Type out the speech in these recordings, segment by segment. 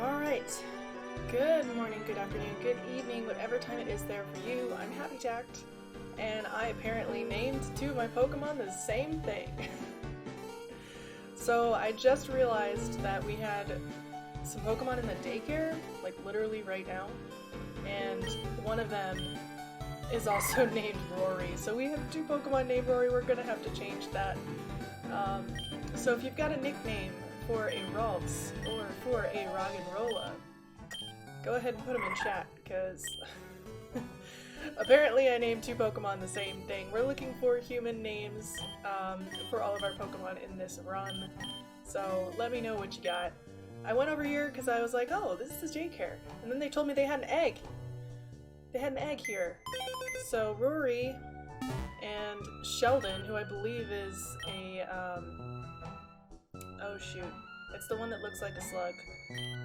Alright. Good morning, good afternoon, good evening, whatever time it is there for you. I'm Happy Jacked, and I apparently named two of my Pokemon the same thing. So I just realized that we had some Pokemon in the daycare, like literally right now, and one of them is also named Rory. So we have two Pokemon named Rory. We're gonna have to change that. So if you've got a nickname for a Ralts or for a Roggenrola, go ahead and put them in chat, because apparently I named two Pokemon the same thing. We're looking for human names for all of our Pokemon in this run, so let me know what you got. I went over here because I was like, oh, this is the daycare, and then they told me they had an egg. They had an egg here. So Rory and Sheldon, who I believe is a, oh shoot, it's the one that looks like a slug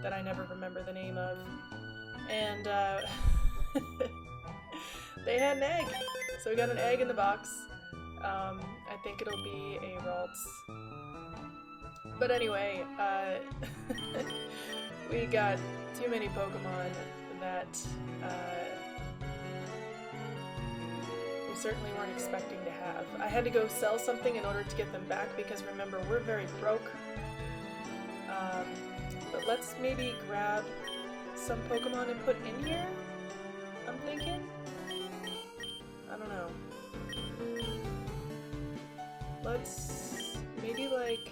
that I never remember the name of, and they had an egg. So we got an egg in the box. I think it'll be a Ralts. But anyway, we got too many Pokemon that we certainly weren't expecting to have. I had to go sell something in order to get them back because remember, we're very broke. But let's maybe grab some Pokemon and put in here, I'm thinking? I don't know. Let's maybe like,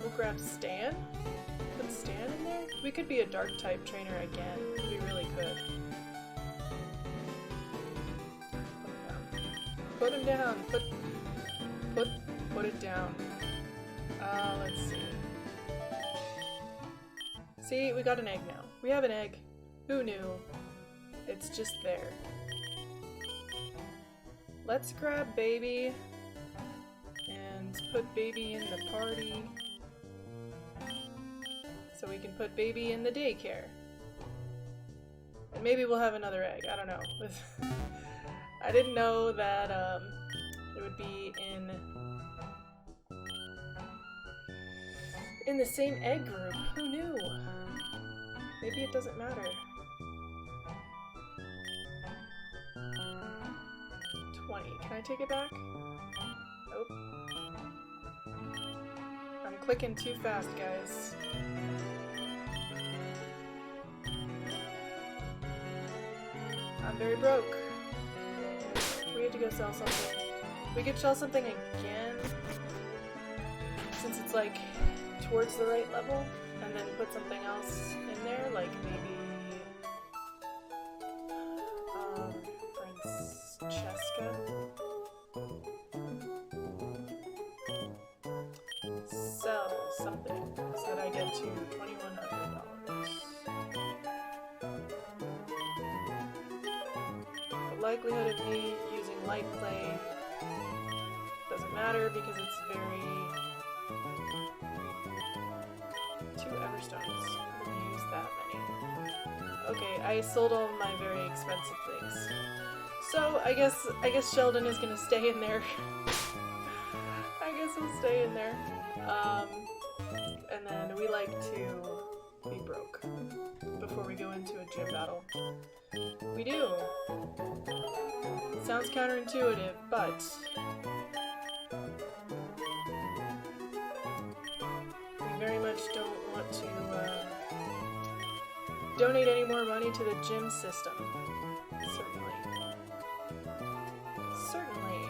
we'll grab Stan? Put Stan in there? We could be a dark type trainer again. We really could. Put him down. Put it down. Let's see. See, we got an egg now. We have an egg. Who knew? It's just there. let's grab Baby and put Baby in the party so we can put Baby in the daycare. And maybe we'll have another egg, I don't know. I didn't know that it would be in the same egg group. Who knew? Maybe it doesn't matter. 20. Can I take it back? Nope. I'm clicking too fast, guys. I'm very broke. We had to go sell something. We could sell something again, since it's like towards the right level, and then put something else in there, like maybe Francesca. Sell something so that I get to $2,100. The likelihood of me using light clay doesn't matter because it's very... 2 Everstones. We'll use that many. Okay, I sold all of my very expensive things. So I guess Sheldon is gonna stay in there. I guess he'll stay in there. And then we like to be broke before we go into a gym battle. We do. Sounds counterintuitive, but we very much don't want to donate any more money to the gym system. Certainly. Certainly.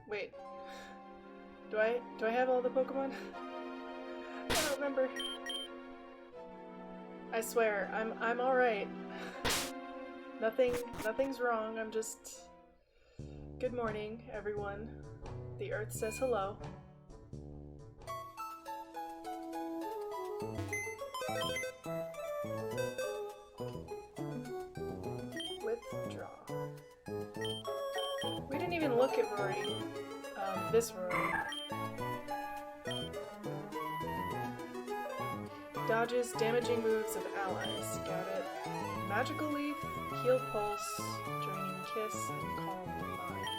Wait. Do I have all the Pokemon? I don't remember. I swear, I'm alright. Nothing's wrong, I'm just... Good morning, everyone. The Earth says hello. Withdraw. We didn't even look at Rory. This Rory. Dodges damaging moves of allies. Got it. Magical Leaf, Heal Pulse, Draining Kiss, and Calm Mind.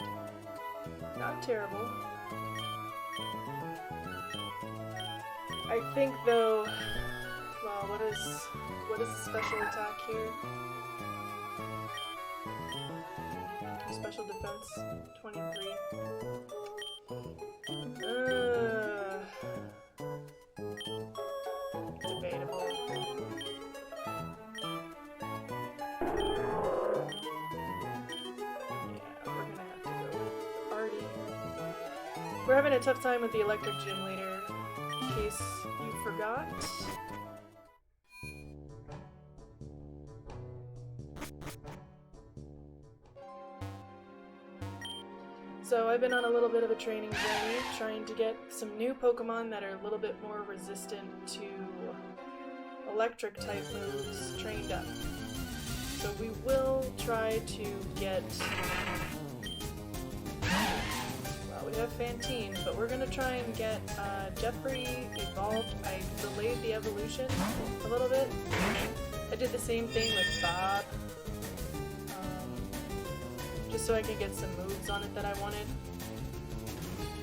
Not terrible. I think though, well, what is the special attack here? Special defense, 23. Debatable. We're having a tough time with the electric gym leader, in case you forgot. So I've been on a little bit of a training journey, trying to get some new Pokemon that are a little bit more resistant to electric type moves trained up. So we will try to get... We have Fantine, but we're gonna try and get Jeffrey evolved. I delayed the evolution a little bit. I did the same thing with Bob, just so I could get some moves on it that I wanted.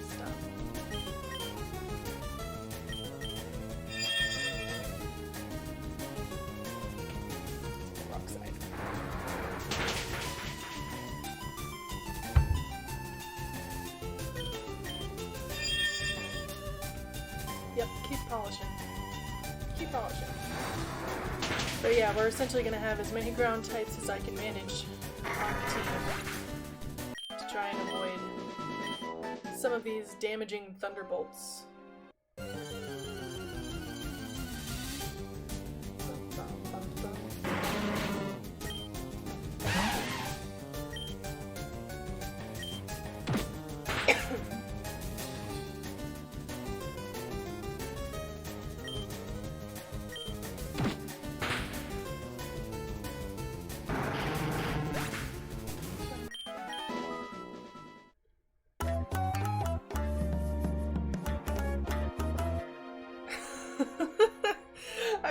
Stop. Rock side. Yep, keep polishing. Keep polishing. But yeah, we're essentially going to have as many ground types as I can manage on the team to try and avoid some of these damaging thunderbolts.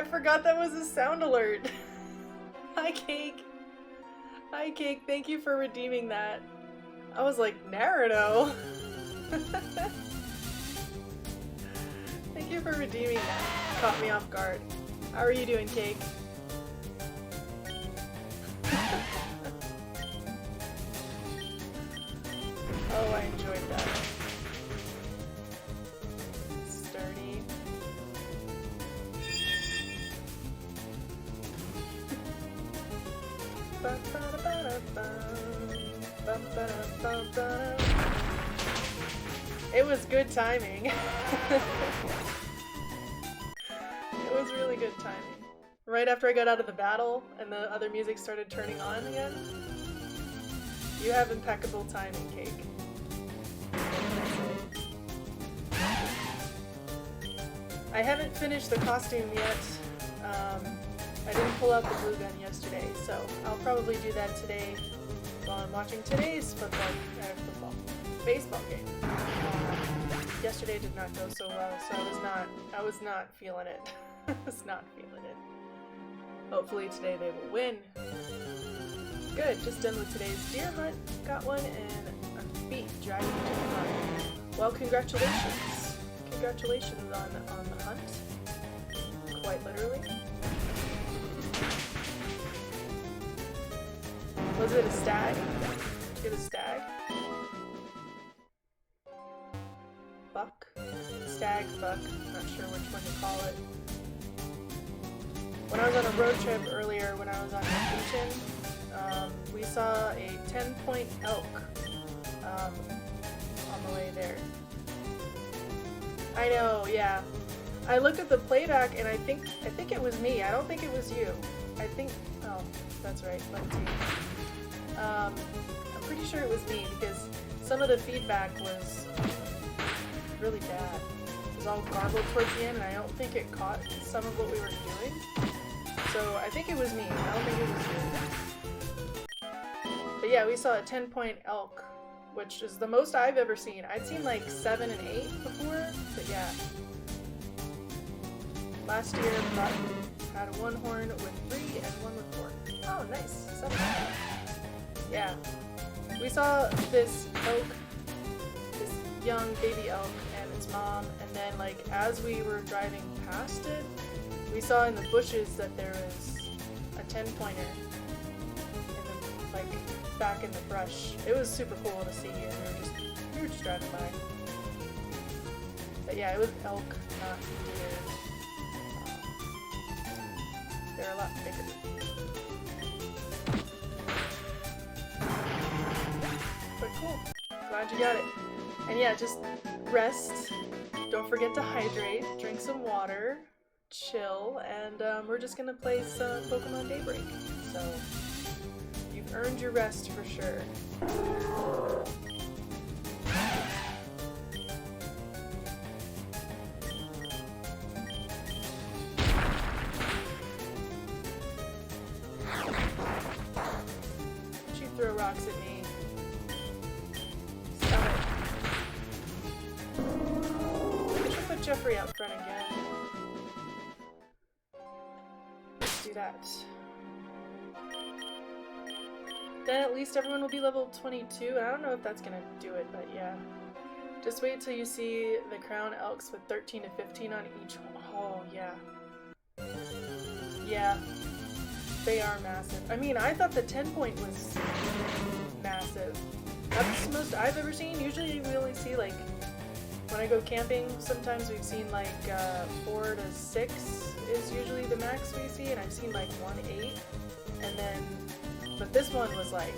forgot that was a sound alert. Hi, Cake. Hi, Cake. Thank you for redeeming that. I was like, Naruto? Thank you for redeeming that. Caught me off guard. How are you doing, Cake? Oh, I enjoyed that. Sturdy. It was good timing. It was really good timing. Right after I got out of the battle and the other music started turning on again. You have impeccable timing, Cake. I haven't finished the costume yet. I didn't pull out the blue gun yesterday, so I'll probably do that today while I'm watching today's baseball game. Yesterday did not go so well, so I was not feeling it. I was not feeling it. Hopefully today they will win. Good, just done with today's deer hunt. Got one and a beat dragging to the hunt. Well, congratulations. Congratulations on the hunt. Quite literally. Was it a stag? Did you get a stag? Buck? Stag, buck. Not sure which one to call it. When I was on a road trip earlier, when I was on vacation, we saw a 10-point elk on the way there. I know, yeah. I looked at the playback and I think it was me. I don't think it was you. I think, oh, that's right, I'm pretty sure it was me because some of the feedback was really bad. It was all garbled towards the end and I don't think it caught some of what we were doing. So I think it was me. I don't think it was you. But yeah, we saw a 10-point elk, which is the most I've ever seen. I'd seen like 7 and 8 before, but yeah. Last year, Button had one horn with 3 and one with 4. Oh, nice. 7. Yeah. We saw this elk, this young baby elk and its mom, and then like as we were driving past it, we saw in the bushes that there was a 10-pointer like back in the brush. It was super cool to see, and we were just driving by. But yeah, it was elk, not deer. They're a lot bigger. But cool. Glad you got it. And yeah, just rest. Don't forget to hydrate. Drink some water. Chill. And we're just gonna play some Pokemon Daybreak. So you've earned your rest for sure. Throw rocks at me. Stop it. I should put Jeffrey out front again. Let's do that. Then at least everyone will be level 22. I don't know if that's gonna do it, but yeah. Just wait till you see the crown elks with 13 to 15 on each. Oh, yeah. Yeah. They are massive. I mean, I thought the 10-point was massive. That's the most I've ever seen. Usually we only see, like, when I go camping, sometimes we've seen, like, 4 to 6 is usually the max we see, and I've seen, like, 1-8. And then, but this one was, like,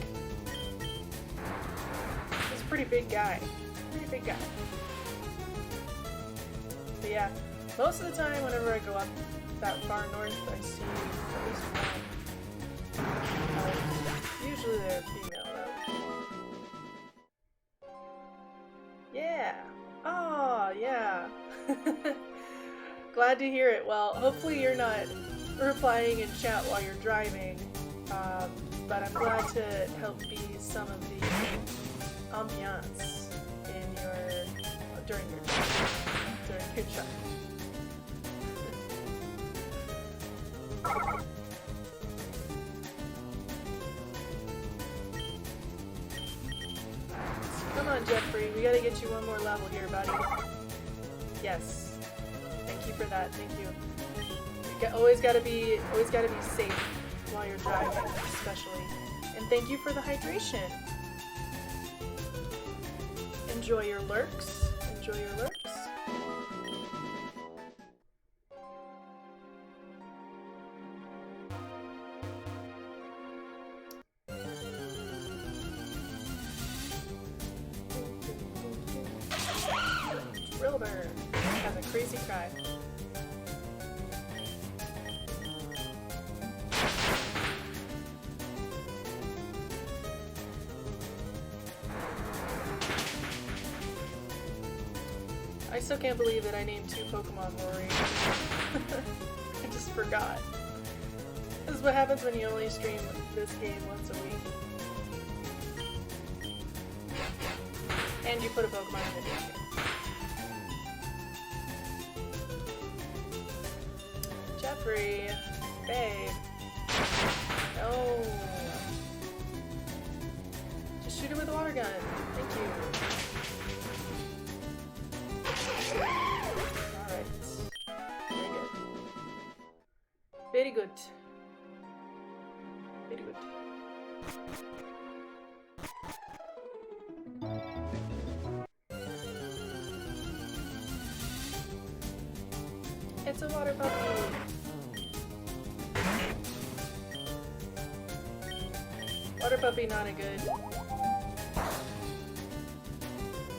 it's a pretty big guy. Pretty big guy. But yeah, most of the time, whenever I go up that far north, I see at least one. Usually they're female though. Yeah. Oh, yeah. Glad to hear it. Well, hopefully you're not replying in chat while you're driving, but I'm glad to help be some of the ambiance in during your drive. Come on, Jeffrey. We gotta get you one more level here, buddy. Yes. Thank you for that. Thank you. Always gotta be safe while you're driving, especially. And thank you for the hydration. Enjoy your lurks. Enjoy your lurks. Drillburn has a crazy cry. I still can't believe that I named 2 Pokemon Rory. I just forgot. This is what happens when you only stream this game once a week. And you put a Pokemon in the game. Jeffrey, babe. No. Just shoot it with a water gun. Thank you. Alright. Very good. Very good. Very good. It's a water puppy. Water puppy not a good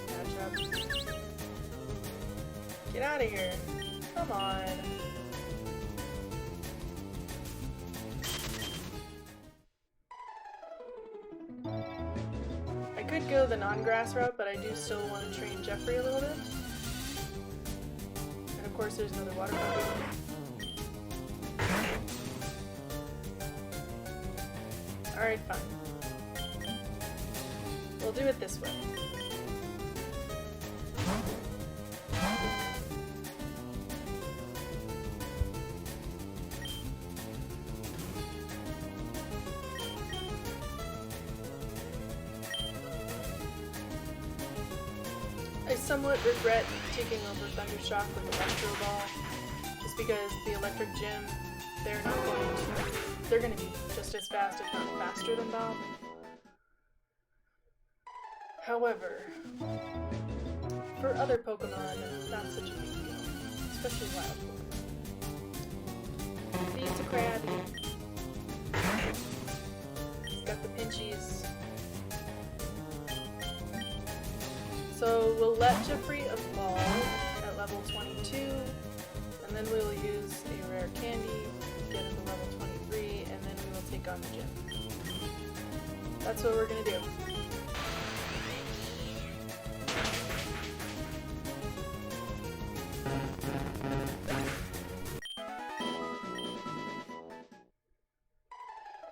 matchup. Get out of here. Come on. I could go the non-grass route, but I do still want to train Jeffrey a little bit. And of course there's another water puppy. Alright, fine. We'll do it this way. I somewhat regret taking over Thundershock with Electro Ball, just because the Electric Gym, they're going to be just as fast, if not faster than Bomb. However, for other Pokemon, not such a big deal, especially wild Pokemon. Feeds a Krabby. He's got the Pinchies. So we'll let Jeffrey evolve at level 22, and then we'll use a rare candy to get him to level 23, and then we will take on the gym. That's what we're gonna do.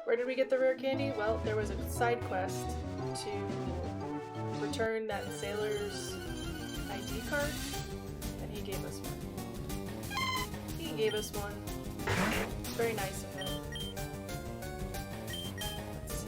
Where did we get the rare candy? Well, there was a side quest to return that sailor's ID card, and he gave us one. He gave us one. Very nice of him. Let's see.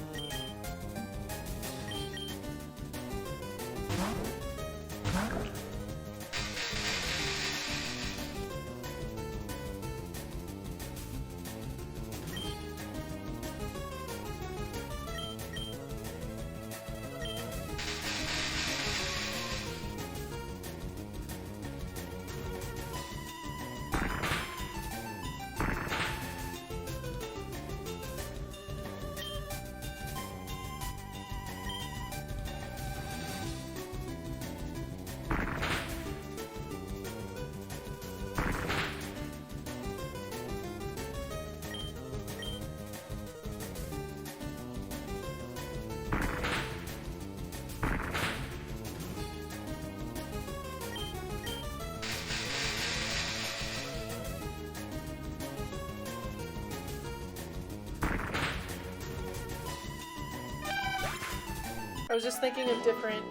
I was just thinking of different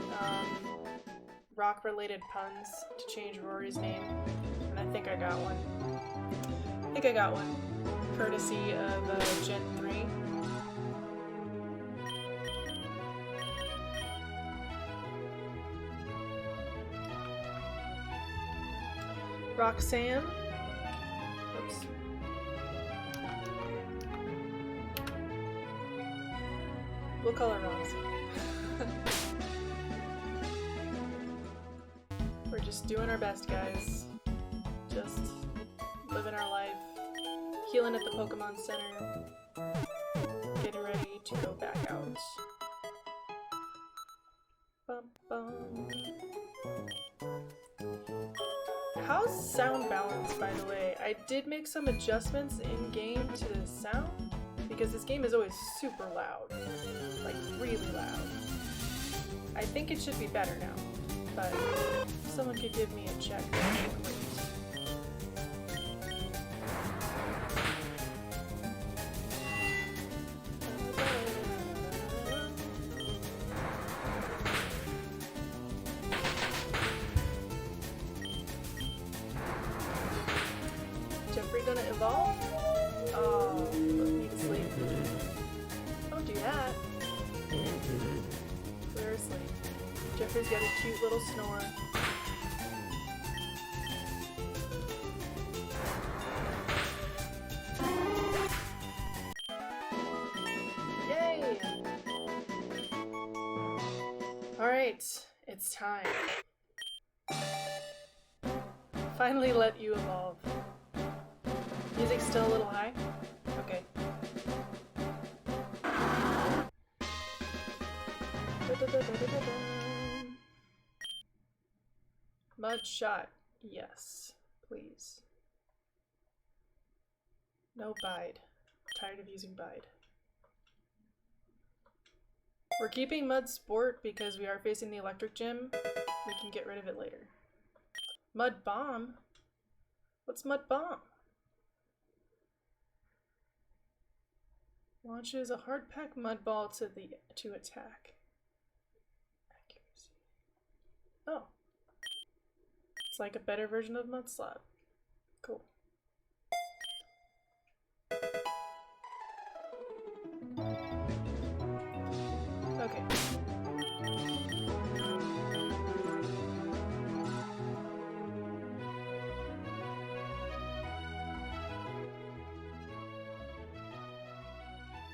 rock-related puns to change Rory's name, and I think I got one. courtesy of Gen 3. Roxanne. Oops. We'll call her Roxy. We're just doing our best, guys. Just living our life. Healing at the Pokemon Center. Getting ready to go back out. Bum, bum. How's sound balance, by the way? I did make some adjustments in-game to the sound, because this game is always super loud. Like, really loud. I think it should be better now, but if someone could give me a check, that would be great. Gonna evolve? Oh, need to sleep. Don't do that. Seriously. Jeffrey's got a cute little snore. Yay! Alright, it's time. Finally let you evolve. Music's still a little high? Okay. Mud shot. Yes, please. No bide. Tired of using bide. We're keeping Mud Sport because we are facing the electric gym. We can get rid of it later. Mud Bomb? What's Mud Bomb? Launches a hard pack mud ball to attack. Accuracy. Oh. It's like a better version of Mud Slap. Cool. Okay.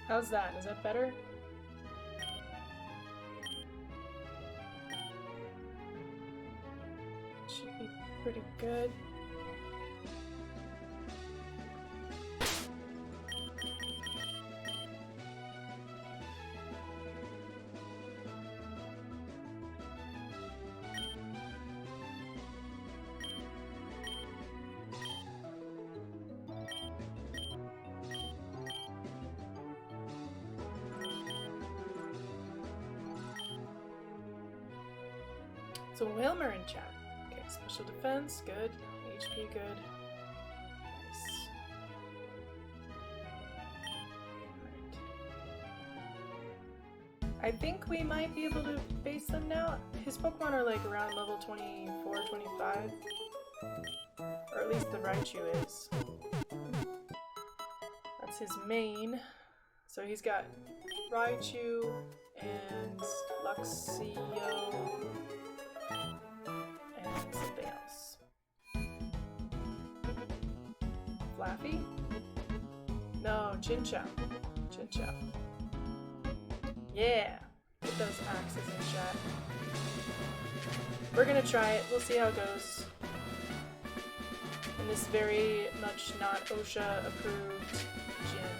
How's that? Is that better? Should be pretty good. So Wilmer in chat. Okay, special defense, good. HP, good. Nice. Alright. I think we might be able to face them now. His Pokemon are like around level 24, 25. Or at least the Raichu is. That's his main. So he's got Raichu and Luxio. And something else. Flaffy? No, Chinchou. Chinchou. Yeah! Get those axes in chat. We're gonna try it. We'll see how it goes. In this very much not OSHA approved gym.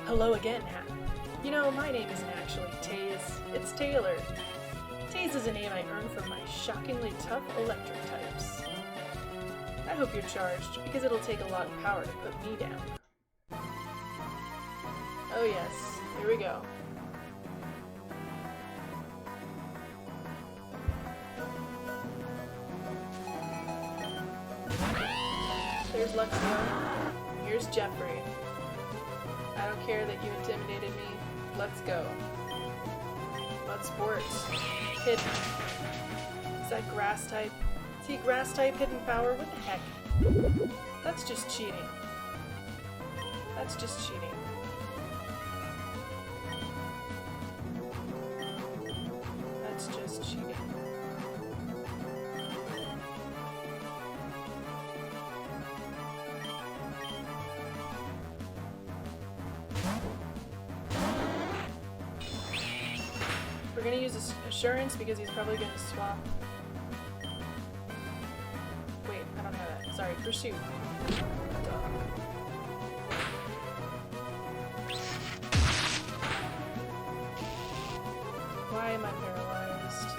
Hello again, Hat. You know, my name isn't actually Taze, it's Taylor. Taze is a name I earned from my shockingly tough electric types. I hope you're charged, because it'll take a lot of power to put me down. Oh yes, here we go. There's Luxio. Here's Jeffrey. I don't care that you intimidated me. Let's go. Mud Sport. Hidden. Is that grass type? See, grass type, hidden power? What the heck? That's just cheating. That's just cheating. That's just cheating. We're gonna use Assurance because he's probably gonna swap. Wait, I don't have that. Sorry, Pursuit. Duh. Why am I paralyzed?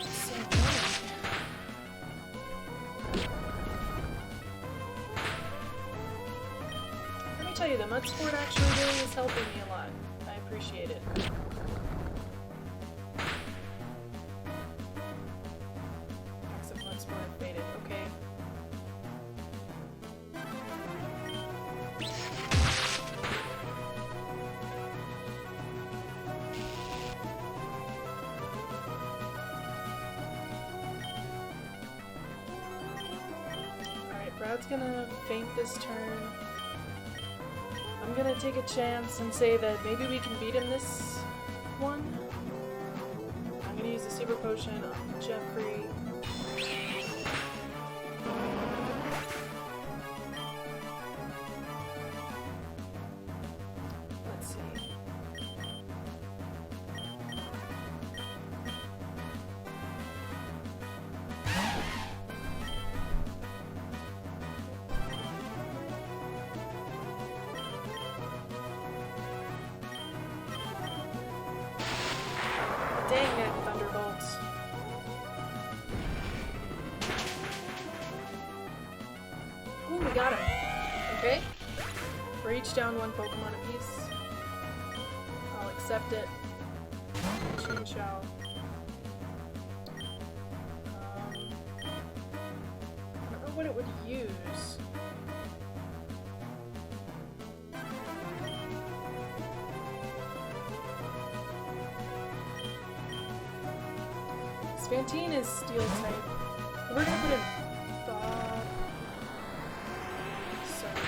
So annoying. Let me tell you, the Mud Sport actually really is helping me a lot. I appreciate it. Packs of Mud Sport have faded. Okay. Alright, Brad's gonna faint this turn. I'm gonna take a chance and say that maybe we can beat him this one. I'm gonna use the Super Potion on Jeffrey. Let's see. Dang it, Thunderbolts. Ooh, we got him. Okay. We're each down one Pokemon apiece. I'll accept it. Chinchou. I don't know what it would use. Fantine is Steel type. We're gonna put in Bob. Sorry.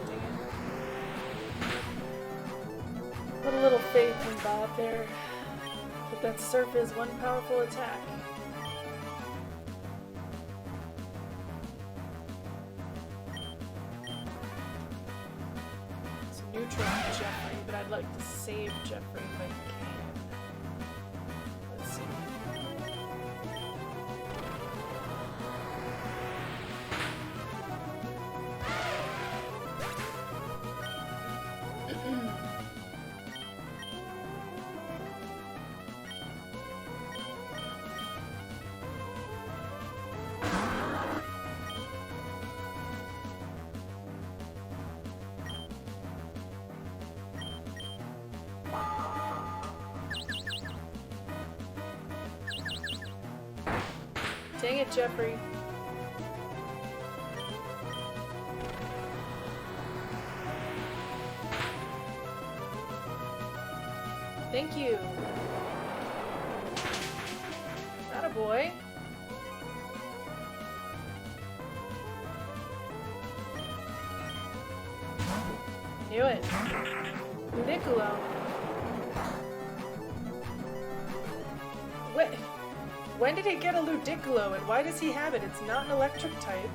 Dang it. Put a little faith in Bob there. But that Surf is one powerful attack. Jeffrey, but I'd like to save Jeffrey if I can. Let's see. Dang it, Jeffrey. Thank you. Attaboy. Knew it. Ludicolo. What? When did it get a Ludicolo, and why does he have it? It's not an electric type.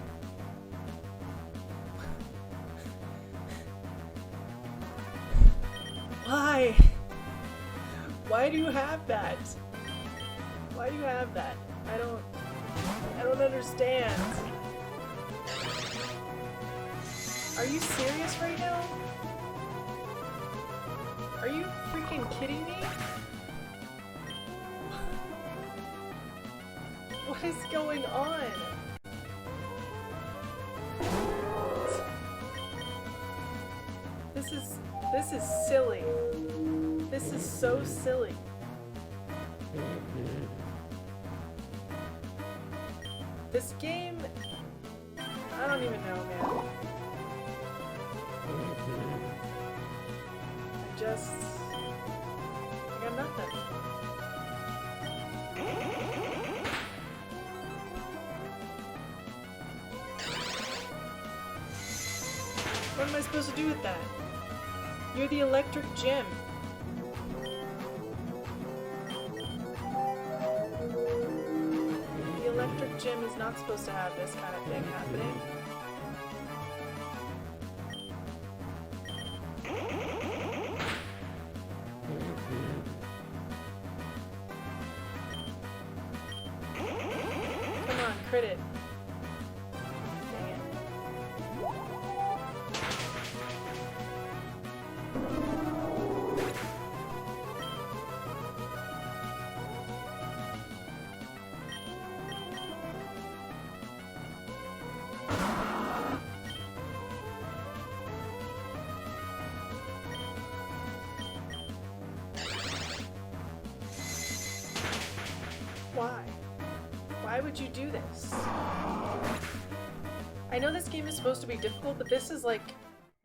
Why? Why do you have that? Why do you have that? I don't understand. Are you serious right now? Are you freaking kidding me? What is going on? This is silly. This is so silly. This game, I don't even know, man. I got nothing. What am I supposed to do with that? You're the electric gym. The electric gym is not supposed to have this kind of thing happening. Come on, crit it. Dang it. Why? Why would you do this? I know this game is supposed to be difficult, but this is like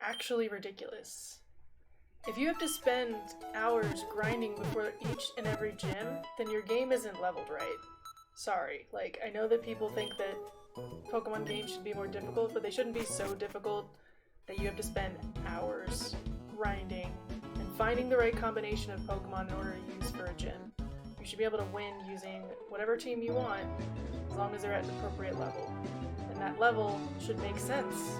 actually ridiculous. If you have to spend hours grinding before each and every gym, then your game isn't leveled right. Sorry, like I know that people think that Pokemon games should be more difficult, but they shouldn't be so difficult that you have to spend hours grinding and finding the right combination of Pokemon in order to use for a gym. You should be able to win using whatever team you want, as long as they're at an appropriate level. And that level should make sense.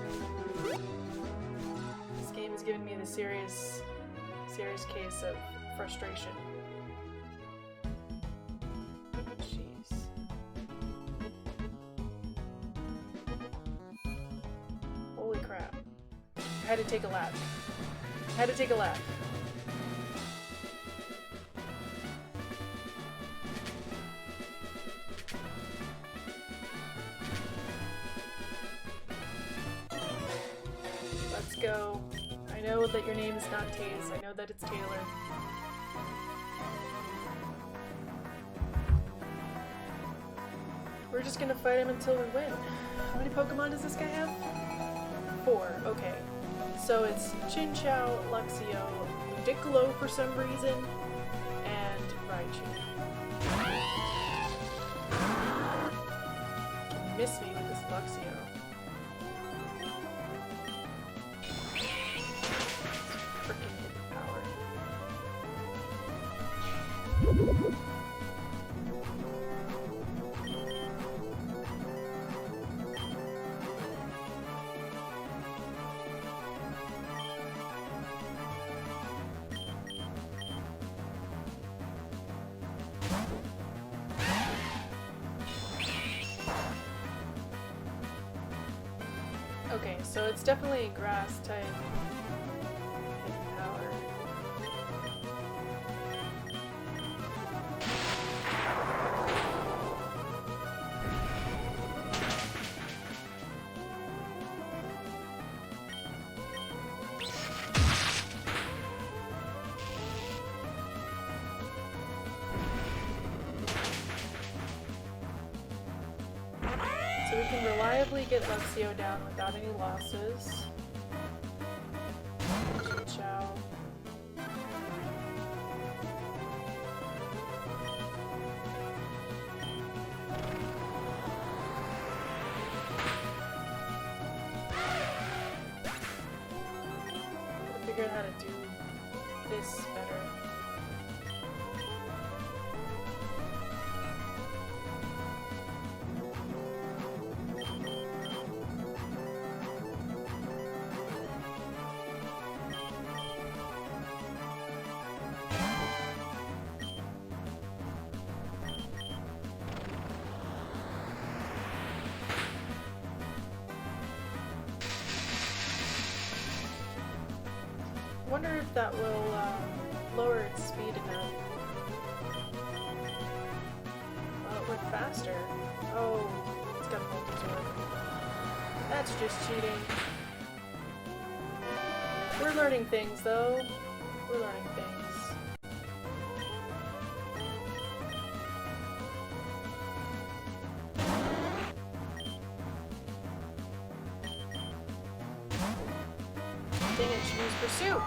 This game has given me the serious case of frustration. Jeez. Holy crap. I had to take a lap. I had to take a lap. Let's go. I know that your name is not Taze. I know that it's Taylor. We're just gonna fight him until we win. How many Pokemon does this guy have? 4. Okay. So it's Chinchou, Luxio, Ludicolo for some reason, and Raichu. Can miss me with this Luxio. Frickin' hidden power. Okay, so it's definitely grass type hidden power. So we can reliably get Luxio down without any losses. Chinchou. Gotta figure out how to do this better. I wonder if that will lower its speed enough. Well, it went faster. Oh, it's got multi-sword. That's just cheating. We're learning things, though. We're learning things. Dang it, she used Pursuit!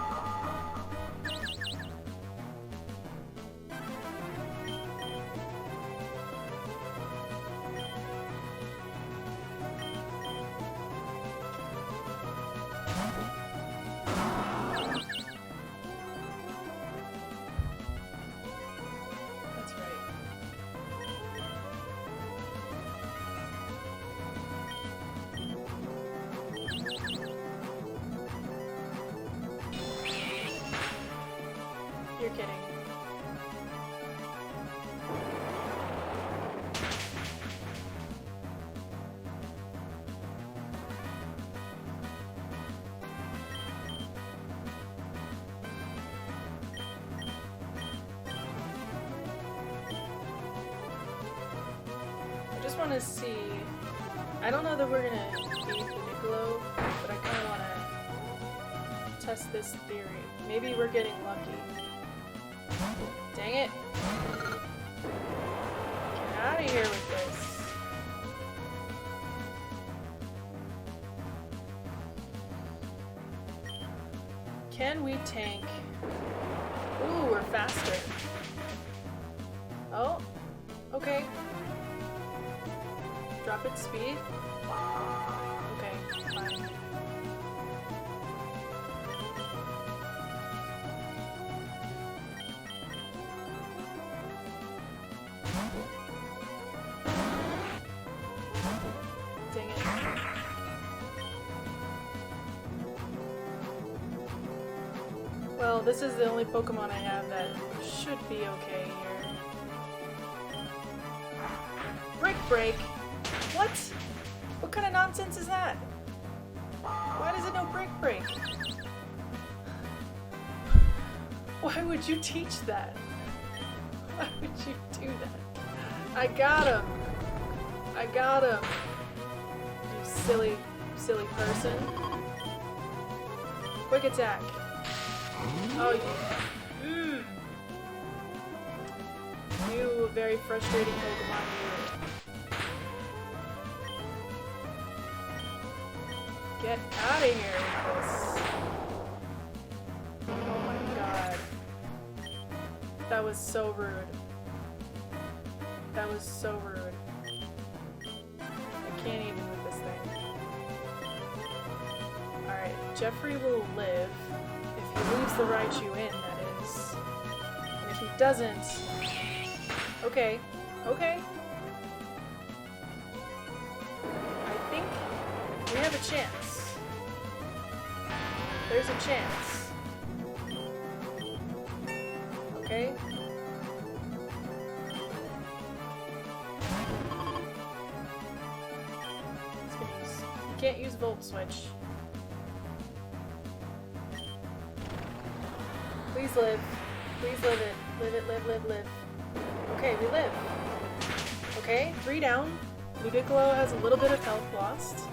That's right. You're kidding. I just want to see. I don't know that we're gonna beat the Piccolo, but I kind of want to test this theory. Maybe we're getting lucky. Dang it! Get out of here with this. Can we tank? Ooh, we're faster. Oh, okay. Drop its speed. Okay, fine. Dang it. Well, this is the only Pokemon I have that should be okay here. Break! What? What kind of nonsense is that? Why does it know Break? Why would you teach that? Why would you do that? I got him! I got him! You silly, silly person. Quick attack. Oh, you. You very frustrating Pokemon. Get out of here with this. Oh my god. That was so rude. That was so rude. I can't even with this thing. Alright, Jeffrey will live. If he leaves the Raichu in, that is. And if he doesn't... Okay. Okay. I think we have a chance. There's a chance. Okay? You can't use Volt Switch. Please live. Please live it. Live it, live. Okay, we live. Okay, 3 down. Ludicolo has a little bit of health lost.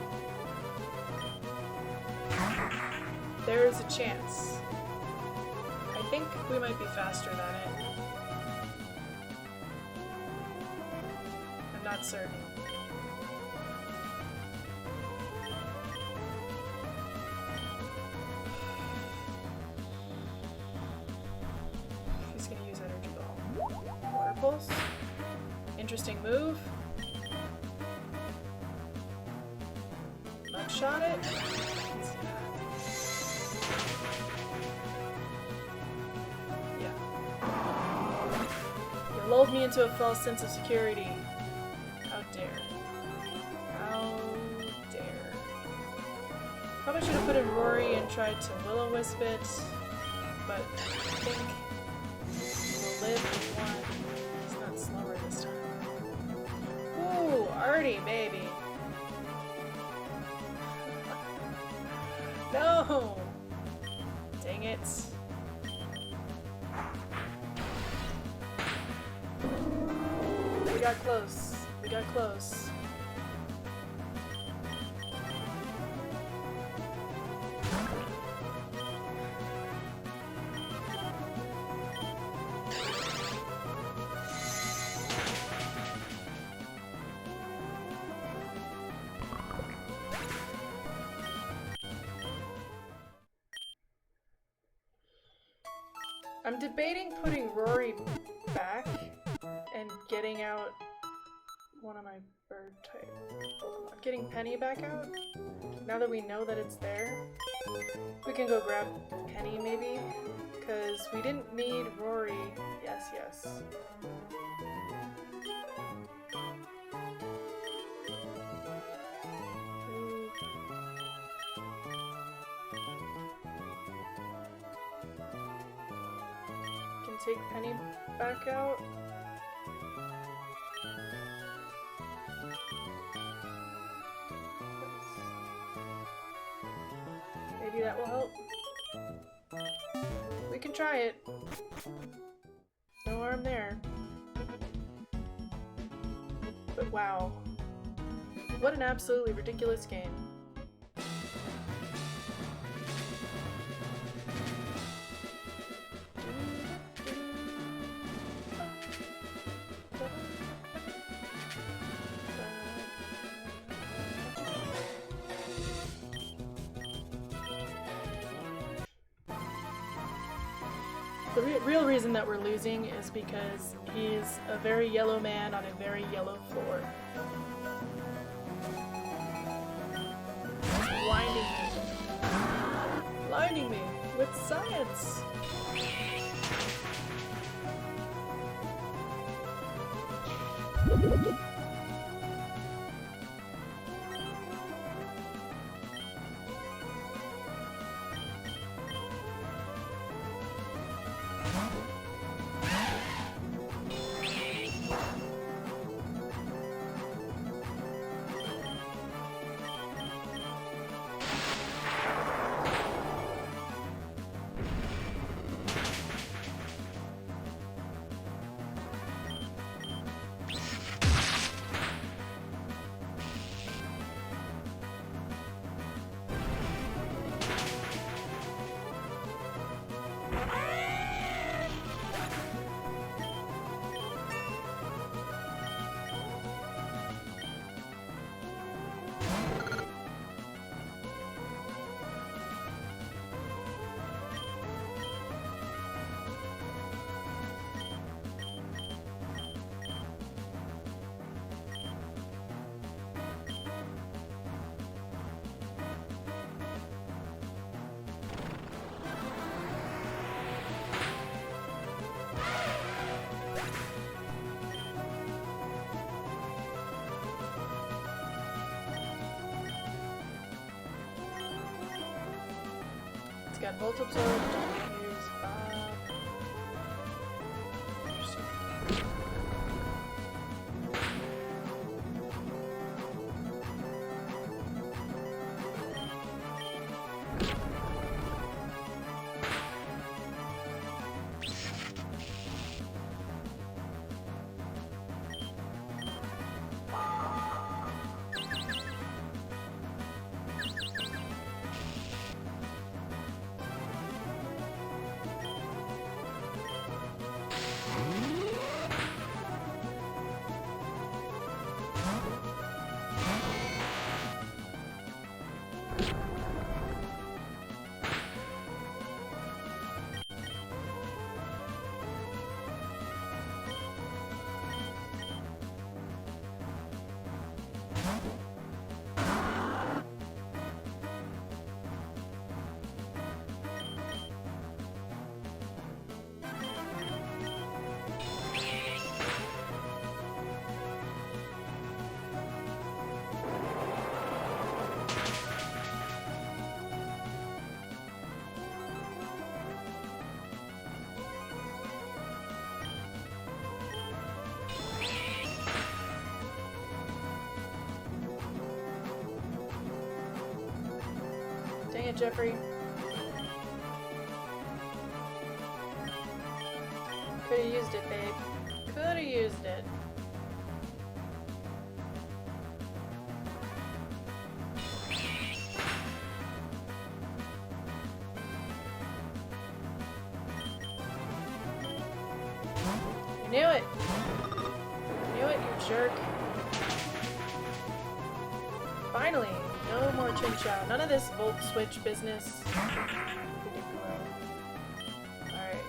There is a chance. I think we might be faster than it. I'm not certain. He's gonna use Energy Ball. Water Pulse. Interesting move. Mudshot it. You lulled me into a false sense of security. How dare. How dare. Probably should have put in Rory and tried to Will-O-Wisp it, but I think we'll live with one. He's not slower this time. Ooh, Artie, baby. No! Dang it. We got close. We got close. I'm debating putting Rory back and getting out one of my bird type Pokemon. Getting Penny back out? Now that we know that it's there, we can go grab Penny maybe? Because we didn't need Rory. Yes, yes. Can take Penny back out. Maybe that will help. We can try it. No harm there. But wow. What an absolutely ridiculous game. The real reason that we're losing is because he's a very yellow man on a very yellow floor. Blinding me. Blinding me with science. Got Volt Absorb, don't use Dang it, Jeffrey. Could've used it, babe. Could've used it. I knew it! I knew it, you jerk. Finally! No more chin chow. None of this volt switch business. Alright.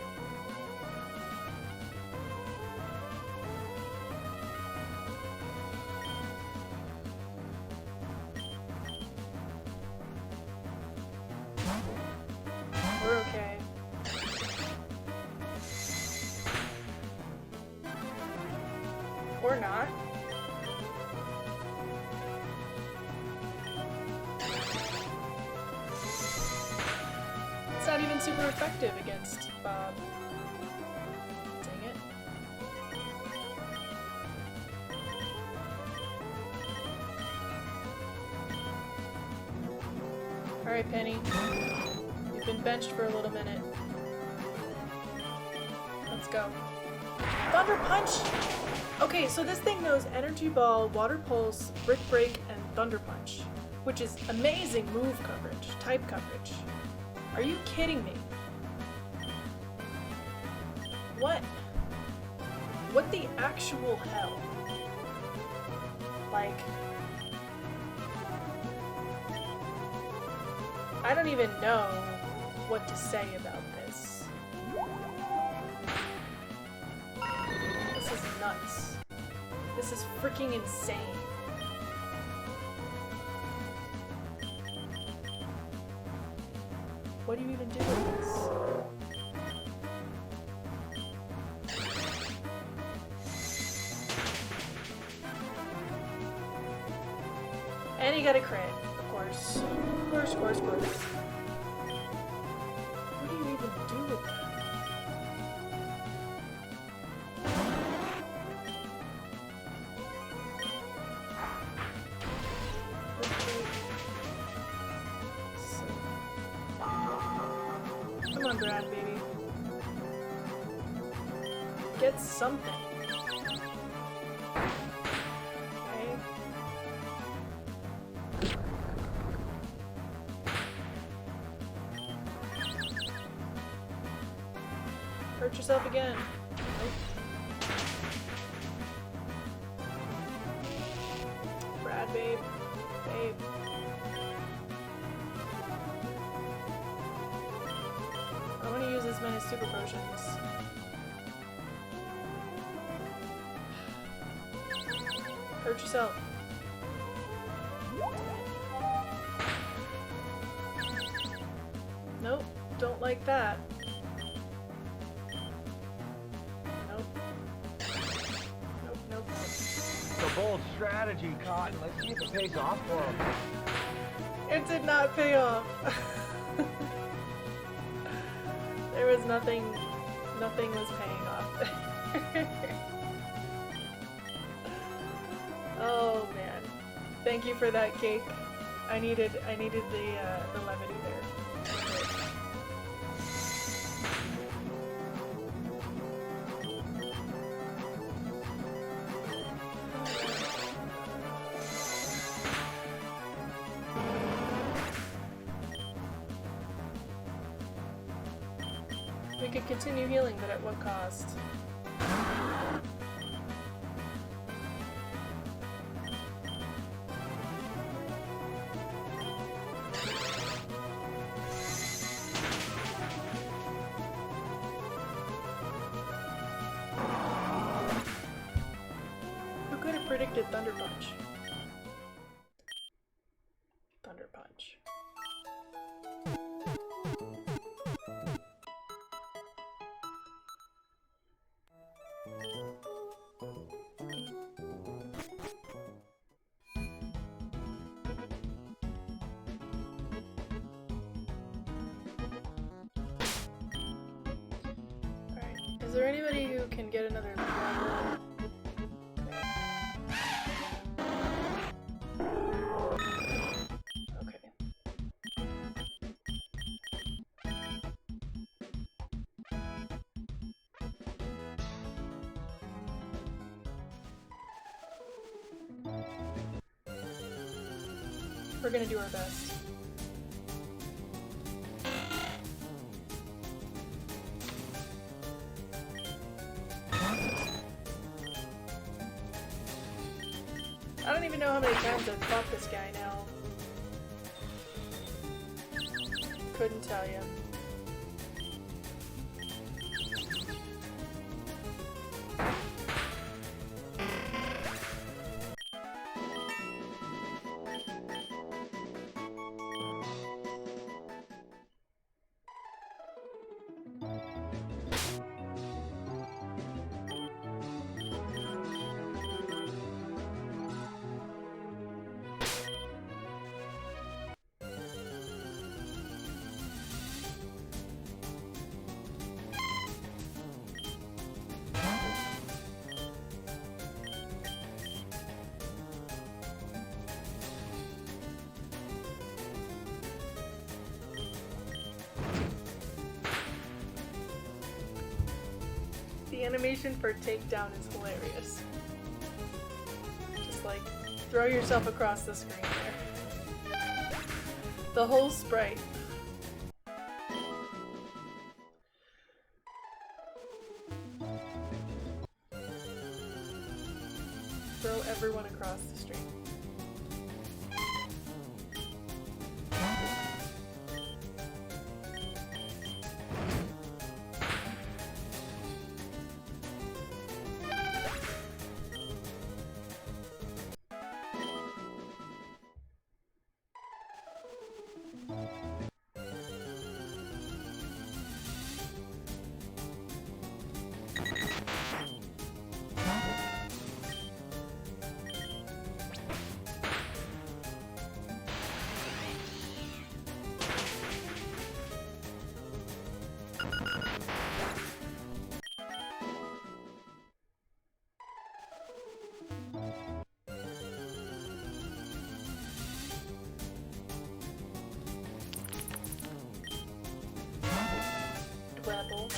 We're okay. Or not. It's not even super effective against Bob. Dang it. Alright, Penny. You've been benched for a little minute. Let's go. Thunder Punch! Okay, so this thing knows Energy Ball, Water Pulse, Brick Break, and Thunder Punch, which is amazing move coverage, type coverage. Are you kidding me? What? What the actual hell? Like... I don't even know what to say about this. This is nuts. This is freaking insane. What do you even do with this? And he got a crit, of course. Of course, of course, of course. What do you even do with that? Come on, Brad, baby. Get something. Okay. Hurt yourself again. Nope. Brad, babe. Babe. I want to use as many super potions. Hurt yourself. Nope, don't like that. Nope. Nope, nope, nope. It's a bold strategy, Cotton. Let's see if it pays off for him. It did not pay off. There was nothing was paying off. Oh man. Thank you for that cake. I needed the levity there. We could continue healing, but at what cost? Who could have predicted Thunder Punch? Thunder Punch. Is there anybody who can get another player? Okay. We're gonna do our best. I don't even know how many times I've fought this guy now. Couldn't tell you. The animation for takedown is hilarious. Just like, throw yourself across the screen there. The whole sprite. Throw everyone across the street. Rebel.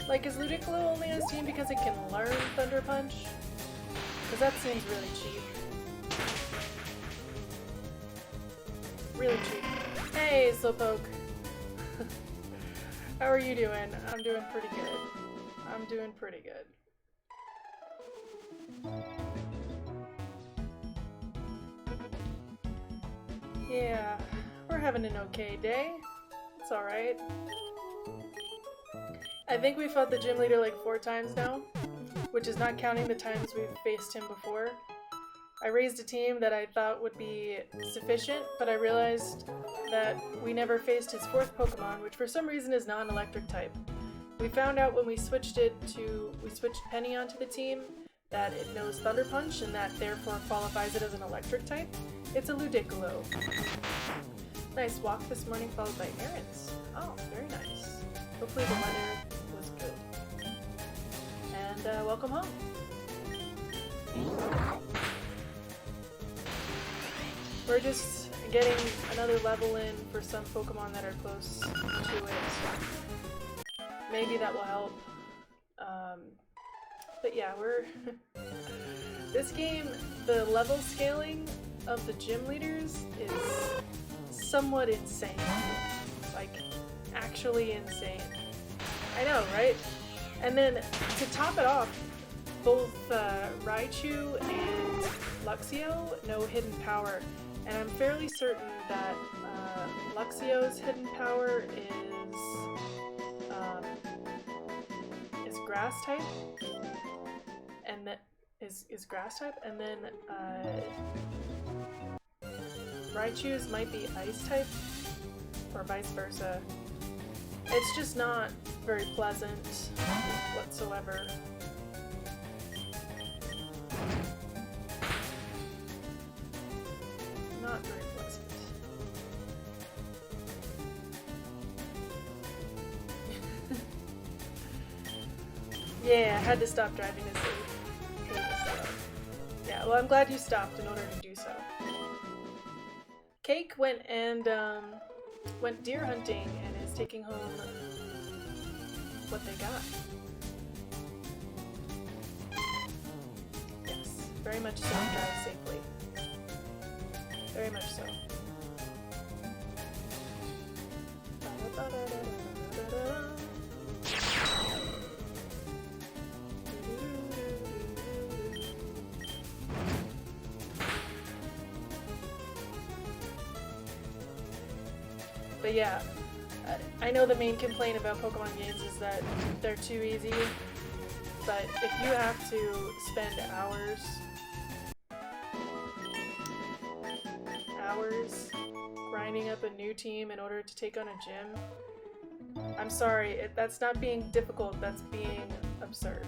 Like, is Ludicolo only on Steam because it can learn Thunder Punch? Because that seems really cheap. Really cheap. Hey, Slowpoke! How are you doing? I'm doing pretty good. I'm doing pretty good. Yeah, we're having an okay day. It's alright. I think we fought the gym leader like 4 times now, which is not counting the times we've faced him before. I raised a team that I thought would be sufficient, but I realized that we never faced his 4th Pokemon, which for some reason is non-electric type. We found out when we switched Penny onto the team that it knows Thunder Punch and that therefore qualifies it as an electric type. It's a Ludicolo. Nice walk this morning followed by errands. Oh, very nice. Hopefully the weather was good. And welcome home. We're just getting another level in for some Pokemon that are close to it. Maybe that will help. But yeah, we're... This game, the level scaling of the gym leaders is somewhat insane. Like, actually insane. I know, right? And then, to top it off, both Raichu and Luxio know hidden power. And I'm fairly certain that Luxio's hidden power is grass type, and that is grass type, and then Raichu's might be ice type, or vice versa. It's just not very pleasant whatsoever. Not very pleasant. Yeah, I had to stop driving to save. Yeah, well, I'm glad you stopped in order to do so. Cake went deer hunting and is taking home what they got. Yes, very much so. Drive safely. Very much so. But yeah, I know the main complaint about Pokemon games is that they're too easy, but if you have to spend hours grinding up a new team in order to take on a gym, I'm sorry, that's not being difficult, that's being absurd.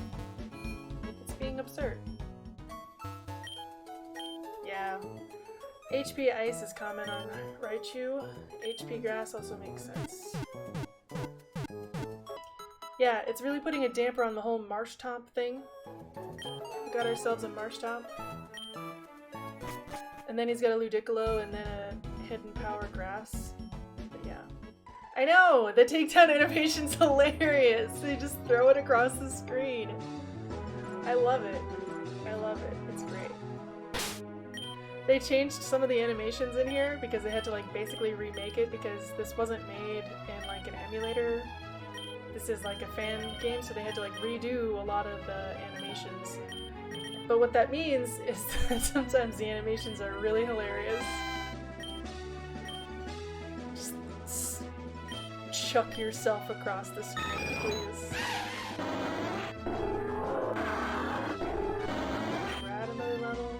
It's being absurd. Yeah. HP Ice is common on Raichu. HP Grass also makes sense. Yeah, it's really putting a damper on the whole Marsh Top thing. We got ourselves a Marsh Top. then he's got a Ludicolo and then a hidden power grass. But yeah. I know! The takedown animation's hilarious! They just throw it across the screen. I love it. I love it. It's great. They changed some of the animations in here because they had to like basically remake it because this wasn't made in like an emulator. This is like a fan game, so they had to like redo a lot of the animations. But what that means is that sometimes the animations are really hilarious. Just chuck yourself across the screen, please. We're at another level.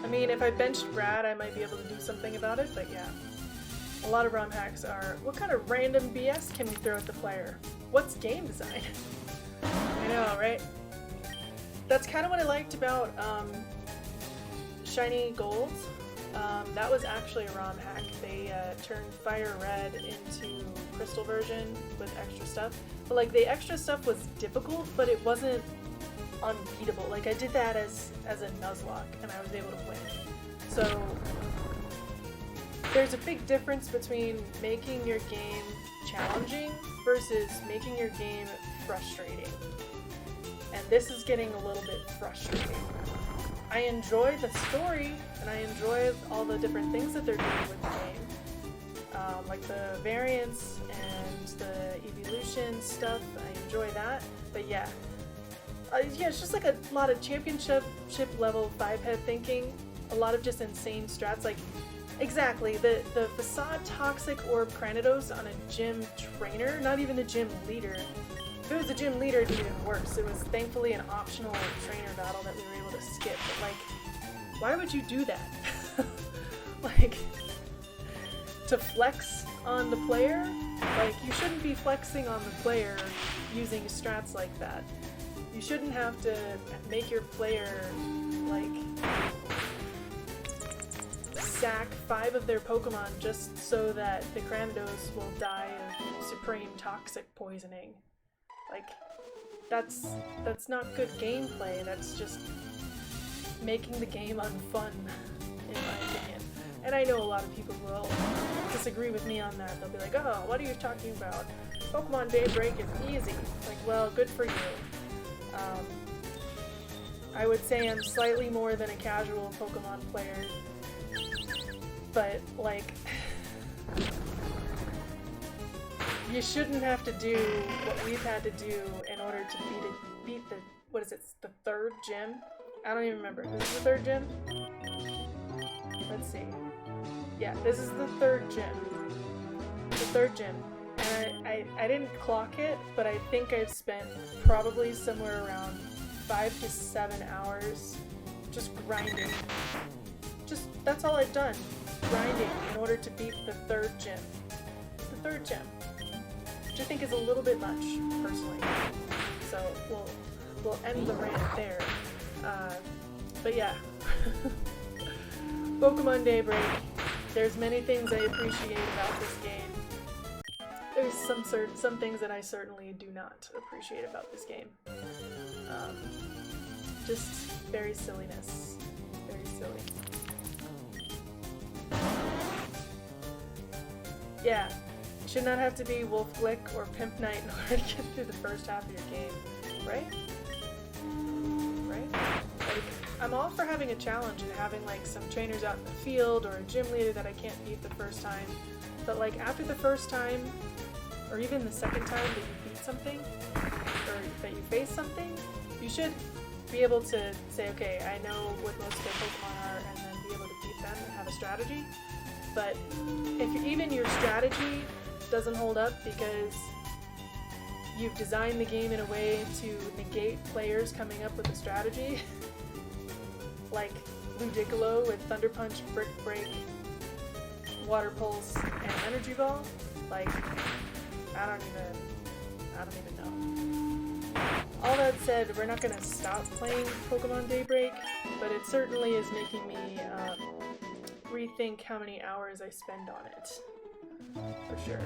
I mean, if I benched Brad, I might be able to do something about it, but yeah. A lot of ROM hacks are, what kind of random BS can we throw at the player? What's game design? I know, right? That's kind of what I liked about Shiny Gold. That was actually a ROM hack. They turned Fire Red into Crystal version with extra stuff. But like, the extra stuff was difficult, but it wasn't unbeatable. Like, I did that as a Nuzlocke, and I was able to win. So there's a big difference between making your game challenging versus making your game frustrating. And this is getting a little bit frustrating. I enjoy the story, and I enjoy all the different things that they're doing with the game. Like the variants and the evolution stuff, I enjoy that. But yeah. Yeah, it's just like a lot of championship level 5-head thinking, a lot of just insane strats. Like, exactly, the Facade Toxic Orb Cranidos on a gym trainer, not even the gym leader. If it was a gym leader, it'd be even worse. It was thankfully an optional trainer battle that we were able to skip, but like, why would you do that? Like, to flex on the player? Like, you shouldn't be flexing on the player using strats like that. You shouldn't have to make your player, like, sack 5 of their Pokemon just so that the Cranidos will die of supreme toxic poisoning. Like, that's not good gameplay, that's just making the game unfun, in my opinion. And I know a lot of people will disagree with me on that. They'll be like, oh, what are you talking about? Pokemon Daybreak is easy. Like, well, good for you. I would say I'm slightly more than a casual Pokemon player, but like, you shouldn't have to do what we've had to do in order to beat the, what is it, the 3rd gym? I don't even remember. Is this the 3rd gym? Let's see. Yeah, this is the 3rd gym. The 3rd gym. And I didn't clock it, but I think I've spent probably somewhere around 5 to 7 hours just grinding. Just, that's all I've done. Grinding in order to beat the 3rd gym. The 3rd gym. Which I think is a little bit much, personally. So, we'll end the rant there. But yeah. Pokemon Daybreak. There's many things I appreciate about this game. There's some things that I certainly do not appreciate about this game. Just very silliness. Very silly. Yeah, you should not have to be Wolf Flick or Pimp Knight in order to get through the first half of your game, right? Right? Like, I'm all for having a challenge and having like some trainers out in the field or a gym leader that I can't beat the first time. But like after the first time, or even the second time that you beat something, or that you face something, you should be able to say, okay, I know what most of their Pokemon are, and then be able to beat them and have a strategy. But if even your strategy doesn't hold up because you've designed the game in a way to negate players coming up with a strategy, like Ludicolo with Thunder Punch, Brick Break, Water Pulse, and Energy Ball, like, I don't even know. All that said, we're not gonna stop playing Pokemon Daybreak, but it certainly is making me rethink how many hours I spend on it. For sure.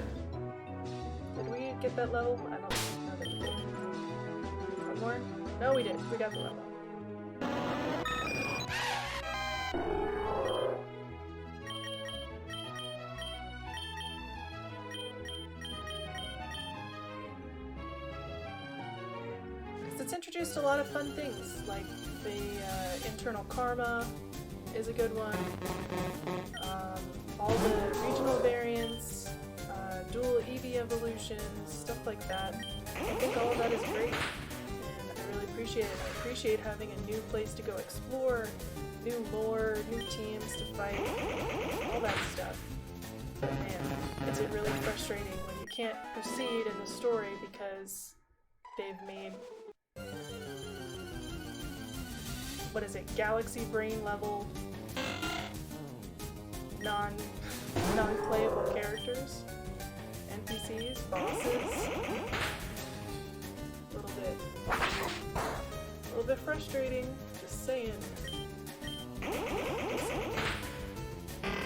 Did we get that level? I don't know. think we did. One more? No, we did. We got the level. It's introduced a lot of fun things, like the internal karma is a good one, all the regional variants, dual EV evolutions, stuff like that. I think all of that is great, and I really appreciate it. I appreciate having a new place to go explore, new lore, new teams to fight, all that stuff. And is it really frustrating when you can't proceed in the story because they've made, what is it, galaxy brain level non-playable characters, NPCs, bosses. A little bit frustrating, just saying.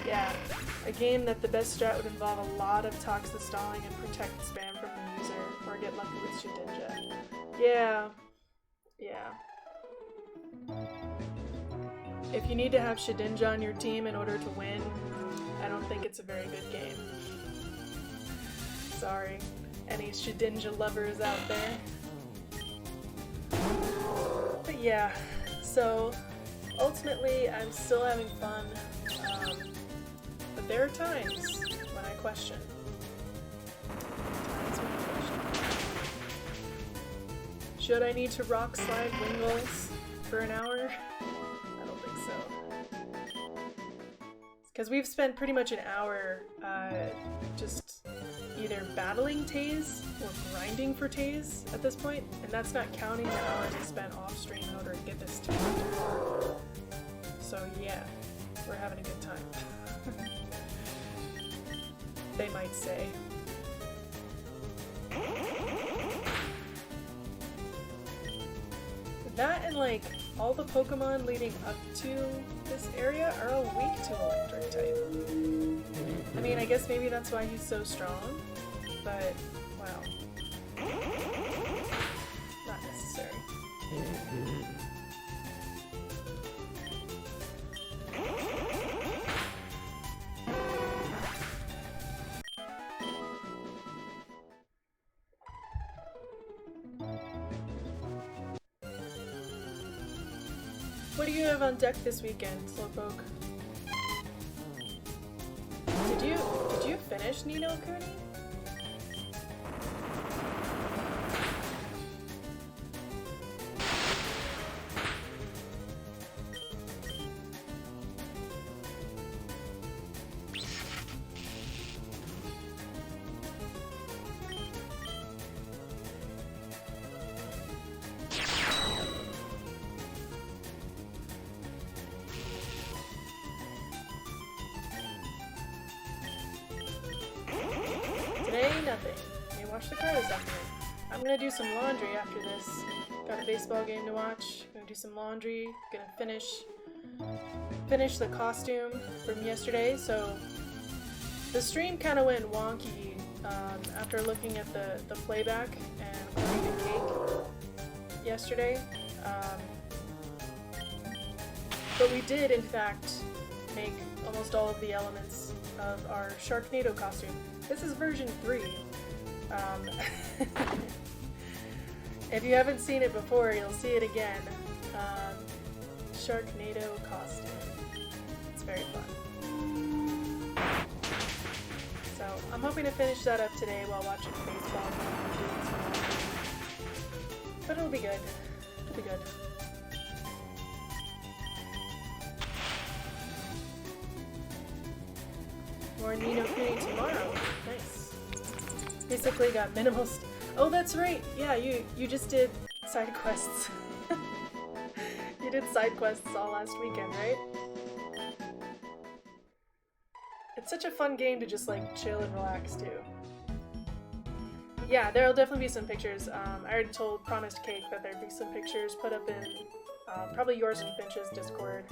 Yeah, a game that the best strat would involve a lot of toxic stalling and protect spam from the user, or get lucky with Shedinja. Yeah. If you need to have Shedinja on your team in order to win, I don't think it's a very good game. Sorry, any Shedinja lovers out there. But yeah, so ultimately I'm still having fun, but there are times when I question. Should I need to rock slide Wingles for an hour? I don't think so. Because we've spent pretty much an hour just either battling Taze or grinding for Taze at this point, and that's not counting the hours I spent off stream in order to get this team up to par. So yeah, we're having a good time. They might say. That and like all the Pokemon leading up to this area are all weak to electric type. I mean, I guess maybe that's why he's so strong, but wow. Not necessary. What do you have on deck this weekend, Slowpoke? Did you finish Ni no Kuni? Nothing. May watch the car this afternoon. I'm gonna do some laundry after this. Got a baseball game to watch. Gonna do some laundry. Gonna finish the costume from yesterday. So the stream kind of went wonky after looking at the playback and according to Cake yesterday. But we did in fact make almost all of the elements of our Sharknado costume. This is version 3. If you haven't seen it before, you'll see it again. Sharknado costume. It's very fun. So I'm hoping to finish that up today while watching baseball. But it'll be good. It'll be good. More Ni no Kuni tomorrow. Nice. Basically got minimal oh, that's right! Yeah, you just did side quests. You did side quests all last weekend, right? It's such a fun game to just like chill and relax too. Yeah, there'll definitely be some pictures. I already promised Cake that there'd be some pictures put up in probably yours and Finch's Discord,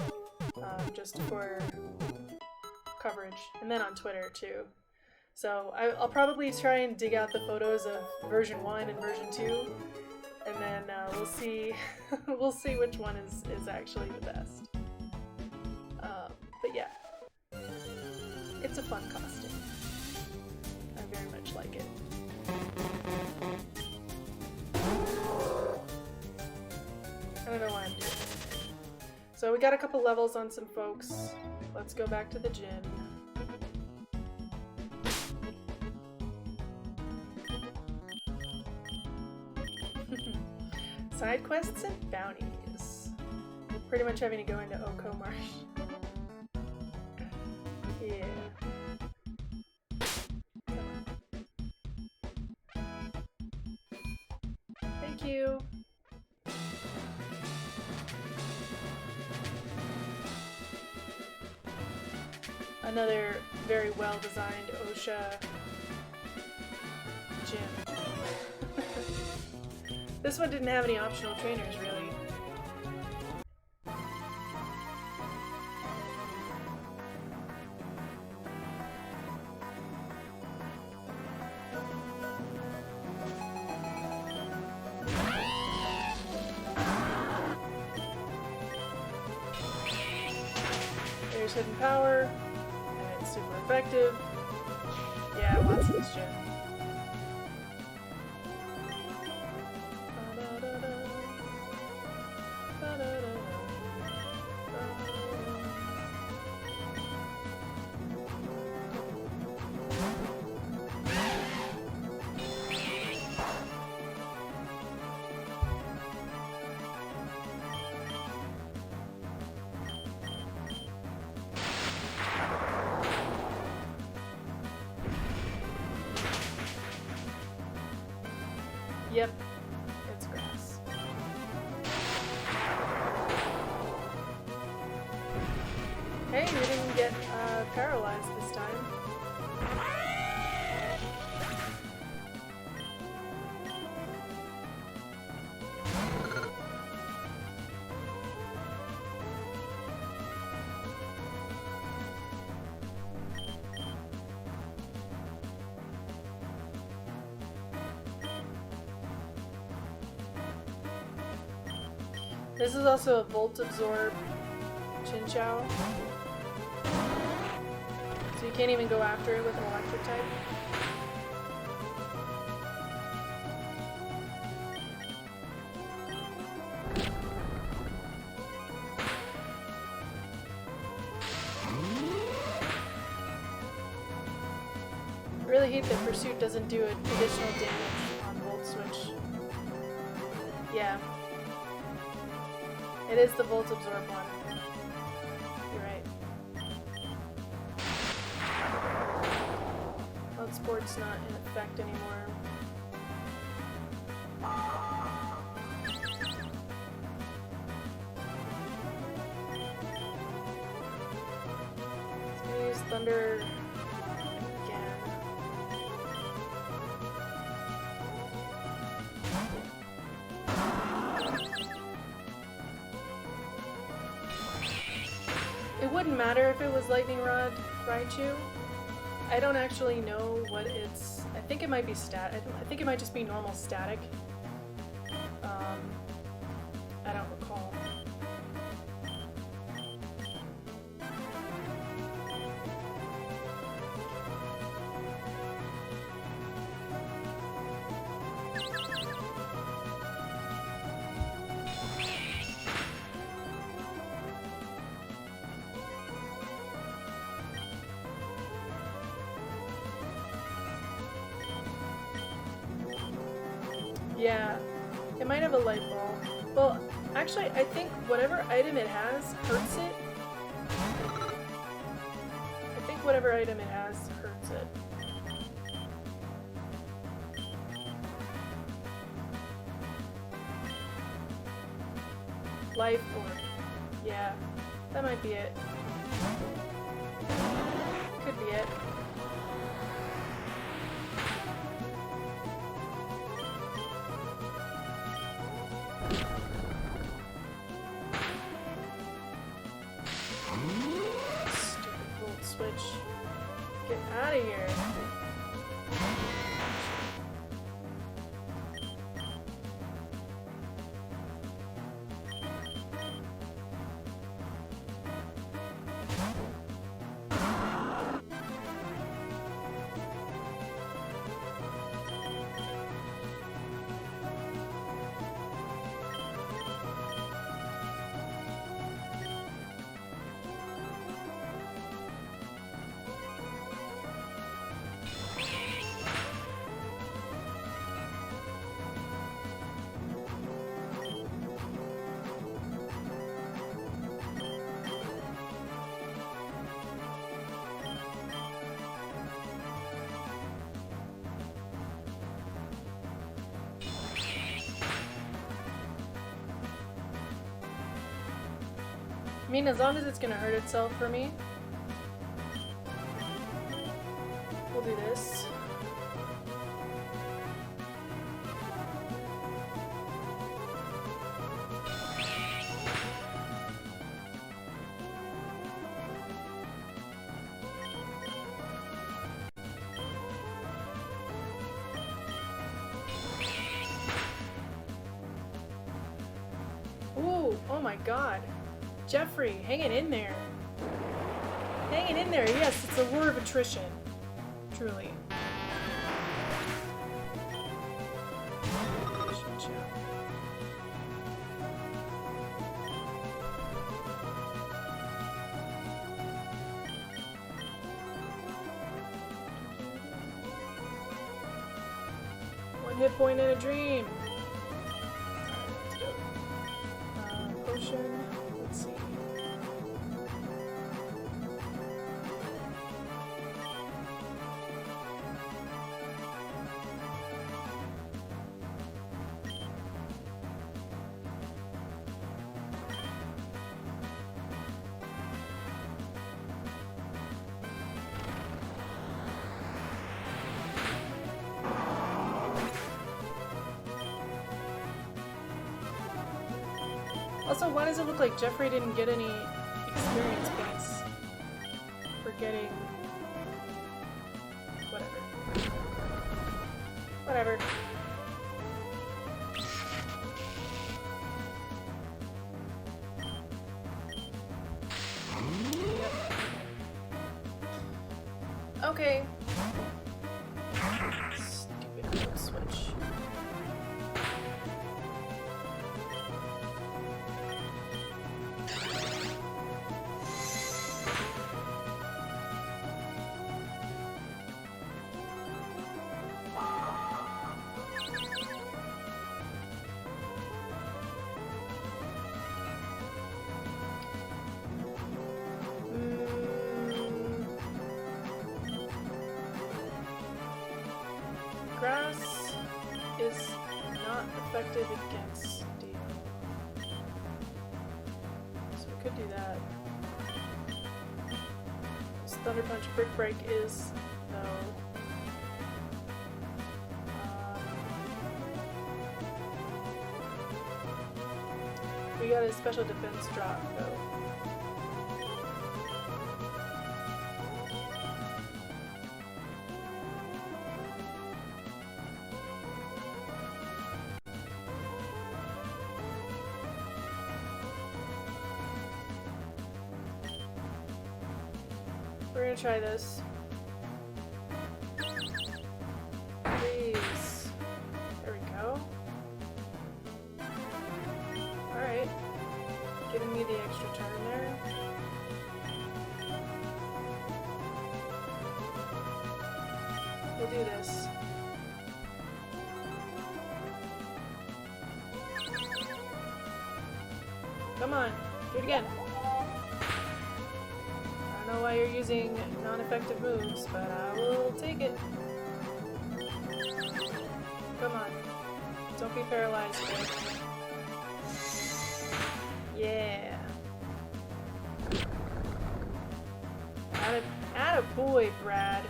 just for coverage, and then on Twitter too. So I'll probably try and dig out the photos of version 1 and version 2, and then we'll see we'll see which one is actually the best. But yeah, it's a fun costume. I very much like it. I don't know why I'm doing this. So we got a couple levels on some folks. Let's go back to the gym. Side quests and bounties. Pretty much having to go into Oko Marsh. Yeah. Thank you. Another very well-designed OSHA gym. This one didn't have any optional trainers, really. There's hidden power, and it's super effective. Yeah, Watson's gym. Yep, it's grass. Hey, we didn't get paralyzed this time. This is also a Volt Absorb Chinchou. So you can't even go after it with an electric type. I really hate that Pursuit doesn't do additional damage on Volt Switch. Yeah. It is the Volt Absorb one. You're right. Blood Sport's not in effect anymore. Let's gonna use Thunder again. It wouldn't matter if it was Lightning Rod Raichu. I don't actually know what it's... I think it might be I think it might just be normal static. I don't recall. Yeah, it might have a light ball. Well, actually, I think whatever item it has hurts it. I think whatever item it has hurts it. Life Orb. Yeah, that might be it. Could be it. Stupid Volt Switch. Get out of here. I mean, as long as it's gonna hurt itself for me, we'll do this. Ooh, oh my god. Jeffrey, hanging in there. Hanging in there, yes, it's a war of attrition. Truly. One hit point in a dream. Potion. Let's see. Also, why does it look like Jeffrey didn't get any experience points for getting... whatever. Whatever. Yep. Okay. Stupid flip switch. Grass is not effective against steel. So we could do that. This Thunder Punch Brick Break is, though. We got a special defense drop, though. We're gonna try this. Please. There we go. Alright. Giving me the extra turn there. We'll do this. Come on, do it again. I don't know why you're using non-effective moves, but I will take it. Come on. Don't be paralyzed, babe. Yeah. Attaboy, Brad.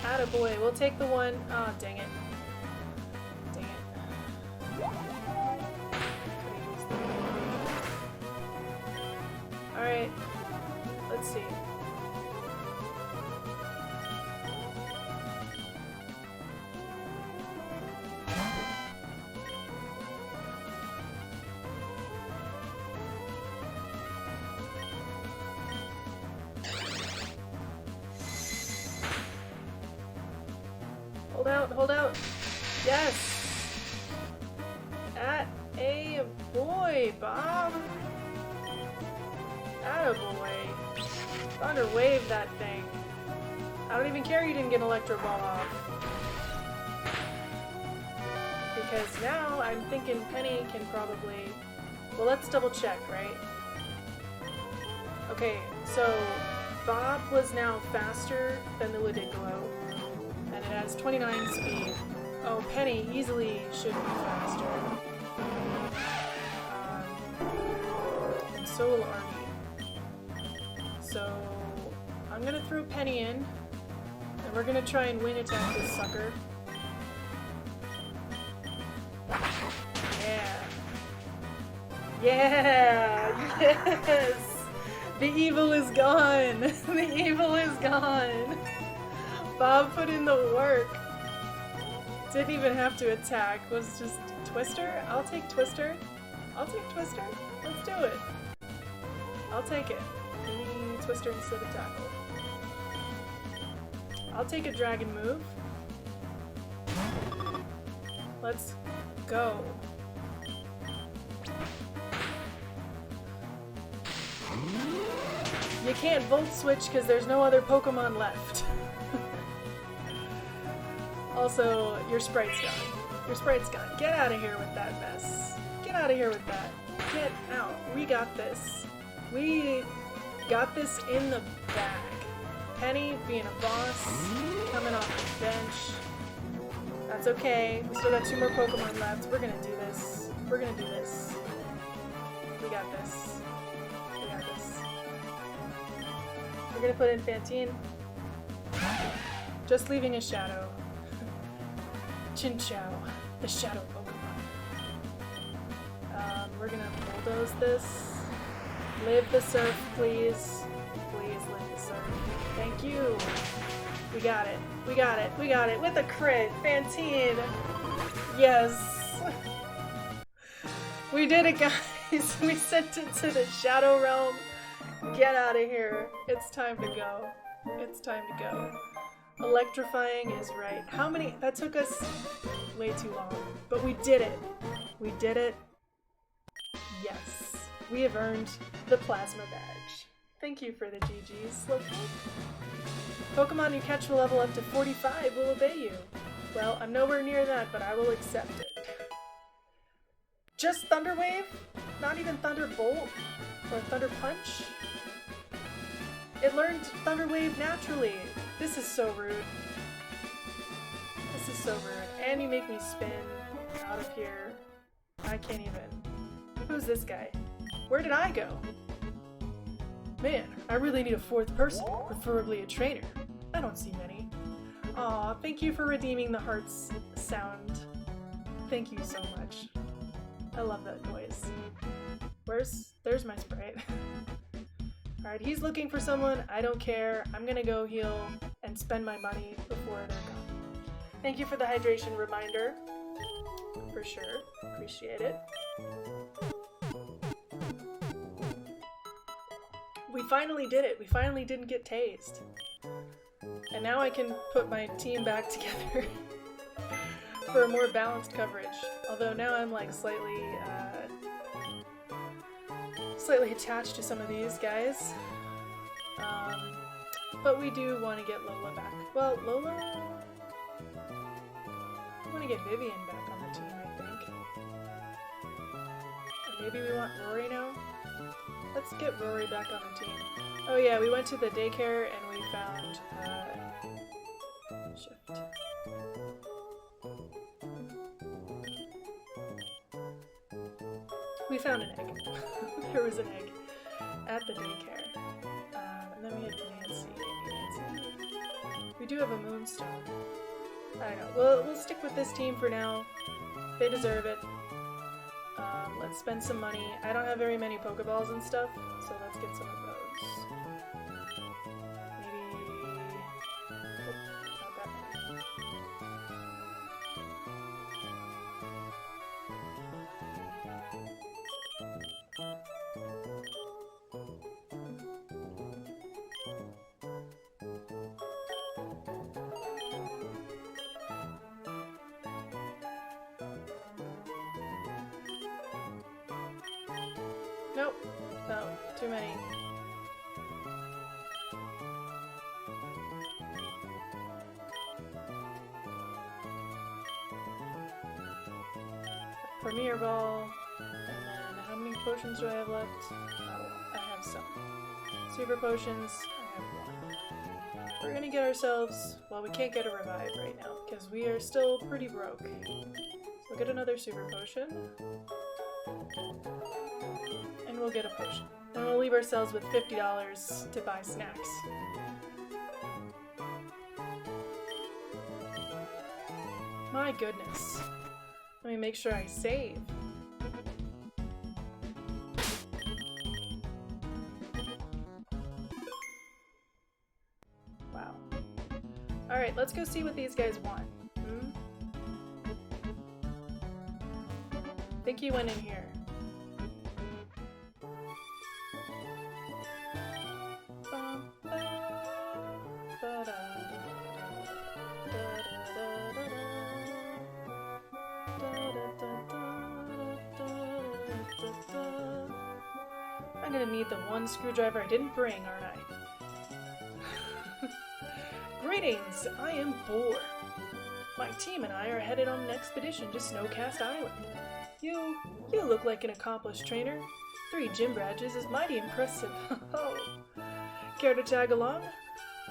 Attaboy. We'll take the one. Oh, dang it. Dang it. Alright. Let's see. Hold out, hold out. Yes! At a boy, Bob! Attaboy. Thunder wave that thing. I don't even care you didn't get Electro Ball off. Because now I'm thinking Penny can probably... Well, let's double check, right? Okay, so Bob was now faster than the Ludicolo, and it has 29 speed. Oh, Penny easily should be faster. And so will Arby. So I'm gonna throw Penny in, and we're gonna try and wing attack this sucker. Yeah. Yeah! Yes! The evil is gone! The evil is gone! Bob put in the work. Didn't even have to attack. Was just Twister? I'll take Twister. I'll take Twister. Let's do it. I'll take it. Give me Twister instead of Tackle. I'll take a Dragon move. Let's go. You can't Volt Switch because there's no other Pokemon left. Also, your Sprite's gone. Your Sprite's gone. Get out of here with that mess. Get out of here with that. Get out. We got this. We got this in the bag. Penny being a boss, coming off the bench. That's okay. We still got 2 more Pokemon left. We're gonna do this. We're gonna do this. We got this. We got this. We're gonna put in Fantine. Just leaving a shadow. Chinchou, the shadow Pokemon. We're gonna bulldoze this. Live the surf, please. Please live the surf. Thank you. We got it. We got it. We got it. With a crit. Fantine. Yes. We did it, guys. We sent it to the Shadow Realm. Get out of here. It's time to go. It's time to go. Electrifying is right. How many? That took us way too long. But we did it. We did it. Yes. We have earned the Plasma Badge. Thank you for the GGs, Slowpoke. Pokemon you catch will level up to 45 will obey you. Well, I'm nowhere near that, but I will accept it. Just Thunder Wave? Not even Thunderbolt? Or Thunder Punch? It learned Thunder Wave naturally. This is so rude. This is so rude. And you make me spin out of here. I can't even. Who's this guy? Where did I go? Man, I really need a 4th person, preferably a trainer. I don't see many. Aw, thank you for redeeming the heart's sound. Thank you so much. I love that noise. There's my Sprite. Alright, he's looking for someone. I don't care. I'm gonna go heal and spend my money before they're gone. Thank you for the hydration reminder. For sure. Appreciate it. We finally did it. We finally didn't get tased. And now I can put my team back together for a more balanced coverage. Although now I'm like slightly attached to some of these guys. But we do want to get Lola back. Well, Lola... I want to get Vivian back on the team, I think. Or maybe we want Rory now? Let's get Rory back on the team. Oh yeah, we went to the daycare and we found, shift. We found an egg. There was an egg at the daycare. And then we had Nancy. We do have a Moonstone. I don't know. We'll stick with this team for now. They deserve it. Let's spend some money. I don't have very many Pokeballs and stuff, so let's get some of those. Maybe... Oh, not that many. Nope. No, too many. Premier Ball. And then how many potions do I have left? Oh, I have some. Super potions. I have one. We're gonna get ourselves... Well, we can't get a revive right now because we are still pretty broke. So we'll get another super potion. And we'll get a potion. And we'll leave ourselves with $50 to buy snacks. My goodness. Let me make sure I save. Wow. Alright, let's go see what these guys want. I think he went in here. I'm gonna need the one screwdriver I didn't bring, aren't I? Greetings! I am Boar. My team and I are headed on an expedition to Snowcast Island. You look like an accomplished trainer. 3 gym badges is mighty impressive. Oh. Care to tag along?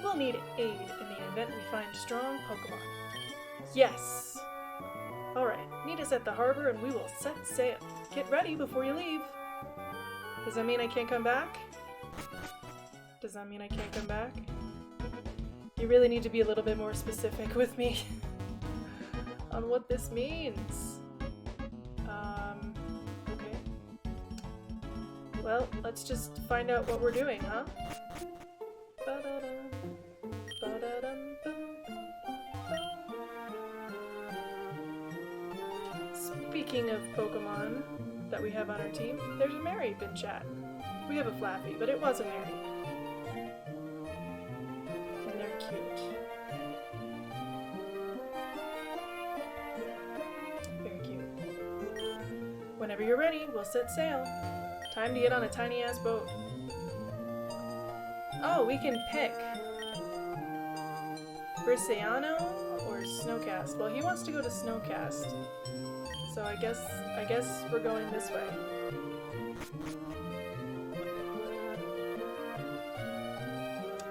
We'll need aid in the event we find strong Pokemon. Yes! Alright, meet us at the harbor and we will set sail. Get ready before you leave. Does that mean I can't come back? Does that mean I can't come back? You really need to be a little bit more specific with me on what this means. Okay. Well, let's just find out what we're doing, huh? Speaking of Pokemon that we have on our team, there's a Mareep in chat. We have a Flappy, but it was a Mareep. And they're cute. Very cute. Whenever you're ready, we'll set sail. Time to get on a tiny-ass boat. Oh, we can pick Briseano or Snowcast. Well, he wants to go to Snowcast. So I guess we're going this way.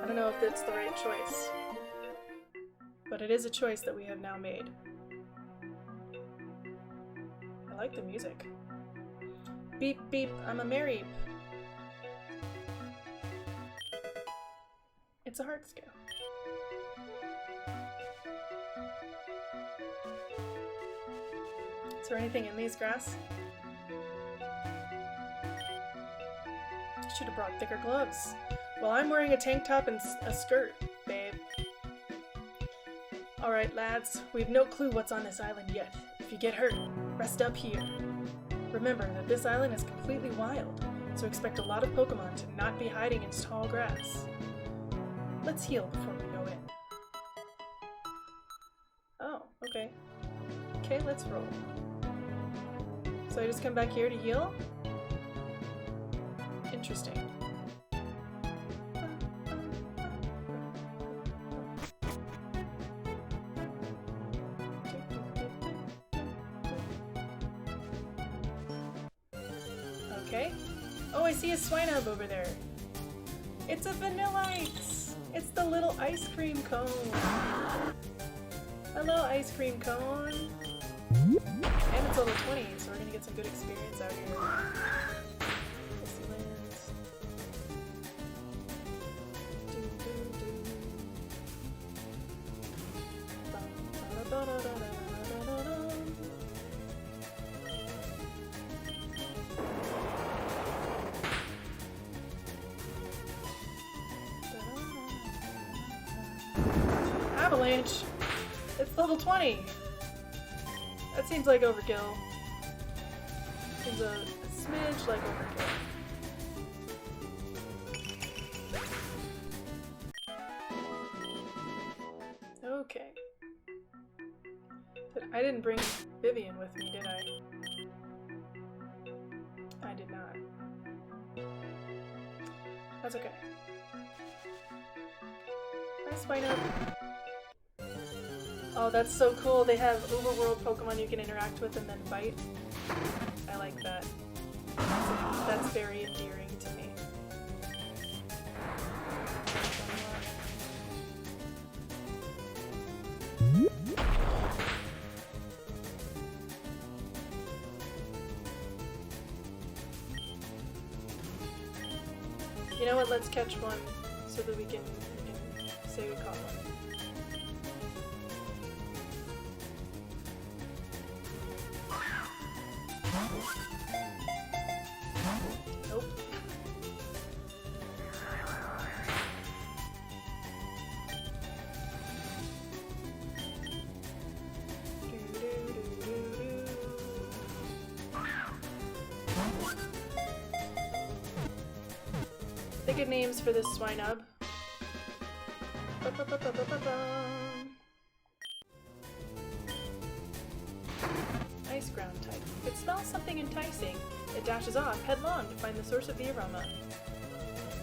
I don't know if that's the right choice, but it is a choice that we have now made. I like the music. Beep beep, I'm a Mareep. It's a heart scale. Is there anything in these grass? Should have brought thicker gloves. Well, I'm wearing a tank top and a skirt, babe. Alright, lads, we have no clue what's on this island yet. If you get hurt, rest up here. Remember that this island is completely wild, so expect a lot of Pokemon to not be hiding in tall grass. Let's heal before we go in. Oh, okay. Okay, let's roll. So I just come back here to heal? Interesting. Okay. Oh, I see a Swinub over there. It's a Vanillite! It's the little ice cream cone. Hello, ice cream cone. And it's level 20, so we're gonna get some good experience out here. Avalanche! It's level 20! That seems like overkill. Seems a smidge like overkill. Okay. But I didn't bring Vivian with me, did I? I did not. That's okay. Nice wind up. Oh, that's so cool. They have overworld Pokemon you can interact with and then fight. I like that. That's very endearing to me. You know what? Let's catch one so that we can say we caught one. Nope. Think of names for this Swinub. Ice ground type. It smells something enticing. It dashes off headlong to find the source of the aroma.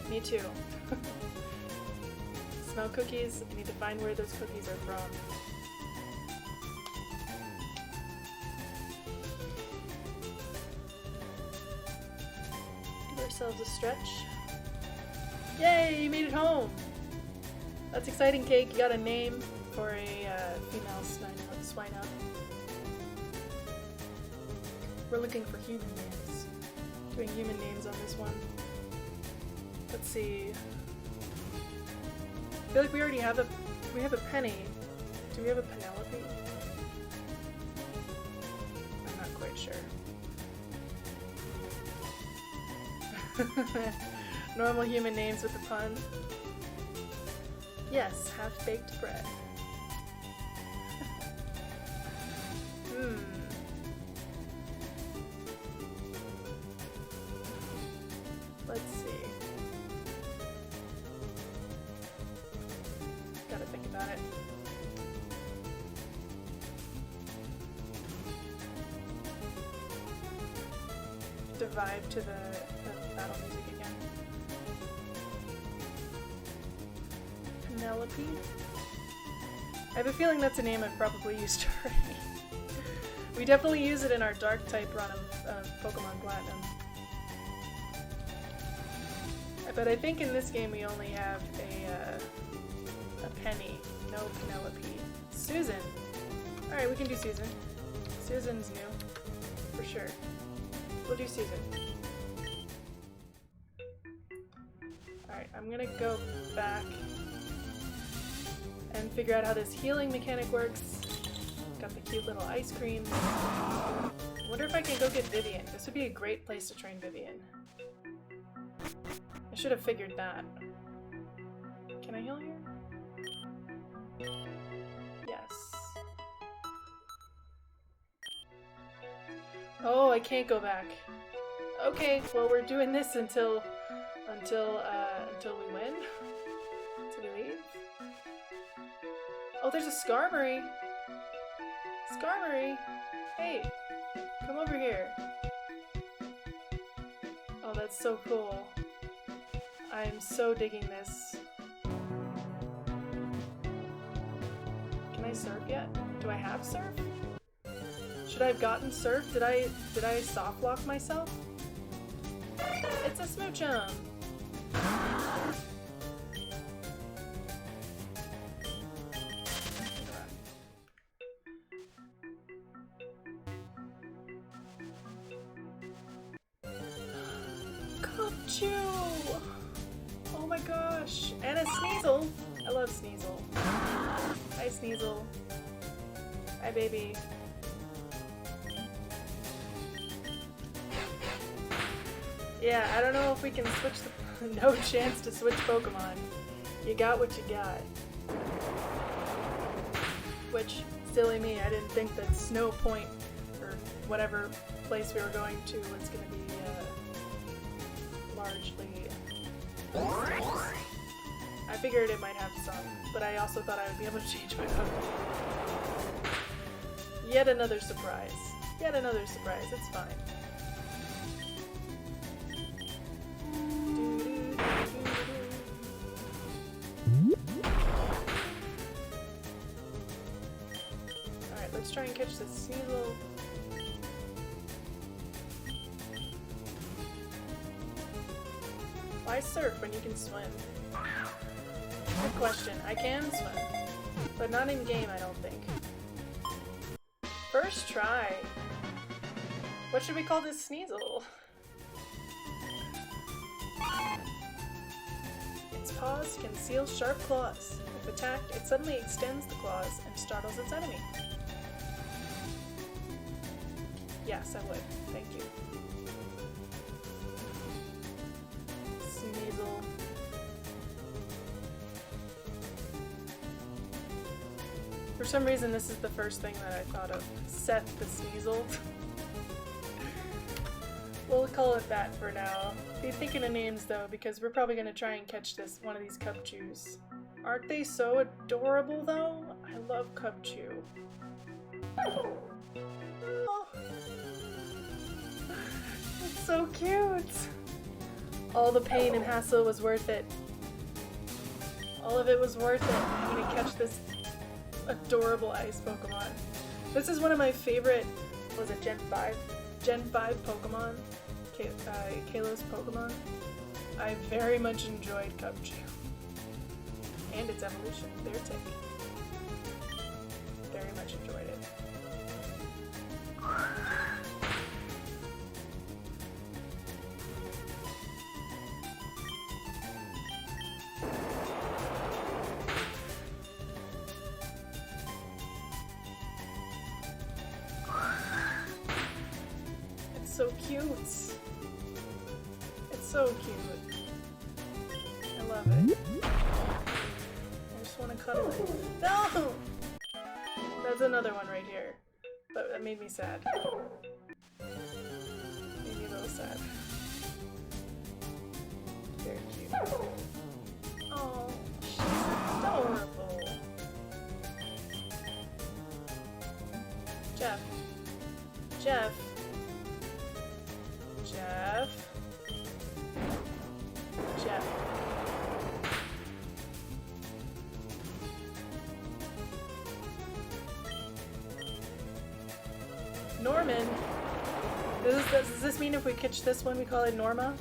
Me too. Smell cookies. I need to find where those cookies are from. Give ourselves a stretch. Yay! You made it home! That's exciting, Cake. You got a name for a female swinub. We're looking for human names. Doing human names on this one. Let's see. I feel like we already have a Penny. Do we have a Penelope? I'm not quite sure. Normal human names with a pun. Yes, half-baked bread. Let's see. Gotta think about it. To vibe to the battle music again. Penelope? I have a feeling that's a name I've probably used already. We definitely use it in our dark type run of Pokemon Platinum. But I think in this game we only have a Penny, no Penelope. Susan! Alright, we can do Susan. Susan's new, for sure. We'll do Susan. Alright, I'm gonna go back and figure out how this healing mechanic works. Got the cute little ice cream. I wonder if I can go get Vivian. This would be a great place to train Vivian. I should have figured that. Can I heal here? Yes. Oh, I can't go back. Okay, well we're doing this until we win. Until we leave. Oh, there's a Skarmory. Skarmory! Hey, come over here. Oh, that's so cool. I'm so digging this. Can I surf yet? Do I have surf? Should I have gotten surf? Did I soft lock myself? It's a Smoochum! Oh my gosh! And a Sneasel! I love Sneasel. Hi Sneasel. Hi baby. Yeah, I don't know if we can switch the... no chance to switch Pokemon. You got what you got. Which, silly me, I didn't think that Snow Point, or whatever place we were going to, was going to be largely... I figured it might have some, but I also thought I would be able to change my Pokemon. Yet another surprise. Yet another surprise, it's fine. Let's try and catch this Sneasel. Why surf when you can swim? Good question. I can swim, but not in game, I don't think. First try. What should we call this Sneasel? Its paws conceal sharp claws. If attacked, it suddenly extends the claws and startles its enemy. Yes, I would. Thank you. Sneasel. For some reason, this is the first thing that I thought of. Seth the Sneasel. We'll call it that for now. Be thinking of names though, because we're probably gonna try and catch one of these Cubchews. Aren't they so adorable though? I love Cubchew. Oh. It's so cute! All the pain and hassle was worth it. All of it was worth it. I'm gonna catch this adorable ice Pokemon. This is one of my favorite, was it Gen 5? Gen 5 Pokemon? Kalos Pokemon. I very much enjoyed Cubchew. And its evolution, their tick. Very much enjoyed it. It's so cute. It's so cute. I love it. I just want to cuddle it. No! That's another one right here. But that made me sad. Made me a little sad. Very cute. Oh, she's adorable. Jeff. Jeff. Jeff. Jeff. Norman. Does this mean if we catch this one we call it Norma?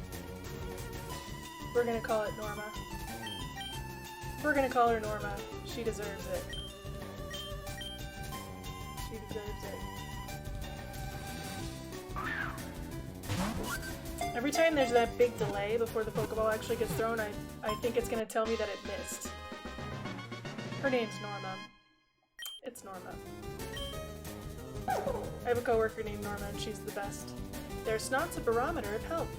We're gonna call it Norma. We're gonna call her Norma. She deserves it. She deserves it. Every time there's that big delay before the Pokeball actually gets thrown, I think it's gonna tell me that it missed. Her name's Norma. It's Norma. I have a coworker named Norma and she's the best. Their snot's a barometer of health.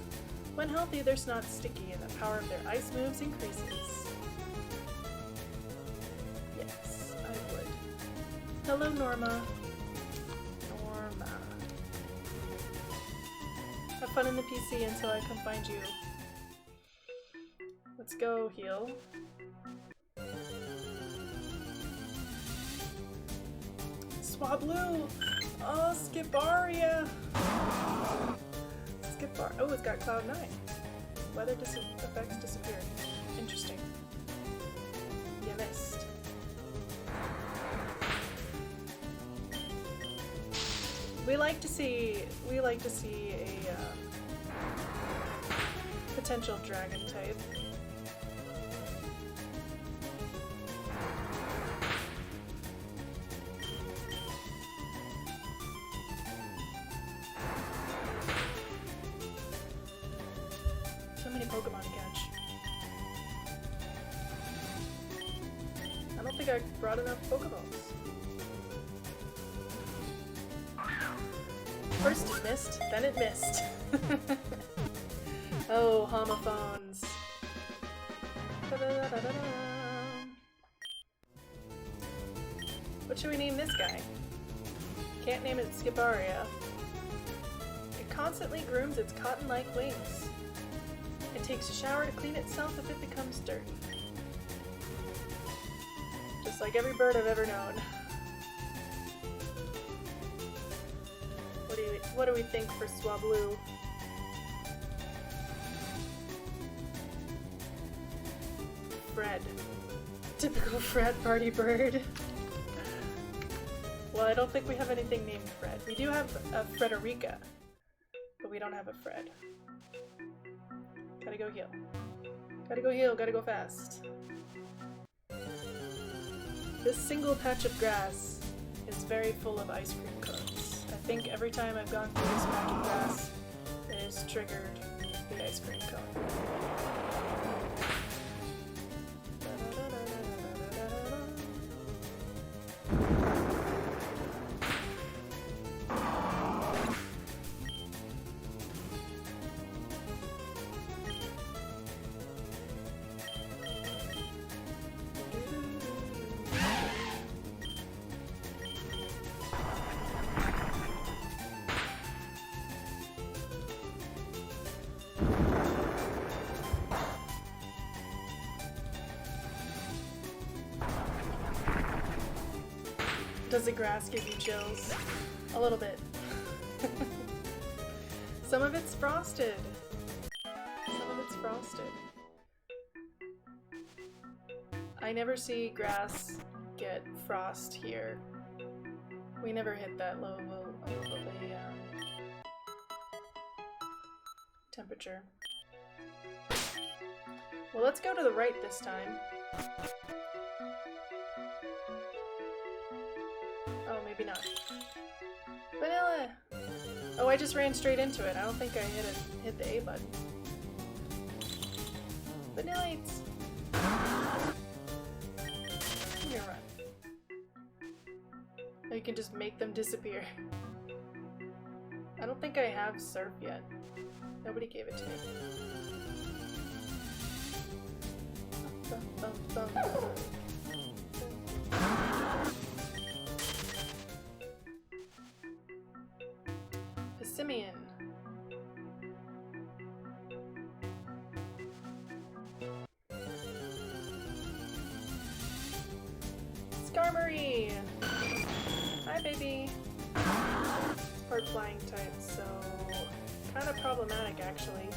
When healthy, their snot's sticky and the power of their ice moves increases. Yes, I would. Hello, Norma. Norma. Have fun in the PC until I come find you. Let's go heal. Swablu! Oh, Skibaria! Oh, it's got Cloud 9. Weather effects disappeared. Interesting. You missed. We like to see a potential dragon type. So many Pokemon to catch. I don't think I brought enough Pokeballs. First it missed, then it missed. Oh, homophones. What should we name this guy? Can't name it Skibaria. It constantly grooms its cotton-like wings. It takes a shower to clean itself if it becomes dirty. Just like every bird I've ever known. What do we think for Swablu? Fred. Typical frat party bird. Well, I don't think we have anything named Fred. We do have a Frederica, but we don't have a Fred. Gotta go heal. Gotta go heal, gotta go fast. This single patch of grass is very full of ice cream cones. I think every time I've gone through this patch of grass, it has triggered the ice cream cone. Does the grass give you chills? A little bit. Some of it's frosted. Some of it's frosted. I never see grass get frost here. We never hit that low of a temperature. Well, let's go to the right this time. Oh, maybe not. Vanilla! Oh, I just ran straight into it. I don't think I hit the A button. Vanillites! Come here, run. Oh, you can just make them disappear. I don't think I have Surf yet. Nobody gave it to me. Simeon. Skarmory! Hi, baby. Part flying type, so kind of problematic, actually.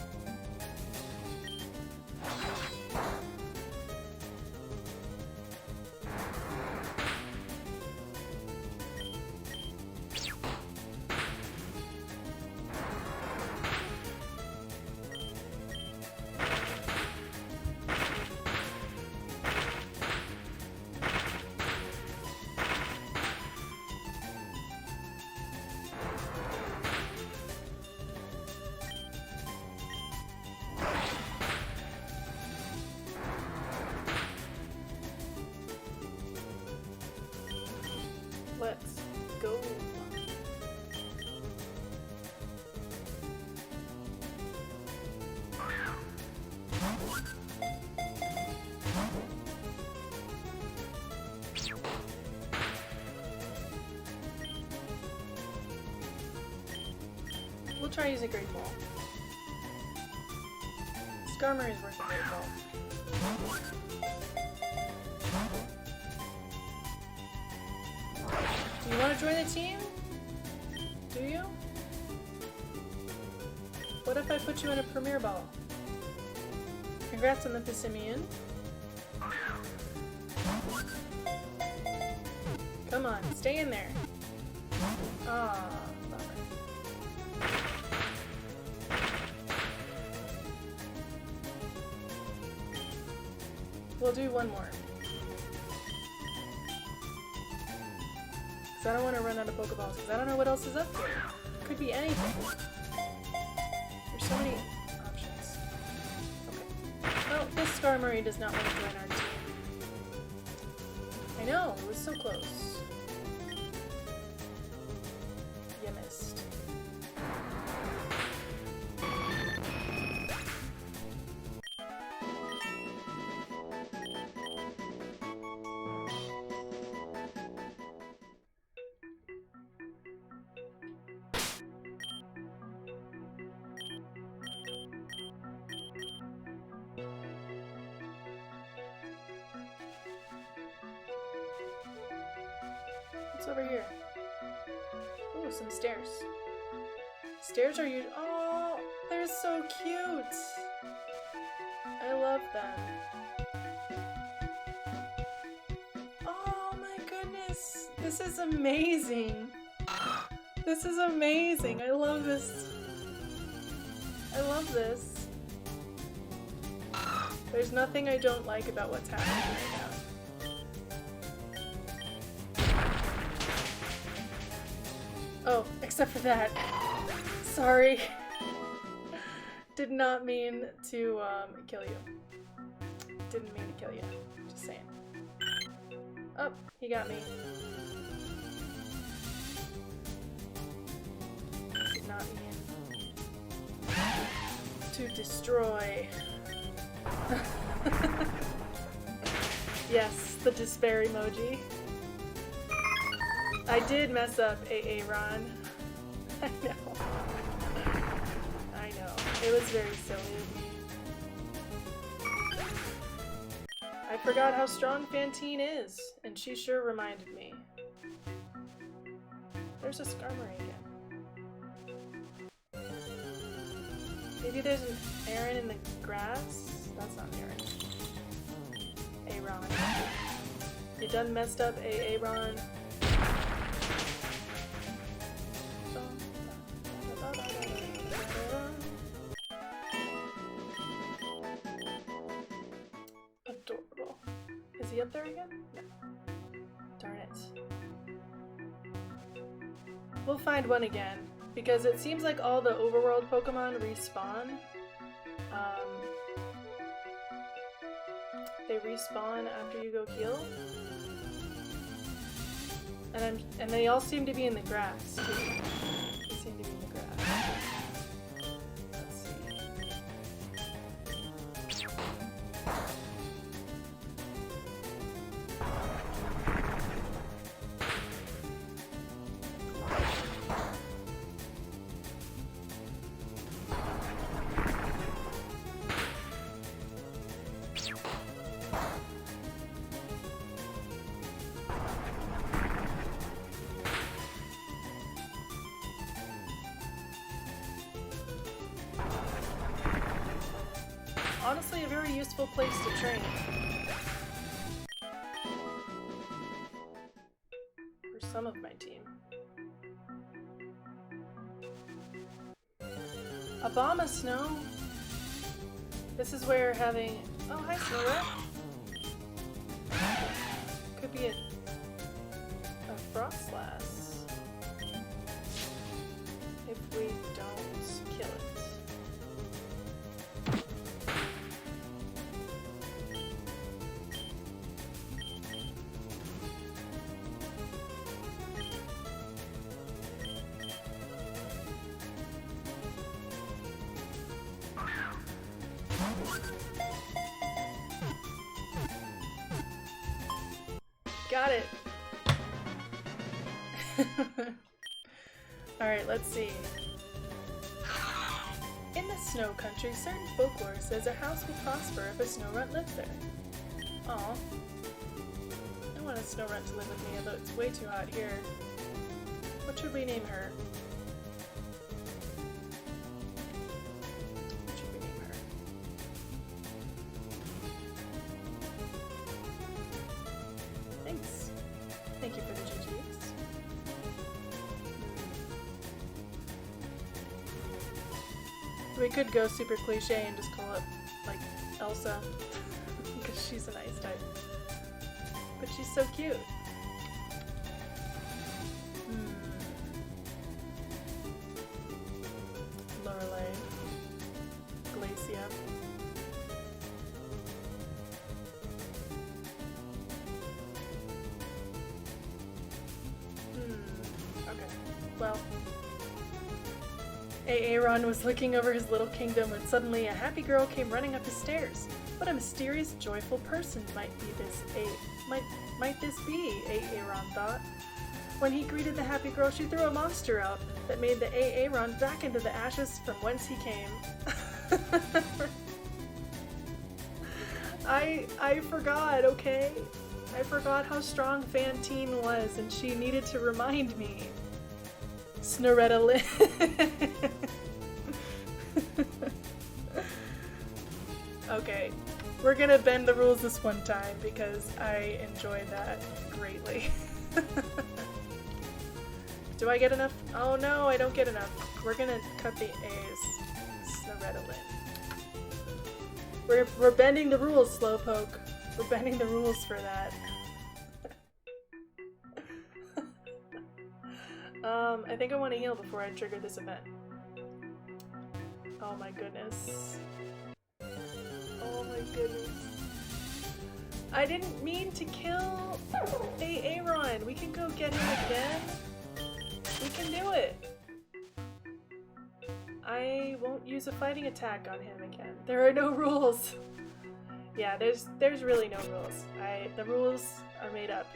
Let's go. We'll try using Great Ball. Skarmory is worth a Great Ball. Do you want to join the team? Do you? What if I put you in a Premier Ball? Congrats on the Pissimian. Come on, stay in there. Ah, bummer. We'll do one more. I don't want to run out of Pokeballs because I don't know what else is up here. Could be anything. There's so many options. Okay. Well, this Skarmory does not want to join our team. I know, it was so close. You missed. What's over here? Ooh, some stairs. Stairs are usually— oh, they're so cute! I love them. Oh my goodness! This is amazing. This is amazing. I love this. I love this. There's nothing I don't like about what's happening right now. Oh, except for that. Sorry. Did not mean to kill you. Didn't mean to kill you. Just saying. Oh, he got me. Did not mean to destroy. Yes, the despair emoji. I did mess up Ron. I know. I know. It was very silly of me. I forgot how strong Fantine is, and she sure reminded me. There's a Skarmory again. Maybe there's an Aaron in the grass? That's not Aaron. Aaron. You done messed up Aaron. Adorable. Is he up there again? No. Darn it. We'll find one again, because it seems like all the overworld Pokemon respawn. They respawn after you go heal. And they all seem to be in the grass, too. They seem to be in the grass. Let's see. Honestly, a very useful place to train. For some of my team. Obama Snow? This is where having... Oh, hi, Snowrat. Could be a Frostlass. If we don't kill it. Got it. Alright, let's see. In the snow country, certain folklore says a house will prosper if a Snowrunt lives there. Aw. I want a Snowrunt to live with me, although it's way too hot here. What should we name her? What should we name her? Thanks. Thank you for the GGs. We could go super cliche and just call it, like, Elsa. Because she's an ice type. But she's so cute. Lorelei. Glacia. Okay. Well. Aaron was looking over his little kingdom when suddenly a happy girl came running up his stairs. What a mysterious, joyful person might this be, Aaron thought. When he greeted the happy girl, she threw a monster out that made the Aaron back into the ashes from whence he came. I forgot, okay? I forgot how strong Fantine was, and she needed to remind me. Snoretta Okay, we're gonna bend the rules this one time because I enjoyed that greatly. Do I get enough? Oh no, I don't get enough. We're gonna cut the A's. Snoretolin. We're bending the rules, Slowpoke. We're bending the rules for that. I think I want to heal before I trigger this event. Oh my goodness. Oh my goodness. I didn't mean to kill Aaron. We can go get him again. We can do it. I won't use a fighting attack on him again. There are no rules. Yeah, there's really no rules. The rules are made up.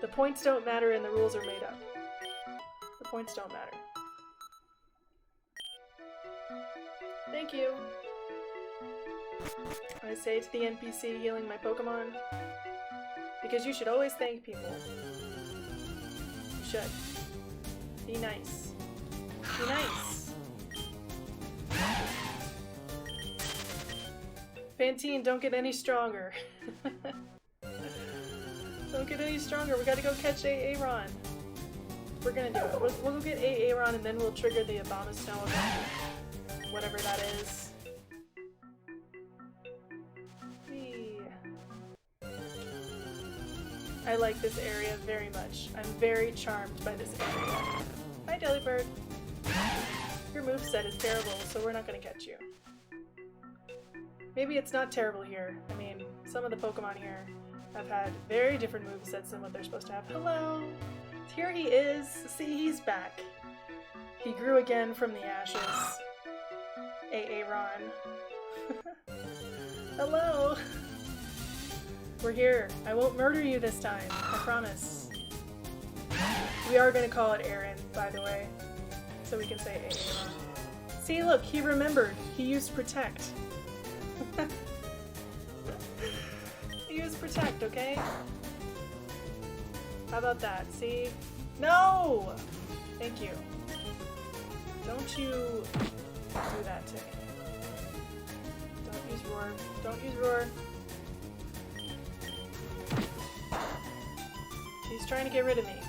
The points don't matter and the rules are made up. The points don't matter. Thank you. I say to the NPC healing my Pokemon, because you should always thank people. You should. Be nice. Be nice. Pantene, don't get any stronger. Don't get any stronger. We gotta go catch Aaron. We're gonna do it. We'll go get Aaron and then we'll trigger the Abomasnow event. Whatever that is. Whee. I like this area very much. I'm very charmed by this area. Hi, Delibird. Your moveset is terrible, so we're not gonna catch you. Maybe it's not terrible here. I mean, some of the Pokemon here have had very different movesets than what they're supposed to have. Hello! Here he is! See, he's back. He grew again from the ashes. Aaron. Hello! We're here. I won't murder you this time. I promise. We are gonna call it Aaron, by the way. So we can say Aaron. See, look, he remembered. He used Protect. He used Protect, okay? How about that? See? No! Thank you. Don't you do that to me. Don't use Roar. Don't use Roar. He's trying to get rid of me.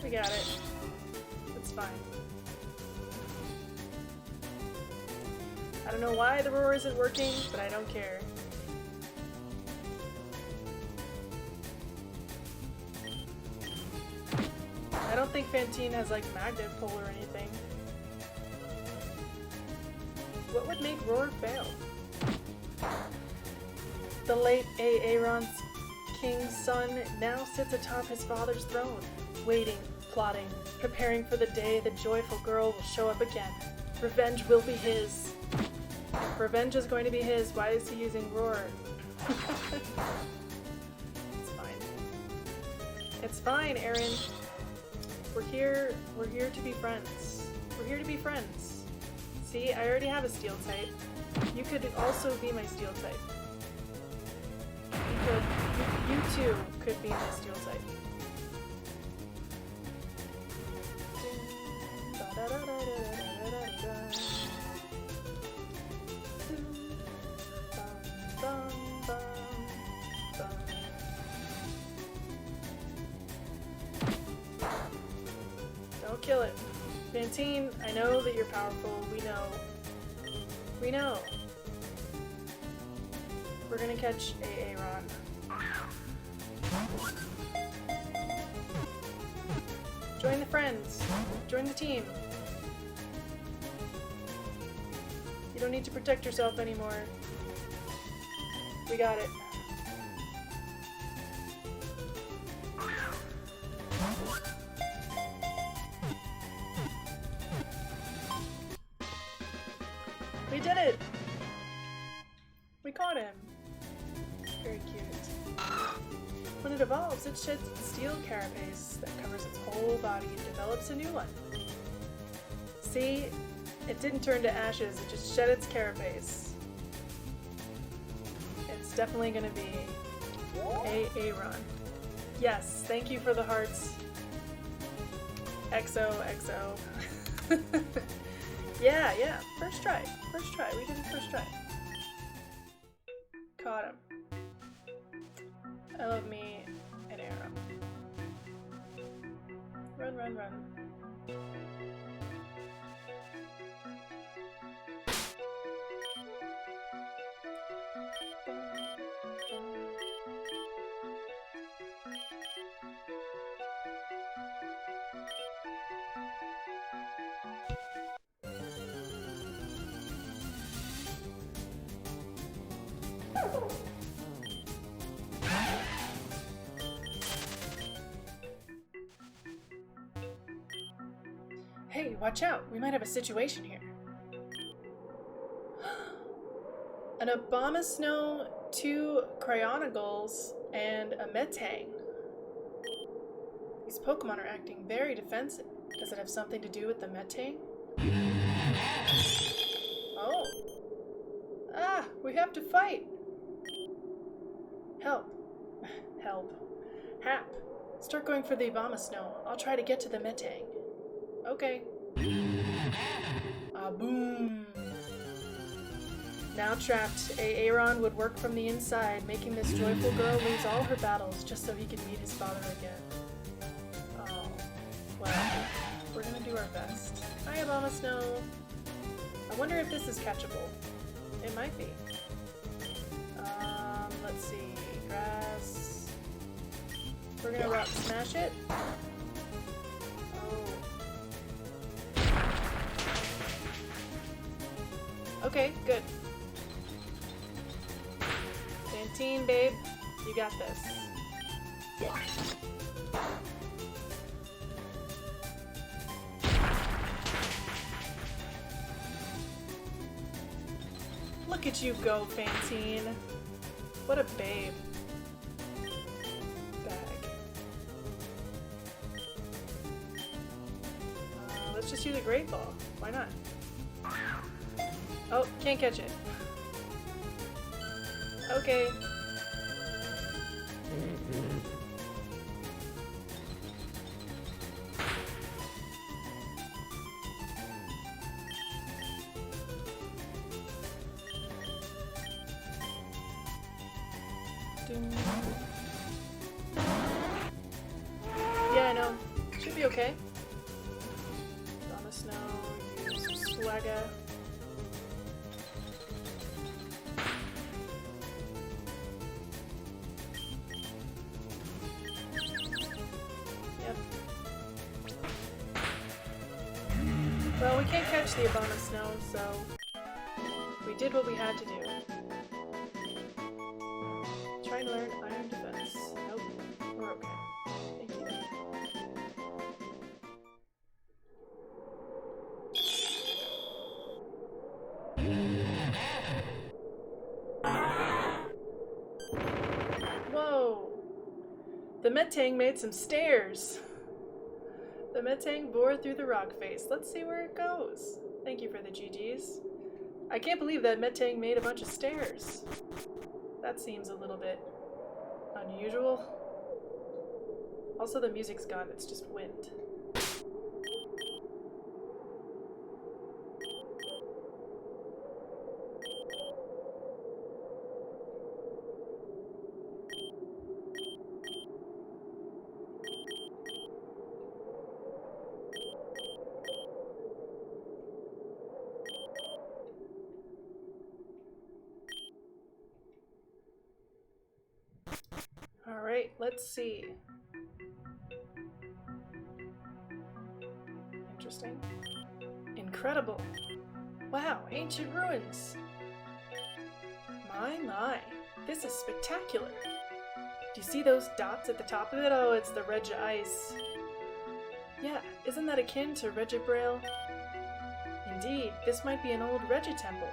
We got it. It's fine. I don't know why the roar isn't working, but I don't care. I don't think Pantene has like magnet pull or anything. What would make roar fail? The late Aaron's king's son now sits atop his father's throne, waiting, plotting, preparing for the day the joyful girl will show up again. Revenge will be his. If revenge is going to be his, why is he using roar? It's fine. It's fine, Aaron. We're here to be friends. We're here to be friends. See, I already have a steel type. You could also be my steel type. You too could be my steel type. Don't kill it. Pantene, I know that you're powerful. We know. We know. We're gonna catch Aaron. Join the friends. Join the team. You don't need to protect yourself anymore. We got it. We did it! We caught him. Very cute. When it evolves, it sheds its steel carapace that covers its whole body and develops a new one. See? It didn't turn to ashes, it just shed its carapace. It's definitely gonna be Aaron. Yes, thank you for the hearts. XO. Yeah, yeah. First try. First try. We did it first try. Caught him. I love me an arrow. Run, run, run. Hey, watch out! We might have a situation here. An Abomasnow, 2 Cryonagles, and a Metang. These Pokemon are acting very defensive. Does it have something to do with the Metang? Oh. Ah, we have to fight! Help. Help. Hap, start going for the Abomasnow. I'll try to get to the Metang. Okay. Ah, boom. Now trapped, Aaron would work from the inside, making this joyful girl lose all her battles just so he could meet his father again. Oh, well, we're gonna do our best. Hi, Abomasnow. I wonder if this is catchable. It might be. Let's see. Grass. We're gonna rock smash it. Okay, good. Fantine, babe, you got this. Look at you go, Fantine. What a babe. Bag. Let's just use a Great Ball. Why not? Oh, can't catch it. Okay. Yeah, I know. Should be okay. Abomasnow, use Swagger. Well, we can't catch the Abomasnow, so we did what we had to do. Try to learn Iron Defense. Nope, we're okay. Thank you. Whoa! The Metang made some stairs! The Metang bore through the rock face. Let's see where it goes. Thank you for the GGs. I can't believe that Metang made a bunch of stairs. That seems a little bit unusual. Also, the music's gone. It's just wind. Alright, let's see. Interesting. Incredible. Wow, ancient ruins. My. This is spectacular. Do you see those dots at the top of it? Oh, it's the Regi Ice. Yeah, isn't that akin to Regibrail? Indeed, this might be an old Regi temple.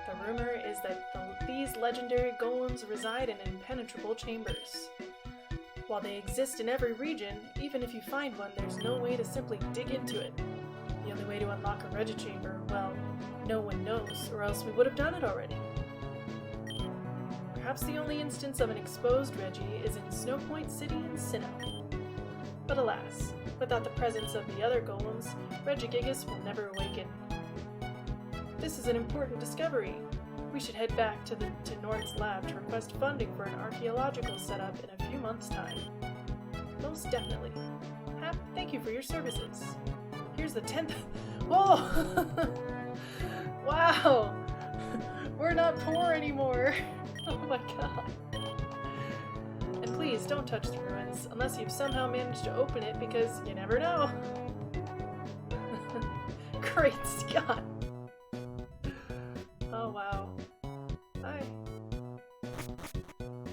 The rumor is that these legendary golems reside in impenetrable chambers. While they exist in every region, even if you find one, there's no way to simply dig into it. The only way to unlock a Regi chamber, well, no one knows, or else we would have done it already. Perhaps the only instance of an exposed Regi is in Snowpoint City in Sinnoh. But alas, without the presence of the other golems, Regigigas will never awaken. This is an important discovery. We should head back to Nord's lab to request funding for an archaeological setup in a few months' time. Most definitely. Hap, thank you for your services. Here's the 10th. Whoa! Wow! We're not poor anymore. Oh my god. And please don't touch the ruins unless you've somehow managed to open it, because you never know. Great Scott. Oh wow. Hi.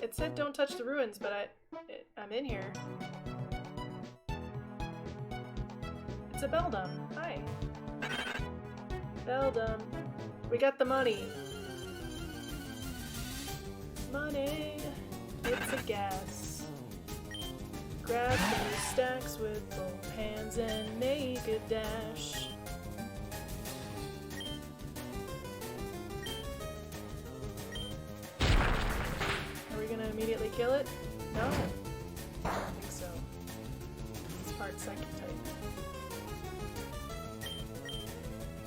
It said don't touch the ruins, but I'm in here. It's a Beldum. Hi. Beldum. We got the money. Money. It's a gas. Grab those stacks with both hands and make a dash. Are we gonna immediately kill it? No. I don't think so. This part's psychic type.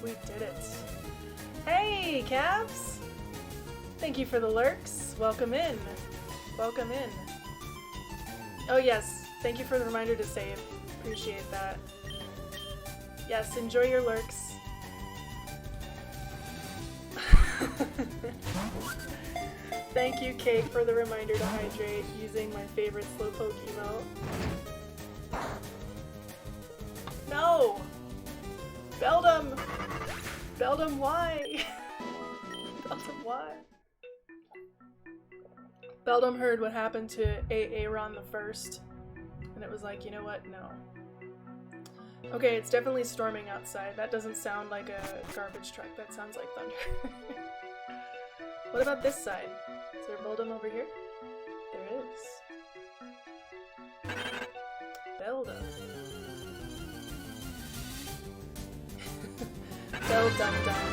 We did it. Hey, Caps! Thank you for the lurks. Welcome in. Welcome in. Oh yes, thank you for the reminder to save. Appreciate that. Yes, enjoy your lurks. Thank you, Kate, for the reminder to hydrate using my favorite Slowpoke emote. No! Beldum! Beldum, why? Beldum, why? Beldum heard what happened to Aaron the First, and it was like, you know what? No. Okay, it's definitely storming outside. That doesn't sound like a garbage truck. That sounds like thunder. What about this side? Is there a Beldum over here? There is. Beldum. Beldum-dum.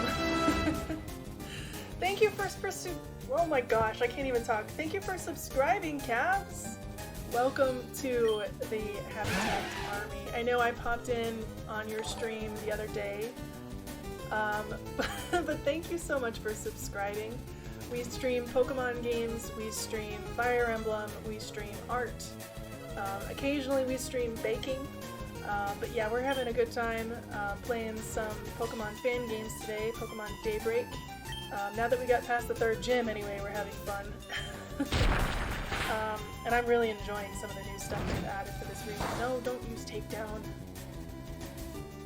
Thank you for oh my gosh, I can't even talk. Thank you for subscribing, Caps! Welcome to the Habitat Army. I know I popped in on your stream the other day, but thank you so much for subscribing. We stream Pokemon games, we stream Fire Emblem, we stream art. Occasionally we stream baking, but yeah, we're having a good time playing some Pokemon fan games today, Pokemon Daybreak. Now that we got past the 3rd gym anyway, we're having fun. And I'm really enjoying some of the new stuff they've added for this region. No, don't use takedown.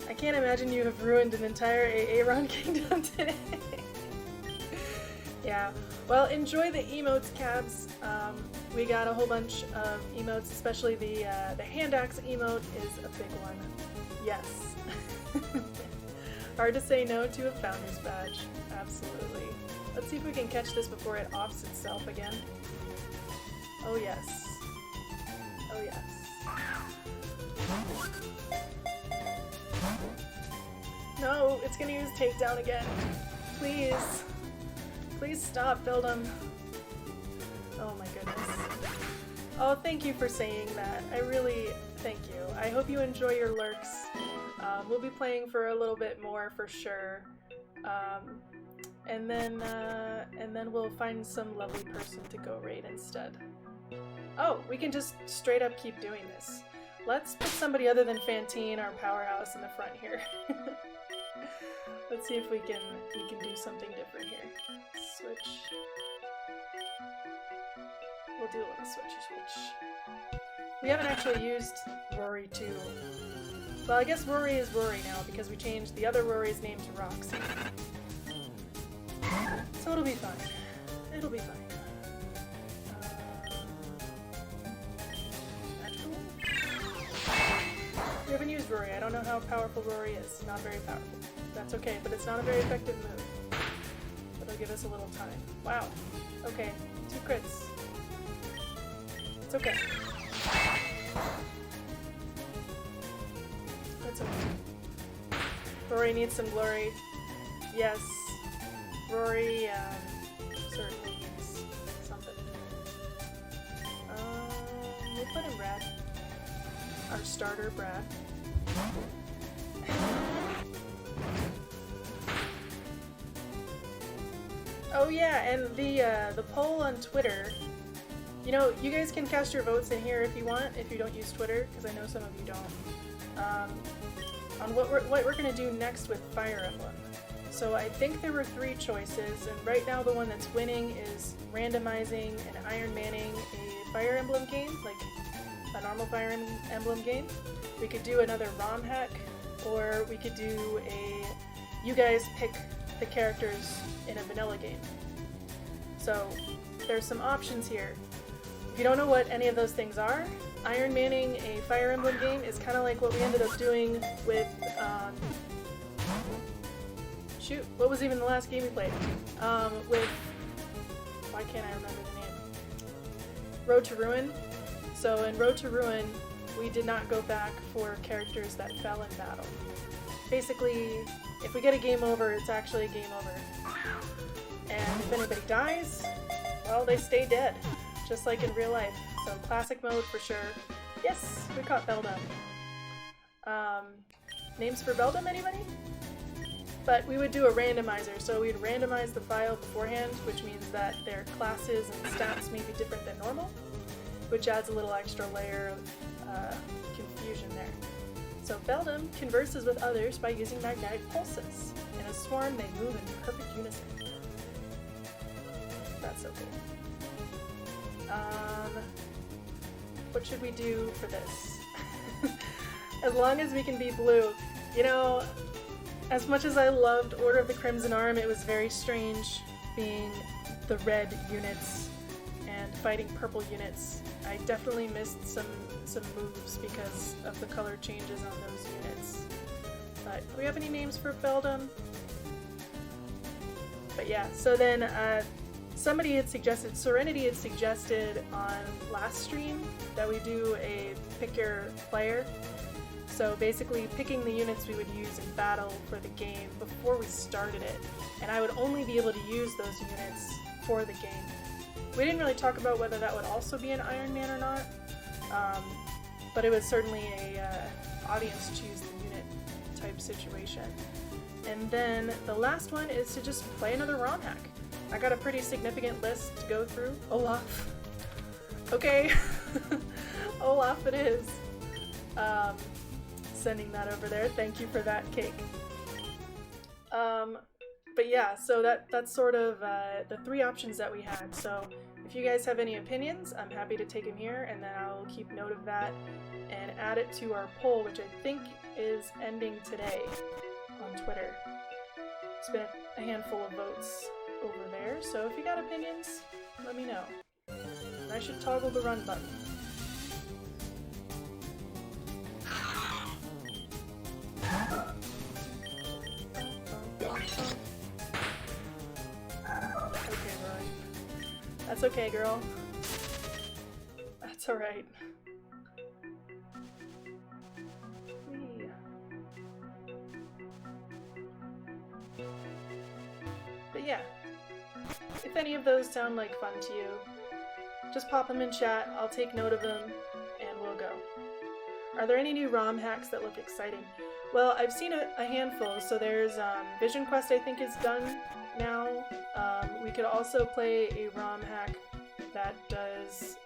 I can't imagine you have ruined an entire Aaron kingdom today. Yeah, well, enjoy the emotes, Cabs. We got a whole bunch of emotes, especially the hand axe emote is a big one. Yes. Hard to say no to a founder's badge. Absolutely. Let's see if we can catch this before it offs itself again. Oh yes. Oh yes. No, it's gonna use takedown again. Please. Please stop, Beldum. Oh my goodness. Oh, thank you for saying that. I really thank you. I hope you enjoy your lurks. We'll be playing for a little bit more for sure. And then we'll find some lovely person to go raid instead. Oh, we can just straight up keep doing this. Let's put somebody other than Fantine, our powerhouse, in the front here. Let's see if we can do something different here. Switch. We'll do a little switch. We haven't actually used Rory 2. Well, I guess Rory is Rory now because we changed the other Rory's name to Roxy. So it'll be fine. It'll be fine. We haven't used Rory. I don't know how powerful Rory is. Not very powerful. That's okay, but it's not a very effective move. It'll give us a little time. Wow. Okay. 2 crits. It's okay. It's okay. Rory needs some glory. Yes. Rory certainly needs something. We'll put in Brad. Our starter, Brad. Oh yeah, and the poll on Twitter. You know, you guys can cast your votes in here if you want, if you don't use Twitter, because I know some of you don't. On what we're gonna do next with Fire Emblem. So I think there were 3 choices, and right now the one that's winning is randomizing and Iron Manning a Fire Emblem game, like a normal Fire Emblem game. We could do another ROM hack, or we could do you guys pick the characters in a vanilla game. So there's some options here. If you don't know what any of those things are, Iron Manning a Fire Emblem game is kind of like what we ended up doing with, shoot, what was even the last game we played? With, why can't I remember the name? Road to Ruin. So in Road to Ruin, we did not go back for characters that fell in battle. Basically, if we get a game over, it's actually a game over. And if anybody dies, well, they stay dead. Just like in real life. So classic mode for sure. Yes, we caught Beldum. Names for Beldum, anybody? But we would do a randomizer, so we'd randomize the file beforehand, which means that their classes and stats may be different than normal, which adds a little extra layer of confusion there. So Beldum converses with others by using magnetic pulses. In a swarm, they move in perfect unison. That's so cool. What should we do for this? As long as we can be blue. You know, as much as I loved Order of the Crimson Arm, it was very strange being the red units and fighting purple units. I definitely missed some moves because of the color changes on those units. But do we have any names for Beldum? But yeah, so then somebody had suggested, Serenity had suggested on last stream that we do a pick your player. So basically picking the units we would use in battle for the game before we started it. And I would only be able to use those units for the game. We didn't really talk about whether that would also be an Iron Man or not, but it was certainly a audience choose the unit type situation. And then the last one is to just play another ROM hack. I got a pretty significant list to go through. Olaf. Okay. Olaf it is. Sending that over there. Thank you for that cake. But yeah, so that's sort of the 3 options that we had. So if you guys have any opinions, I'm happy to take them here, and then I'll keep note of that and add it to our poll, which I think is ending today on Twitter. It's been a handful of votes over there, so if you got opinions, let me know. And I should toggle the run button. Okay, Roy. That's okay, girl. That's alright. But yeah, if any of those sound like fun to you, just pop them in chat, I'll take note of them, and we'll go. Are there any new ROM hacks that look exciting? Well, I've seen a handful, so there's Vision Quest I think is done now. We could also play a ROM hack that does,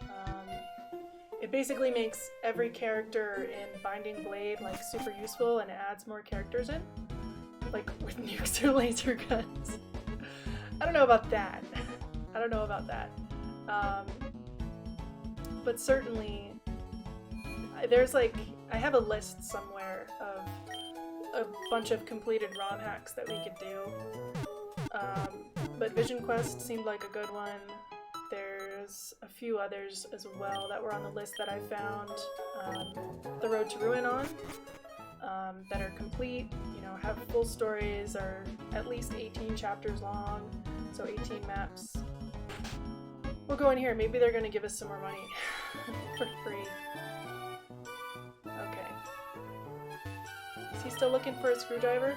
it basically makes every character in Binding Blade like super useful and adds more characters in, like with nukes or laser guns. I don't know about that. I don't know about that. But certainly, there's like, I have a list somewhere of a bunch of completed ROM hacks that we could do. But Vision Quest seemed like a good one. There's a few others as well that were on the list that I found the Road to Ruin on, that are complete, you know, have full stories, are at least 18 chapters long, so 18 maps. We'll go in here, maybe they're gonna give us some more money for free. Okay. Is he still looking for a screwdriver?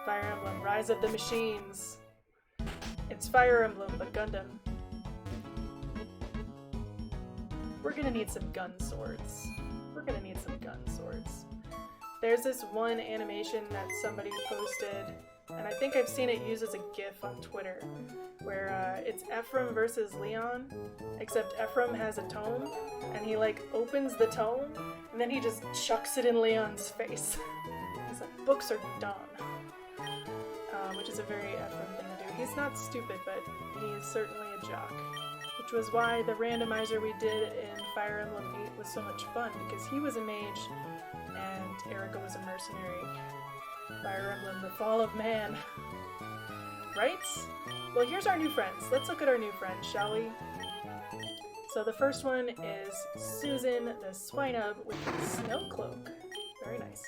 Fire Emblem, Rise of the Machines. It's Fire Emblem, but Gundam. We're gonna need some gun swords. We're gonna need some gun swords. There's this one animation that somebody posted and I think I've seen it used as a GIF on Twitter, where it's Ephraim versus Leon, except Ephraim has a tome, and he like opens the tome, and then he just chucks it in Leon's face. He's like, books are dumb. Which is a very Ephraim thing to do. He's not stupid, but he is certainly a jock. Which was why the randomizer we did in Fire Emblem 8 was so much fun, because he was a mage, and Erica was a mercenary. Fire Emblem, the Fall of Man. Right? Well, here's our new friends. Let's look at our new friends, shall we? So the first one is Susan, the swinub with the snow cloak. Very nice.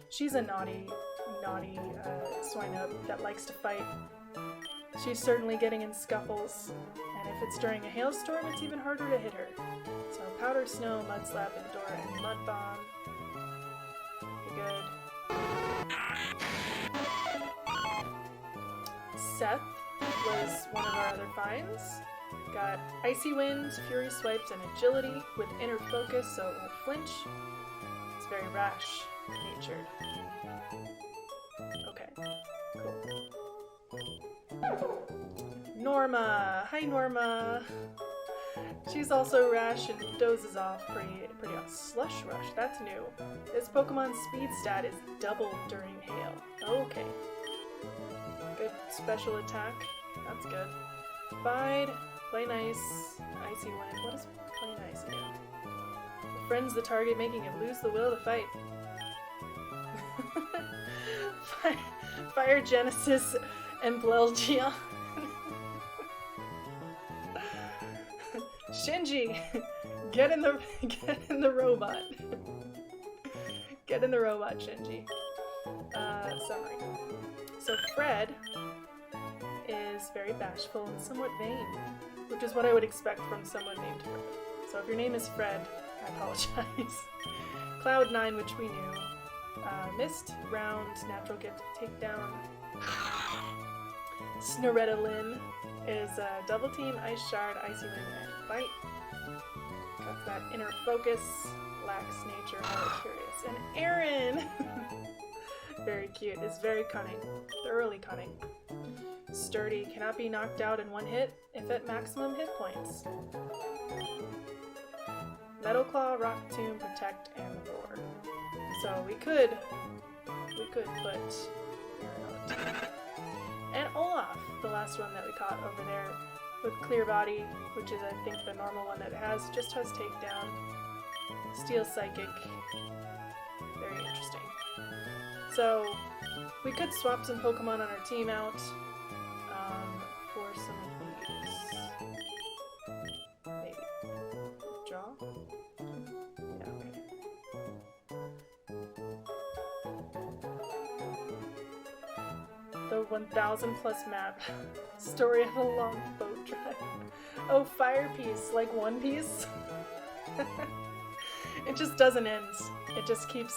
She's a naughty swinub that likes to fight. She's certainly getting in scuffles, and if it's during a hailstorm, it's even harder to hit her. So powder snow, mud slap, Endora, and mud bomb. Pretty good. Seth was one of our other finds. Got icy winds, fury swipes, and agility with inner focus, so it won't flinch. It's very rash natured. Okay, cool. Norma! Hi, Norma! She's also rash and dozes off pretty on Slush Rush. That's new. This Pokemon's speed stat is doubled during hail. Okay. Good special attack. That's good. Bide, play nice, icy wind. What does play nice do? Befriends the target, making it lose the will to fight. Fire Genesis and Blelgion. Shinji, get in the robot. Get in the robot, Shinji. Summary. So Fred is very bashful and somewhat vain, which is what I would expect from someone named Fred. So if your name is Fred, I apologize. Cloud9, which we knew. Mist, Round, Natural Gift, Takedown. Snoretta is Double Team, Ice Shard, Icy Wind, and Bite. Got that inner focus, lax nature, highly curious. And Aaron! Very cute, is very cunning, thoroughly cunning. Sturdy, cannot be knocked out in one hit if at maximum hit points. Metal Claw, Rock Tomb, Protect, and Roar. So we could put Aaron on the team. And Olaf, the last one that we caught over there, with Clear Body, which is I think the normal one that it has, just has Takedown. Steel Psychic. Very interesting. So we could swap some Pokemon on our team out for some of these. Maybe. Draw? Yeah, okay. The 1000 plus map. Story of a long boat drive. Oh, Fire Piece, like One Piece? It just doesn't end. It just keeps...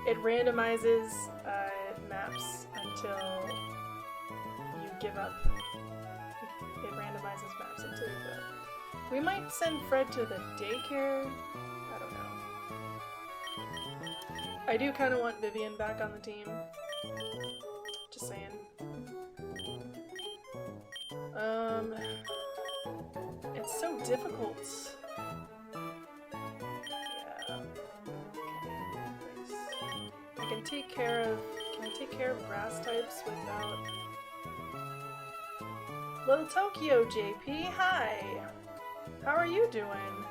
It randomizes maps until you give up. It randomizes maps until you give up. We might send Fred to the daycare. I don't know. I do kind of want Vivian back on the team. Just saying. It's so difficult. Yeah. Okay. Can I take care of grass types without... Little Tokyo JP, hi! How are you doing?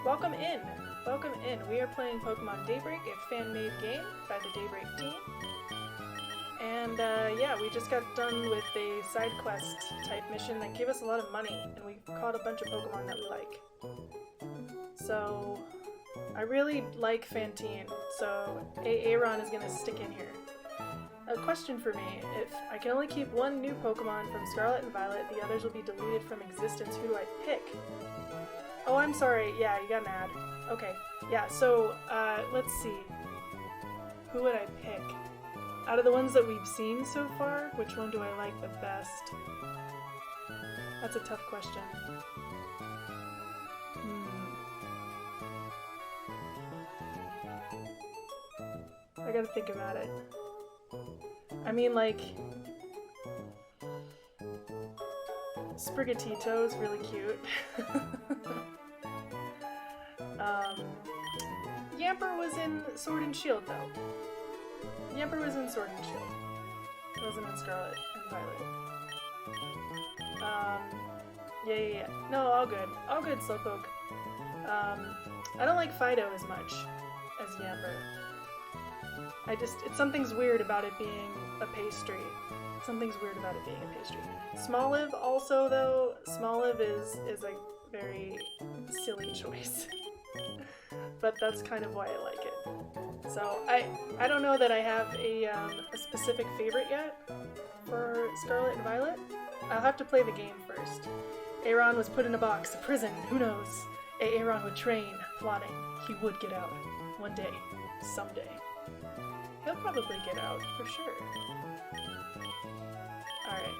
Welcome in. Welcome in. We are playing Pokemon Daybreak, a fan-made game by the Daybreak team. And yeah, we just got done with a side quest type mission that gave us a lot of money, and we caught a bunch of Pokemon that we like. So, I really like Fantine, so Aaron is gonna stick in here. A question for me, if I can only keep one new Pokemon from Scarlet and Violet, the others will be deleted from existence, who do I pick? Oh, I'm sorry, yeah, you got an ad. Okay, yeah, so, let's see. Who would I pick? Out of the ones that we've seen so far, which one do I like the best? That's a tough question. I gotta think about it. I mean, like, Sprigatito's really cute. Yamper was in Sword and Shield, though. Yamper was in Sword and Shield. It wasn't in Scarlet and Violet. Yeah. No, all good. All good, Slowpoke. I don't like Fido as much as Yamper. Something's weird about it being a pastry. Something's weird about it being a pastry. Smoliv also, though, Smoliv is a very silly choice. But that's kind of why I like it. So, I don't know that I have a specific favorite yet for Scarlet and Violet. I'll have to play the game first. Aron was put in a box, a prison, who knows? Aron would train, plotting. He would get out. One day. Someday. He'll probably get out, for sure. Alright.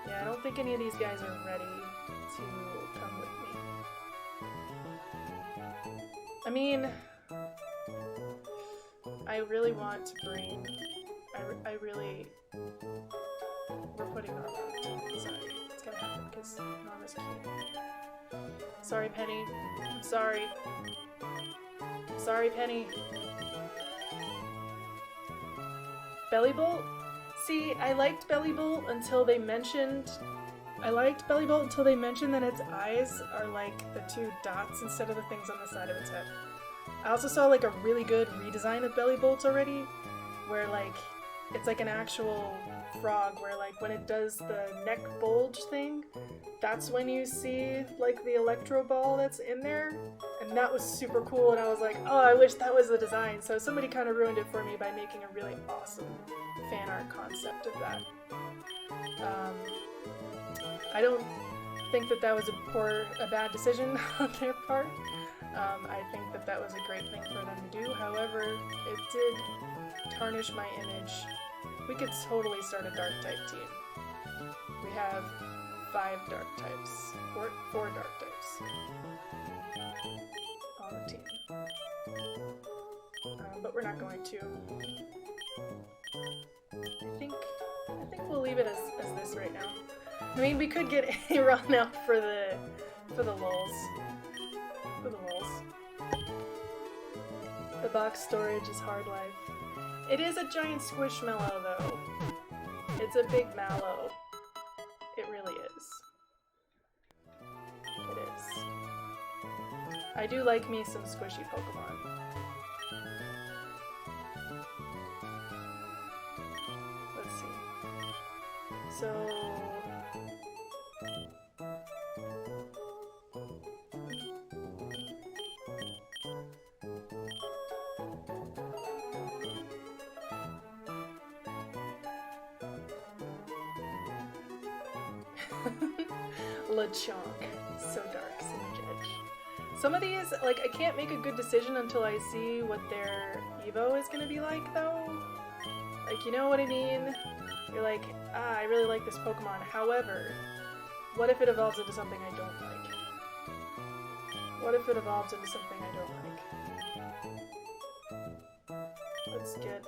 Yeah, I don't think any of these guys are ready to come with me. I mean, I really want to bring... We're putting Norma on. Sorry. It's gonna happen because Norma's cute. Sorry, Penny. I'm sorry. Sorry, Penny. Bellybolt? See, I liked Bellybolt until they mentioned... that its eyes are like the two dots instead of the things on the side of its head. I also saw like a really good redesign of Bellybolts already, where like, it's like an actual frog, where like when it does the neck bulge thing, that's when you see like the electro ball that's in there, and that was super cool, and I was like, oh, I wish that was the design. So somebody kind of ruined it for me by making a really awesome fan art concept of that. I don't think that was a bad decision on their part. I think that was a great thing for them to do. However, it did tarnish my image. We could totally start a dark type team. We have 5 dark types, or 4 dark types on the team. But we're not going to. I think we'll leave it as this right now. I mean, we could get Aron out for the lulz. For the lulz. The box storage is hard life. It is a giant squishmallow, though. It's a big mallow. It really is. It is. I do like me some squishy Pokemon. Let's see. So... LeChonk. So dark, so much edge. Some of these, like, I can't make a good decision until I see what their Evo is gonna be like, though. Like, you know what I mean? You're like, I really like this Pokemon. However, what if it evolves into something I don't like? What if it evolves into something I don't like? Let's get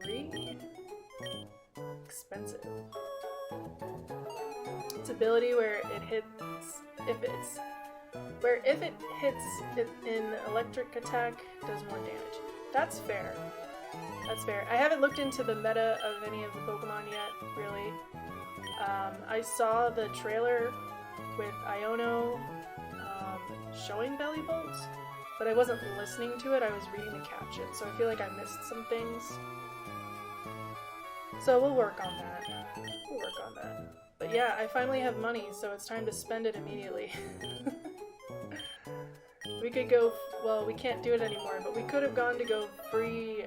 3. Expensive. Its ability where it hits, if it hits it in electric attack, does more damage. That's fair. That's fair. I haven't looked into the meta of any of the Pokemon yet, really. I saw the trailer with Iono showing Bellybolts, but I wasn't listening to it, I was reading the caption, so I feel like I missed some things. So we'll work on that. We'll work on that. But yeah, I finally have money, so it's time to spend it immediately. We could go, well, we can't do it anymore, but we could have gone to go free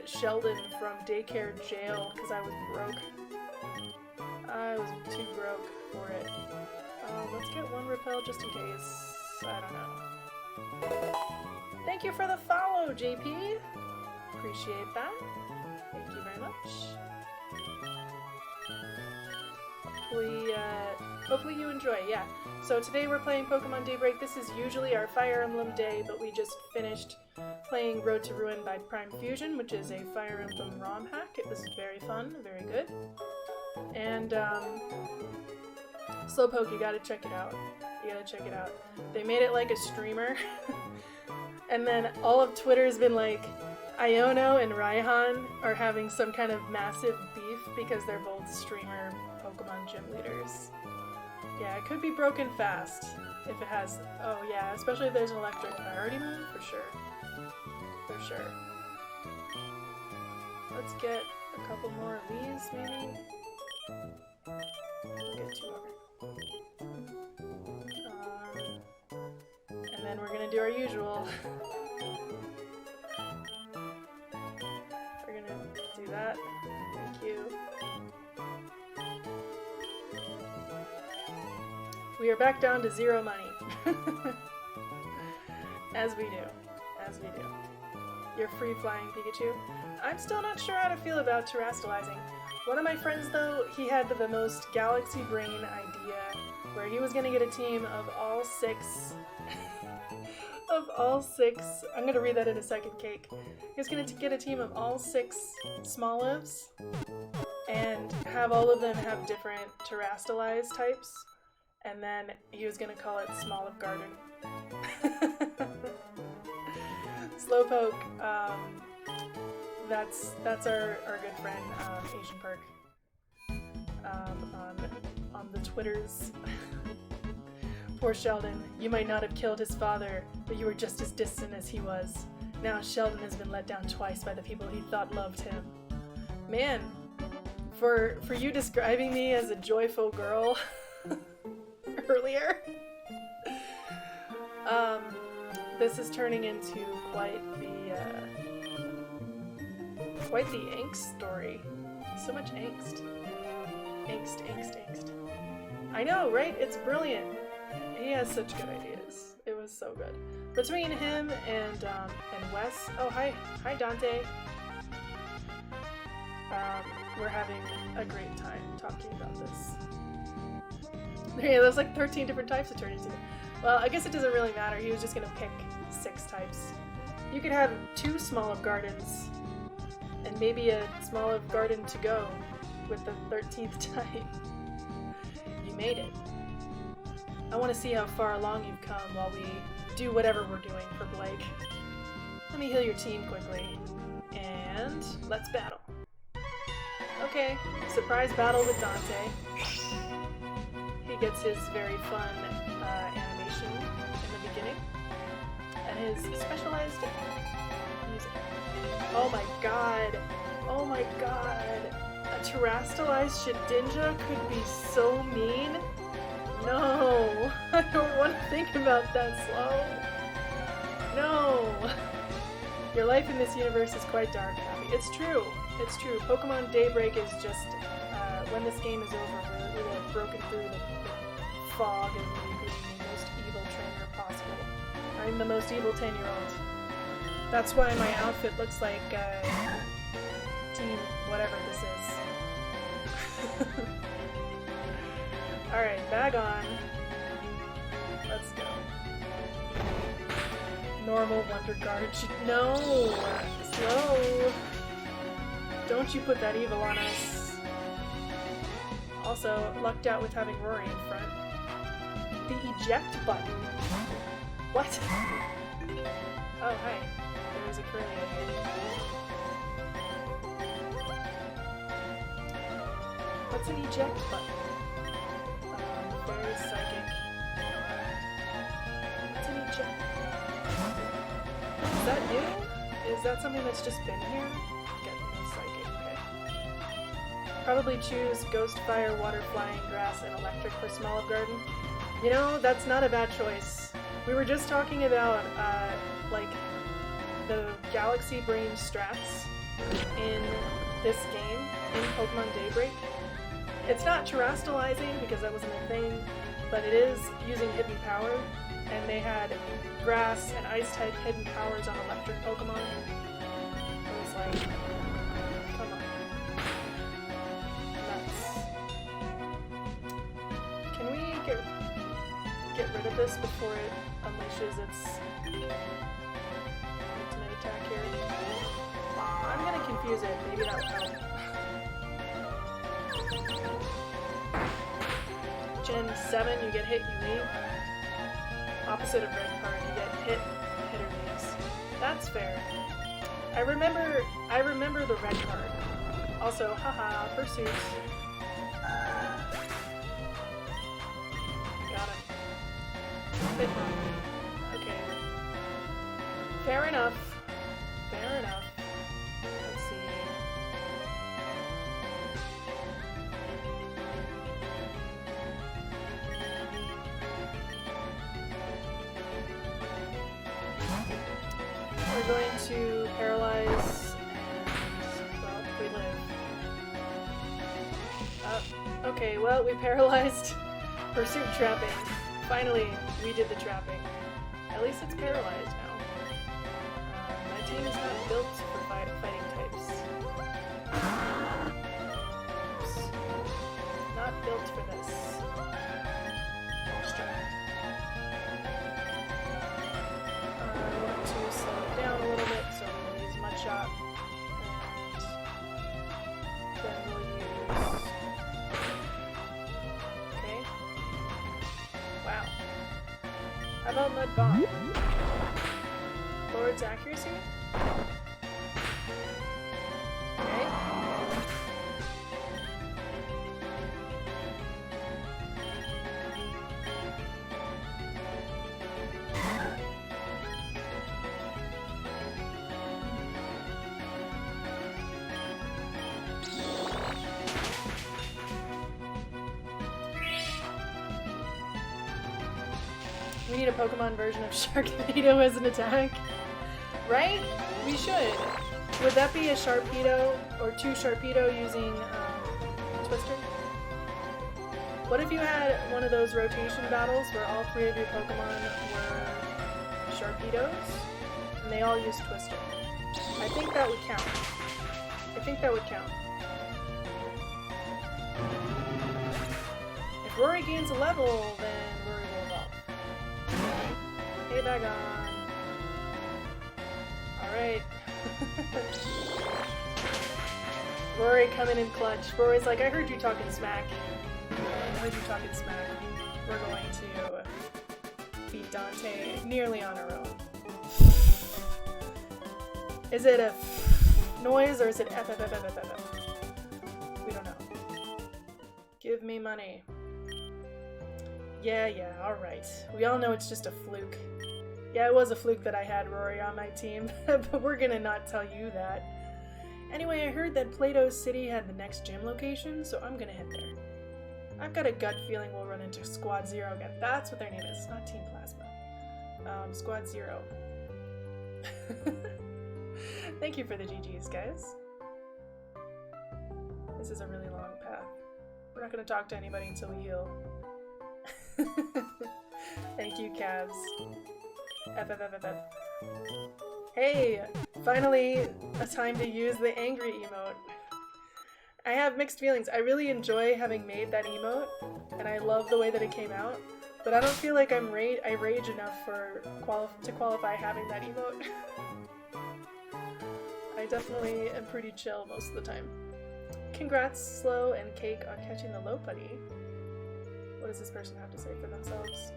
Sheldon from daycare jail, because I was broke. I was too broke for it. Let's get 1 repel just in case. I don't know. Thank you for the follow, JP! Appreciate that. Thank you very much. hopefully you enjoy, yeah. So today we're playing Pokemon Daybreak. This is usually our Fire Emblem day, but we just finished playing Road to Ruin by Prime Fusion, which is a Fire Emblem ROM hack. It was very fun, very good. And, Slowpoke, you gotta check it out. You gotta check it out. They made it like a streamer. And then all of Twitter's been like, Iono and Raihan are having some kind of massive beef because they're both streamer Pokemon gym leaders. Yeah, it could be broken fast if it has... Oh yeah, especially if there's an electric priority move, for sure. For sure. Let's get a couple more of these, maybe? I'll get 2 more. And then we're gonna do our usual. We're gonna do that. Thank you. We are back down to 0 money. As we do. As we do. You're free flying, Pikachu. I'm still not sure how to feel about terastallizing. One of my friends, though, he had the most galaxy brain idea where he was gonna get a team of all 6 I'm gonna read that in a second, Cake. He was gonna get a team of all 6 Smolives and have all of them have different terastallize types, and then he was gonna call it Smoliv Garden. Slowpoke, that's our good friend, Asian Perk, on the Twitters. Poor Sheldon, you might not have killed his father, but you were just as distant as he was. Now Sheldon has been let down twice by the people he thought loved him. Man, for you describing me as a joyful girl earlier, this is turning into quite the angst story. So much angst. Angst. I know, right? It's brilliant. He has such good ideas. It was so good. Between him and Wes. Oh, hi Dante. We're having a great time talking about this. Yeah, there's like 13 different types to turn into. Well, I guess it doesn't really matter. He was just gonna pick 6 types. You could have 2 Smoliv Gardens and maybe a Smoliv Garden to go with the 13th type. You made it. I want to see how far along you've come while we do whatever we're doing for Blake. Let me heal your team quickly. And let's battle. Okay, surprise battle with Dante. He gets his very fun animation in the beginning. And his specialized music. Oh my god. Oh my god. A terastallized Shedinja could be so mean. No, I don't want to think about that, Slow. No. Your life in this universe is quite dark, Abby. It's true. It's true. Pokemon Daybreak is just, when this game is over, we will have broken through the fog and we'll be the most evil trainer possible. I'm the most evil 10-year-old. That's why my outfit looks like, Team whatever this is. Alright, bag on. Let's go. Normal Wonder Guard. No! Slow! Don't you put that evil on us. Also, lucked out with having Rory in front. The eject button. What? Oh, hi. There was a Corellia here. What's an eject button? Very psychic. What's an eject? Is that new? Is that something that's just been here? Get the psychic, okay. Probably choose Ghost, Fire, Water, Flying, Grass, and Electric for Smoliv Garden. You know, that's not a bad choice. We were just talking about, like, the Galaxy Brain strats in this game, in Pokemon Daybreak. It's not terastallizing because that wasn't a thing, but it is using hidden power, and they had grass and ice type hidden powers on electric Pokemon. It was like, come on. Nuts. Can we with this before it unleashes its ultimate attack here. I'm gonna confuse it, maybe that will help. Gen 7, you get hit, you leave. Opposite of red card, you get hit or leaves. That's fair. I remember the red card. Also, haha, pursuit. Got him. Okay. Fair enough. Fair enough. Let's see. We're going to paralyze. Well, we live. Okay, well, we paralyzed pursuit trapping. Finally, we did the trapping. At least it's paralyzed now. My team is not built for fighting types. Oops. Not built for this. Let's try. I want to slow it down a little bit, so we'll use Mud Shot. And then we'll use... Okay. Wow. How about Mud Bomb? Lord's accuracy? Okay. We need a Pokemon version of Sharknado as an attack. Right? We should. Would that be a Sharpedo or 2 Sharpedo using Twister? What if you had one of those rotation battles where all 3 of your Pokemon were Sharpedos and they all used Twister? I think that would count. I think that would count. If Rory gains a level, then Rory will evolve. Hey, Bagon. Alright. Rory coming in clutch. Rory's like, I heard you talking smack. I heard you talking smack. We're going to beat Dante nearly on our own. Is it a noise or is it F? We don't know. Give me money. Yeah, alright. We all know it's just a fluke. Yeah, it was a fluke that I had Rory on my team, but we're gonna not tell you that. Anyway, I heard that Plato City had the next gym location, so I'm gonna head there. I've got a gut feeling we'll run into Squad Zero again. That's what their name is, not Team Plasma. Squad Zero. Thank you for the GGs, guys. This is a really long path. We're not gonna talk to anybody until we heal. Thank you, Cavs. F. Hey! Finally, a time to use the angry emote. I have mixed feelings. I really enjoy having made that emote, and I love the way that it came out, but I don't feel like I rage enough to qualify having that emote. I definitely am pretty chill most of the time. Congrats, Slow and Cake, on catching the Lopunny. What does this person have to say for themselves?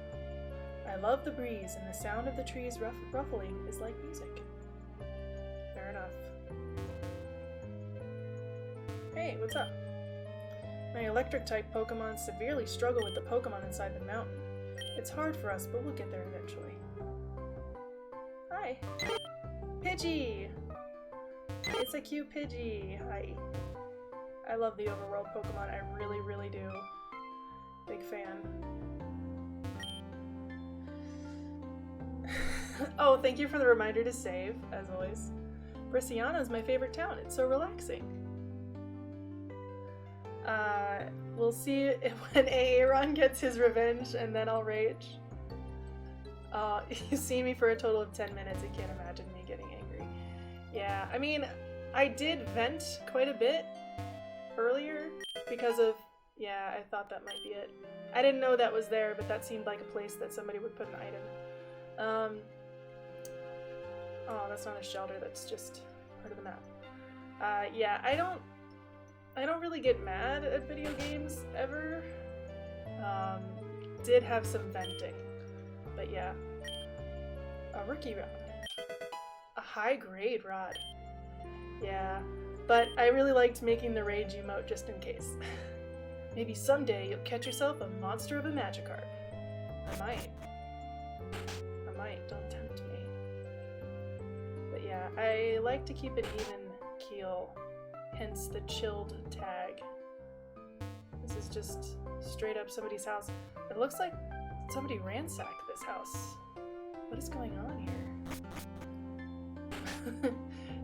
I love the breeze, and the sound of the trees ruffling is like music. Fair enough. Hey, what's up? My electric-type Pokemon severely struggle with the Pokemon inside the mountain. It's hard for us, but we'll get there eventually. Hi! Pidgey! It's a cute Pidgey! Hi. I love the overworld Pokemon, I really, really do. Big fan. Oh, thank you for the reminder to save, as always. Brisciana is my favorite town. It's so relaxing. We'll see when Aaron gets his revenge, and then I'll rage. You see me for a total of 10 minutes. I can't imagine me getting angry. Yeah, I mean, I did vent quite a bit earlier because of Yeah, I thought that might be it. I didn't know that was there, but that seemed like a place that somebody would put an item. Oh, that's not a shelter, that's just part of the map. Yeah, I don't really get mad at video games ever. Did have some venting, but yeah. A rookie rod. A high grade rod. Yeah, but I really liked making the rage emote just in case. Maybe someday you'll catch yourself a monster of a Magikarp. I might. Don't tempt me. But yeah, I like to keep an even keel, hence the chilled tag. This is just straight up somebody's house. It looks like somebody ransacked this house. What is going on here?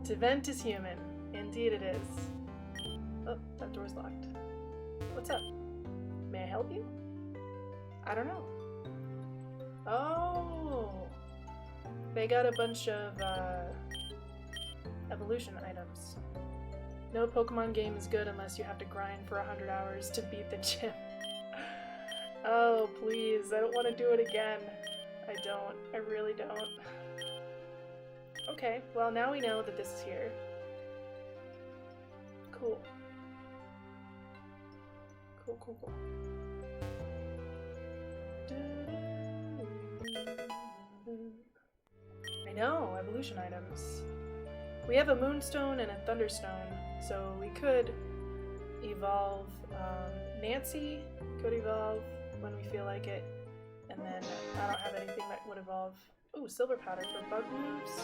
To vent is human. Indeed it is. Oh, that door's locked. What's up? May I help you? I don't know. Oh! They got a bunch of, evolution items. No Pokemon game is good unless you have to grind for 100 hours to beat the gym. Oh, please, I don't want to do it again. I don't. I really don't. Okay, well now we know that this is here. Cool. Cool. I know, evolution items. We have a Moonstone and a Thunderstone, so we could evolve. Nancy could evolve when we feel like it, and then I don't have anything that would evolve. Ooh, silver powder for bug moves.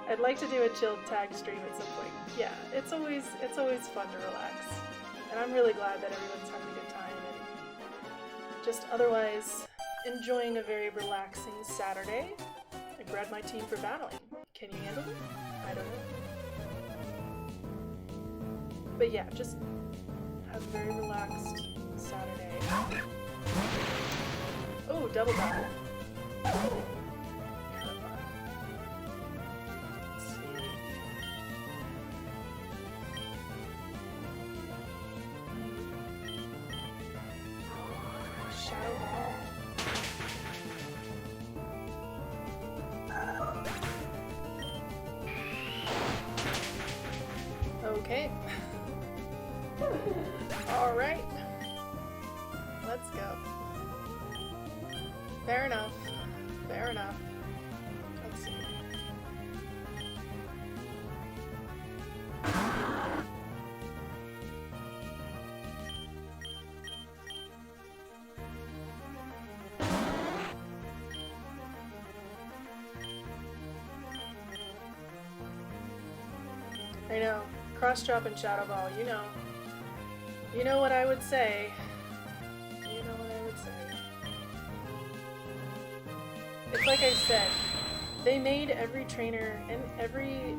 I'd like to do a chilled tag stream at some point. Yeah, it's always fun to relax, and I'm really glad that everyone's having a good time and just otherwise enjoying a very relaxing Saturday. I bred my team for battling. Can you handle it? I don't know. But yeah, just have a very relaxed Saturday. Oh, double battle. Let's see. Shadow Ball. Okay. Alright. Let's go. Fair enough. Fair enough. Let's see. I know. Cross drop and Shadow Ball, you know. You know what I would say. You know what I would say. It's like I said, they made every trainer and every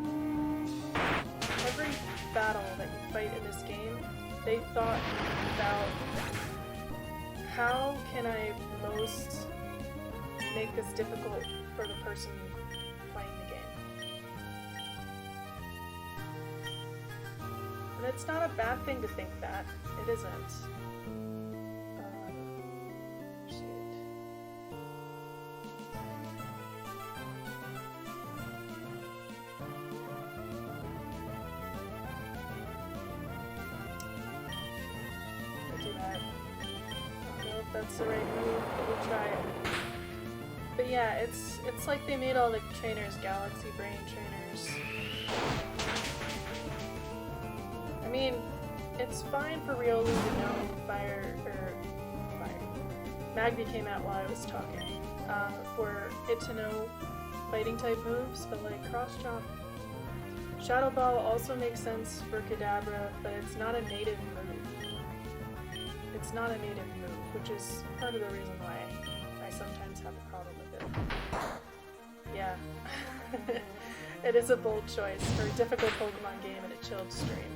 battle that you fight in this game, they thought about how can I most make this difficult for the person playing the game. And it's not a bad thing to think that. It isn't. Shoot. We'll do that. I don't know if that's the right move, but we'll try it. But yeah, it's like they made all the trainers Galaxy Brain trainers. I mean, it's fine for Riolu to know Magby came out while I was talking. For it to know fighting type moves, but like cross chop. Shadow Ball also makes sense for Kadabra, but it's not a native move. It's not a native move, which is part of the reason why I sometimes have a problem with it. Yeah. It is a bold choice for a difficult Pokemon game and a chilled stream.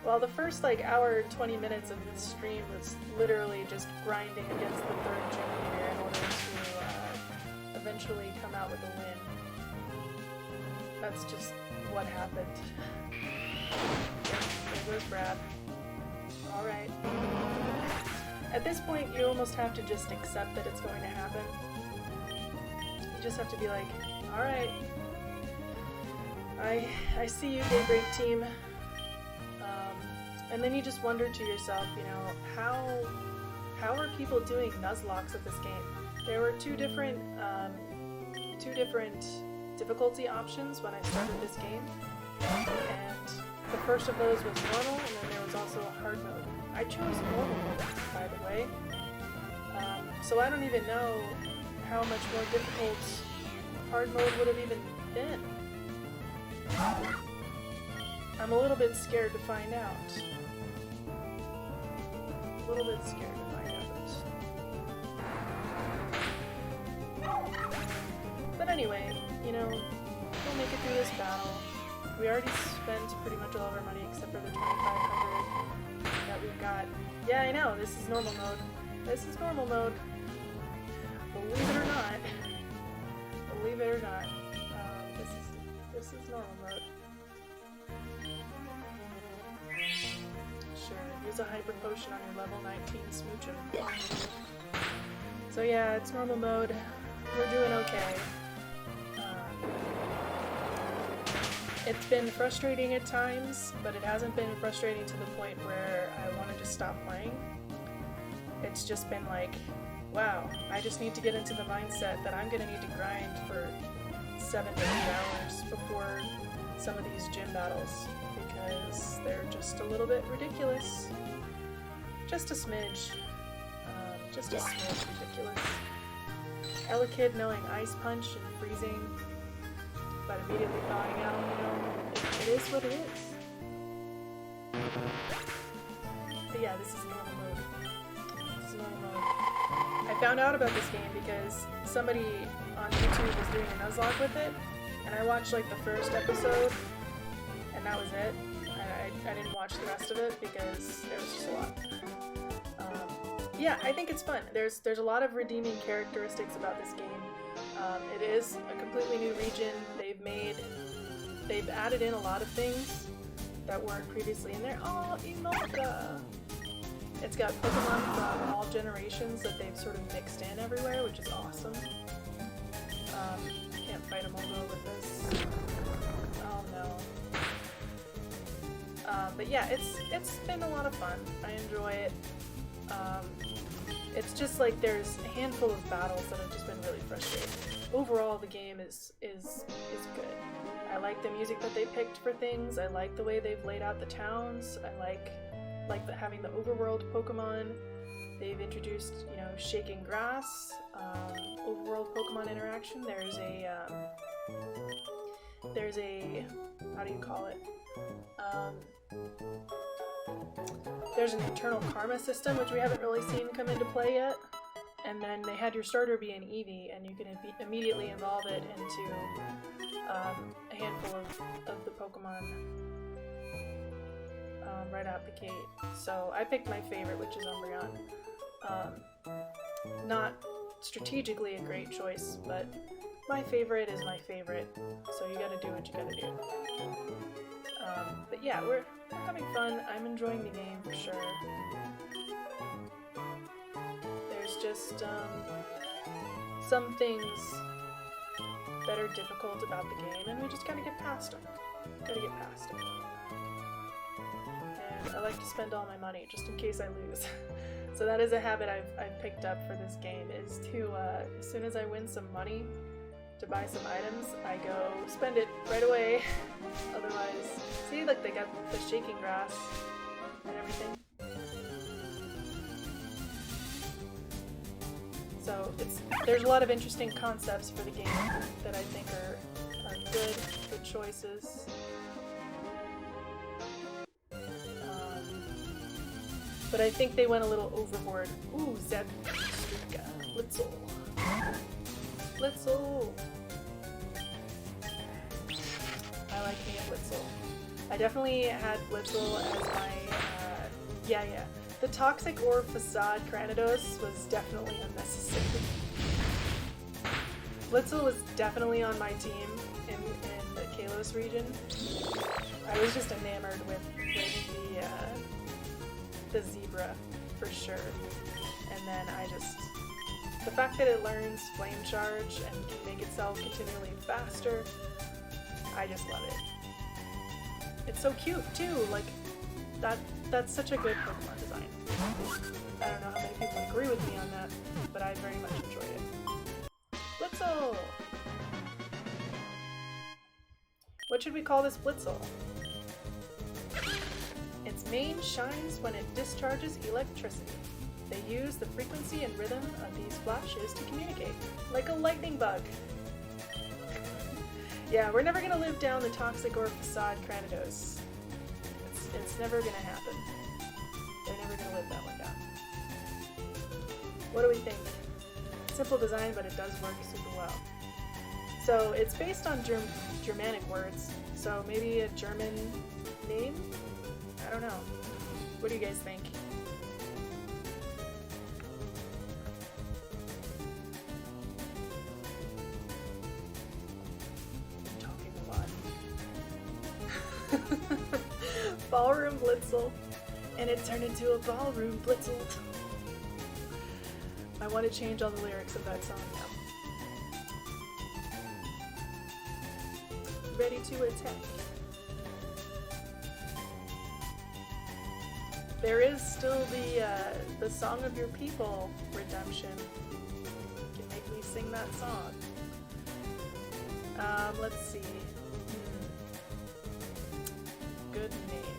Well, the first like hour and 20 minutes of this stream was literally just grinding against the third gym leader in order to eventually come out with a win. That's just what happened. there goes Brad. Alright. At this point, you almost have to just accept that it's going to happen. You just have to be like, alright, I see you, Daybreak team. And then you just wonder to yourself, you know, how are people doing Nuzlocke at this game? There were two different difficulty options when I started this game, and the first of those was normal, and then there was also a hard mode. I chose normal mode, by the way, so I don't even know how much more difficult hard mode would have even been. I'm a little bit scared to find out. A little bit scared to find out. But anyway, you know, we'll make it through this battle. We already spent pretty much all of our money except for the 2,500 that we've got. Yeah, I know, this is normal mode. This is normal mode. Believe it or not. Believe it or not. This is normal mode. Sure, use a hyper potion on your level 19 smoocher. So yeah, it's normal mode. We're doing okay. It's been frustrating at times, but it hasn't been frustrating to the point where I want to just stop playing. It's just been like, wow, I just need to get into the mindset that I'm gonna need to grind for 7 to 8 hours before some of these gym battles, because they're just a little bit ridiculous. Just a smidge. Just a smidge ridiculous. Elekid knowing Ice Punch and freezing, but immediately thawing out, you know, it is what it is. But yeah, this is normal mode. This is normal mode. I found out about this game because somebody on YouTube was doing a Nuzlocke with it, and I watched like the first episode, and that was it. I didn't watch the rest of it because there was just a lot. Yeah, I think it's fun. There's a lot of redeeming characteristics about this game. It is a completely new region. They've added in a lot of things that weren't previously in there. Oh, Emolga! It's got Pokemon from all generations that they've sort of mixed in everywhere, which is awesome. Can't fight Emolga with this. Oh no. But yeah, it's been a lot of fun. I enjoy it. It's just like there's a handful of battles that have just been really frustrating. Overall, the game is good. I like the music that they picked for things. I like the way they've laid out the towns. I like having the overworld Pokemon. They've introduced, you know, shaking grass, overworld Pokemon interaction. There's a how do you call it? There's an internal karma system, which we haven't really seen come into play yet. And then they had your starter be an Eevee, and you can immediately evolve it into a handful of the Pokemon right out the gate. So I picked my favorite, which is Umbreon. Not strategically a great choice, but my favorite is my favorite, so you gotta do what you gotta do. But yeah, we're having fun. I'm enjoying the game for sure. There's just some things that are difficult about the game, and we just gotta get past them. Gotta get past them. And I like to spend all my money just in case I lose. So that is a habit I've picked up for this game, is to, as soon as I win some money to buy some items, I go spend it right away. Otherwise, see, look, they got the shaking grass and everything. So there's a lot of interesting concepts for the game that I think are good choices. But I think they went a little overboard. Ooh, Zeb, Blitzel. Blitzel! I like me a Blitzel. I definitely had Blitzel as my, yeah. The Toxic or Facade Cranidos was definitely unnecessary. Blitzel was definitely on my team in the Kalos region. I was just enamored with the zebra for sure. And then the fact that it learns flame charge and can make itself continually faster, I just love it. It's so cute too, like that's such a good Pokemon design. I don't know how many people agree with me on that, but I very much enjoyed it. Blitzel! What should we call this Blitzel? Its mane shines when it discharges electricity. They use the frequency and rhythm of these flashes to communicate, like a lightning bug. Yeah, we're never gonna live down the toxic or facade Cranidos. It's never gonna happen. They're never gonna live that one down. What do we think? Simple design, but it does work super well. So it's based on Germanic words, so maybe a German name? I don't know. What do you guys think? I'm talking a lot. Ballroom Blitzel. And it turned into a Ballroom Blitzel. I want to change all the lyrics of that song now. Ready to attack. There is still the Song of Your People redemption. You can make me sing that song. Let's see. Good name.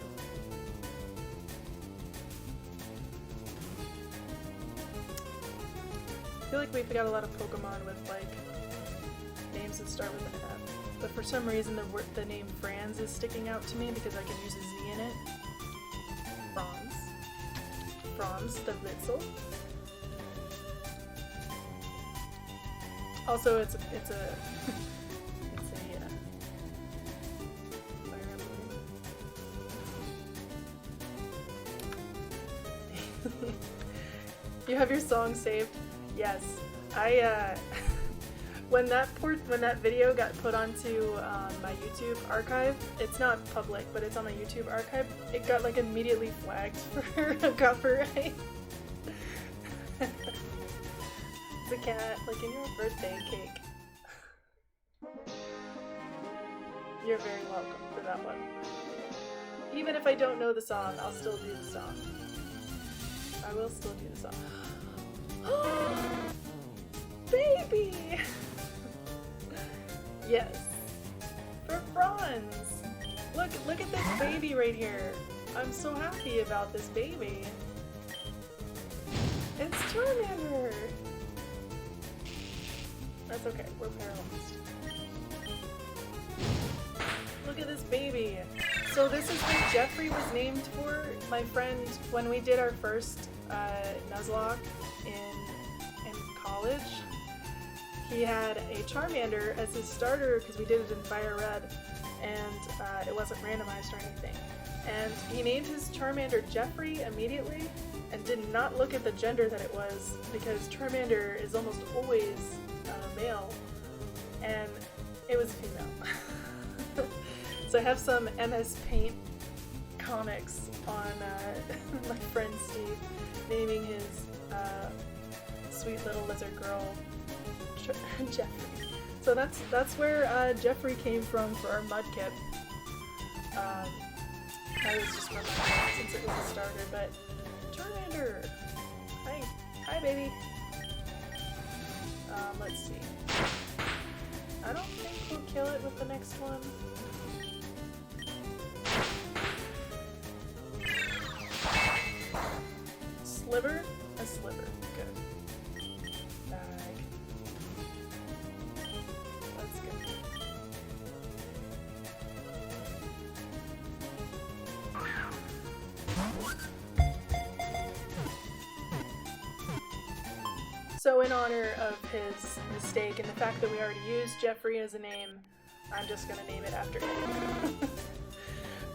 I feel like we've got a lot of Pokemon with like names that start with an F. But for some reason the name Franz is sticking out to me because I can use a Z in it. Franz the Blitzel. Also, it's a fire emblem. You have your song saved? Yes. I when that video got put onto my YouTube archive, it's not public, but it's on my YouTube archive, it got like immediately flagged for copyright. It's a cat, like in your birthday cake. You're very welcome for that one. Even if I don't know the song, I'll still do the song. I will still do the song. Baby! Yes. For Franz! Look at this baby right here. I'm so happy about this baby. It's Charmander! That's okay, we're paralyzed. Look at this baby. So this is what Jeffrey was named for. My friend, when we did our first Nuzlocke in college, he had a Charmander as his starter because we did it in Fire Red, and it wasn't randomized or anything. And he named his Charmander Jeffrey immediately and did not look at the gender that it was because Charmander is almost always male, and it was female. So I have some MS Paint comics on my friend Steve naming his sweet little lizard girl Jeffrey. So that's where Jeffrey came from for our Mudkip. I was just remembering that since it was a starter, but Charmander! Hi baby! Let's see. I don't think we'll kill it with the next one. Sliver? A sliver. Good. Bag. That's good. So in honor of his mistake and the fact that we already used Jeffrey as a name, I'm just gonna name it after him.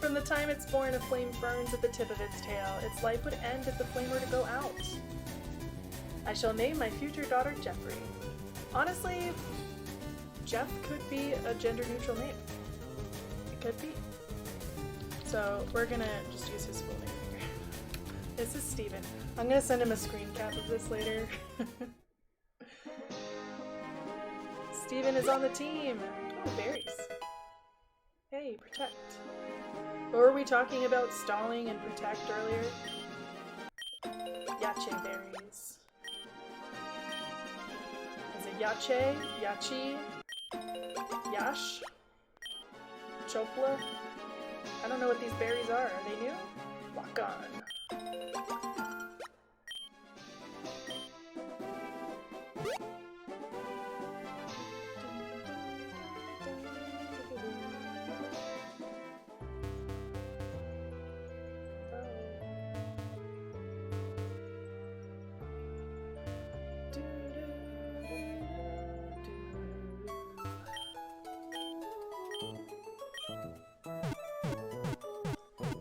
From the time it's born, a flame burns at the tip of its tail. Its life would end if the flame were to go out. I shall name my future daughter Jeffrey. Honestly, Jeff could be a gender-neutral name. Could be. So we're gonna just use his full name here. This is Steven. I'm gonna send him a screen cap of this later. Steven is on the team! Oh, berries. Hey, protect. What were we talking about stalling and protect earlier? Yache berries. Is it Yache? Yachi? Yash? Chopla? I don't know what these berries are. Are they new? Lock on.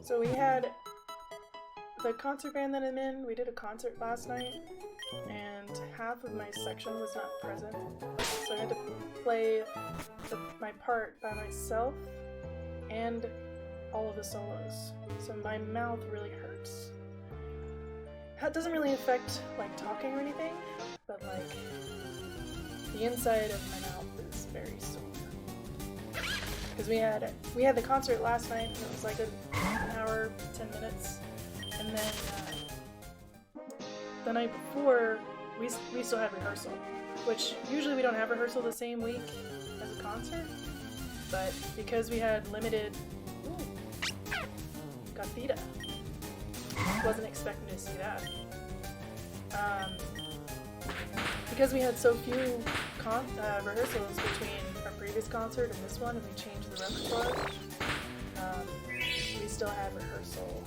So we had the concert band that I'm in, we did a concert last night, and half of my section was not present, so I had to play my part by myself and all of the solos, so my mouth really hurts. That doesn't really affect like talking or anything, but like the inside of my mouth is very sore. Because we had the concert last night, and it was like an hour, 10 minutes, and then the night before we still had rehearsal, which usually we don't have rehearsal the same week as a concert, but because we had limited, Gatita, wasn't expecting to see that. Because we had so few rehearsals between our previous concert and this one, and we changed the repertoire, we still had rehearsal.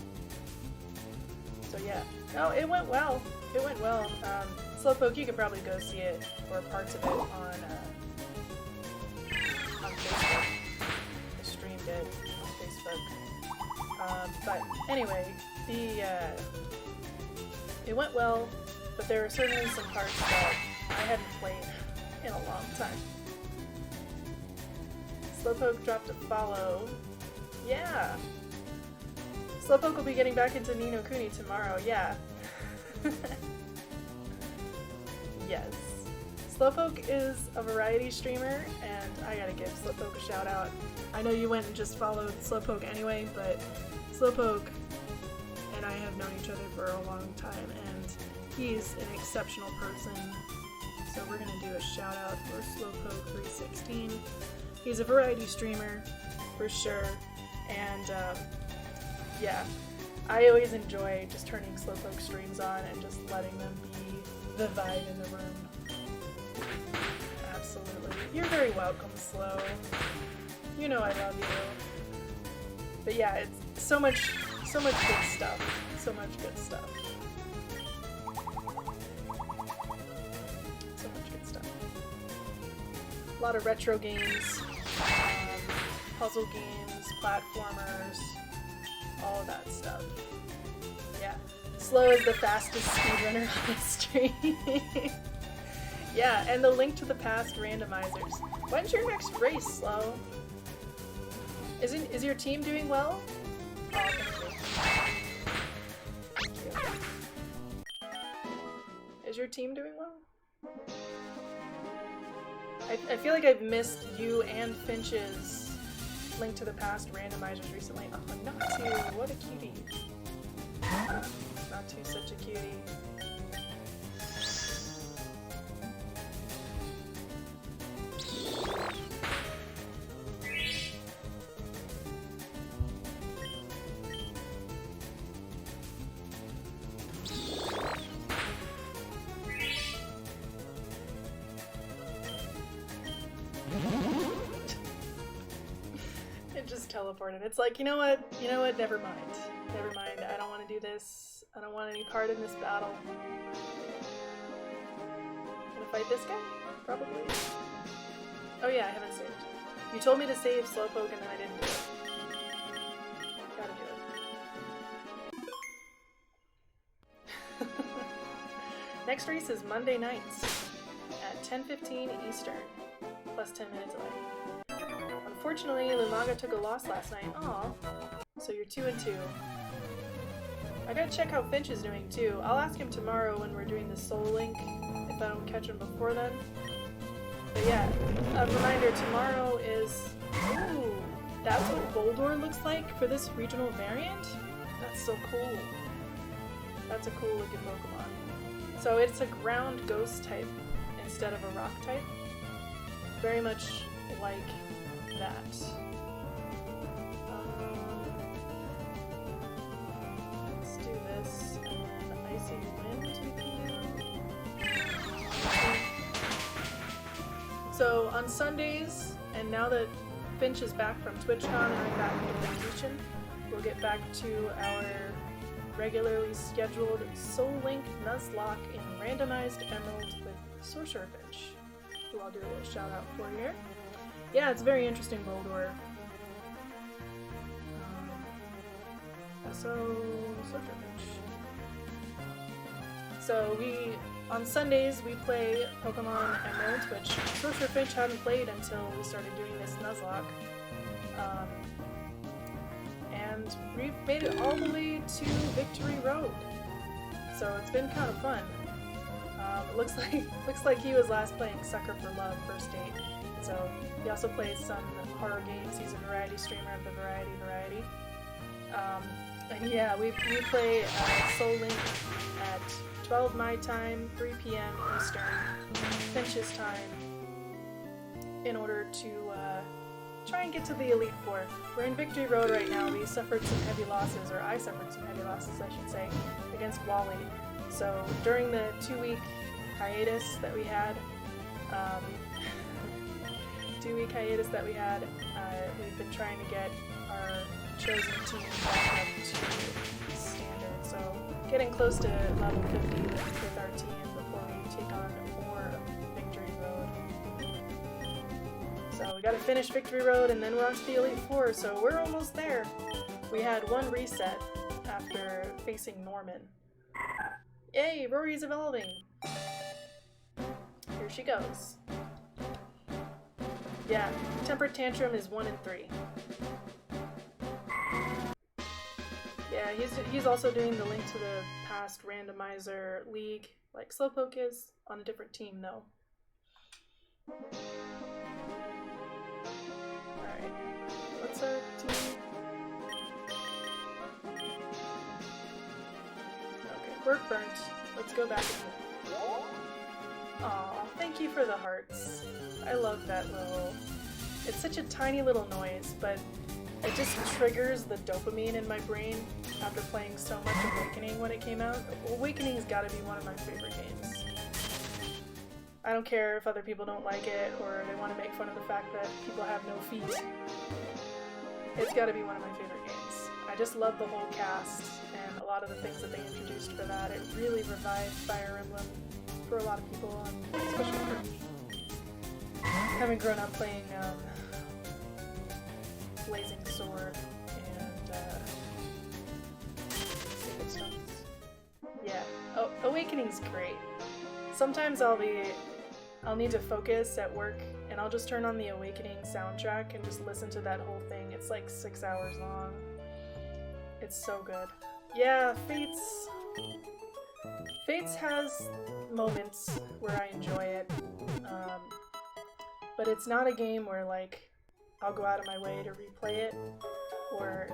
So yeah. No, it went well. It went well. Slowpoke, you could probably go see it, or parts of it, on Facebook. I streamed it on Facebook. But anyway, it went well, but there were certainly some parts that I hadn't played in a long time. Slowpoke dropped a follow. Yeah! Slowpoke will be getting back into Ni no Kuni tomorrow, yeah. Yes. Slowpoke is a variety streamer, and I gotta give Slowpoke a shout out. I know you went and just followed Slowpoke anyway, but Slowpoke and I have known each other for a long time, and he's an exceptional person. So we're gonna do a shout out for Slowpoke316. He's a variety streamer, for sure, and yeah, I always enjoy just turning Slowpoke streams on and just letting them be the vibe in the room. Absolutely. You're very welcome, Slow. You know I love you. But yeah, it's so much good stuff. So much good stuff. So much good stuff. A lot of retro games, puzzle games, platformers, all of that stuff. Yeah. Slow is the fastest speedrunner on the stream. Yeah, and the Link to the Past randomizers. When's your next race, Slow? Is your team doing well? Oh, thank you. Is your team doing well? I feel like I've missed you and Finch's Link to the Past randomizers recently. Oh, Natu, what a cutie. Natu's such a cutie. It just teleported. It's like, you know what? Never mind. Never mind. I don't want to do this. I don't want any part in this battle. Gonna fight this guy? Probably. Oh yeah, I haven't saved. You told me to save Slowpoke and then I didn't do it. Gotta do it. Next race is Monday nights at 10:15 Eastern, plus 10 minutes away. On Unfortunately, Lumaga took a loss last night. Aw. So you're 2-2. I gotta check how Finch is doing too. I'll ask him tomorrow when we're doing the Soul Link, if I don't catch him before then. But yeah, a reminder, tomorrow is... Ooh, that's what Boldor looks like for this regional variant? That's so cool. That's a cool looking Pokemon. So it's a ground ghost type instead of a rock type. Very much like that. Let's do this, and then Icy Wind we can do. So on Sundays, and now that Finch is back from TwitchCon and I'm back into vacation, we'll get back to our regularly scheduled Soul Link Nuzlocke in Randomized Emerald with Sorcerer Finch, who I'll do a little shout out for here. Yeah, it's very interesting, Boldor. So, Sorcerer Finch. So on Sundays, we play Pokemon Emerald, which Sorcerer Finch hadn't played until we started doing this Nuzlocke. And we've made it all the way to Victory Road. So it's been kind of fun. It looks like he was last playing Sucker for Love First Date. So he also plays some horror games. He's a variety streamer of the Variety. And yeah, we play Soul Link at 12 my time, 3 p.m. Eastern, Finch's time, in order to try and get to the Elite Four. We're in Victory Road right now. We suffered some heavy losses, or I suffered some heavy losses, I should say, against Wally. So during the 2-week hiatus that we had, we've been trying to get our chosen team back up to standard. So getting close to level 50 with our team before we take on more of Victory Road. So we gotta finish Victory Road and then we're on to the Elite Four, so we're almost there. We had one reset after facing Norman. Yay, Rory's evolving! Here she goes. Yeah, Temper Tantrum is 1 in 3. Yeah, he's also doing the Link to the Past randomizer league, like Slowpoke is, on a different team though. Alright, what's our team? Okay, work burnt. Let's go back again. Aw, thank you for the hearts. I love that little... It's such a tiny little noise, but it just triggers the dopamine in my brain after playing so much Awakening when it came out. Awakening's gotta be one of my favorite games. I don't care if other people don't like it or they want to make fun of the fact that people have no feet. It's gotta be one of my favorite games. I just love the whole cast and a lot of the things that they introduced for that. It really revived Fire Emblem for a lot of people, especially for me. Having grown up playing Blazing Sword and Sacred Stones. Yeah, Awakening's great. Sometimes I'll need to focus at work and I'll just turn on the Awakening soundtrack and just listen to that whole thing. It's like 6 hours long. It's so good. Yeah, Fates has moments where I enjoy it, but it's not a game where like I'll go out of my way to replay it or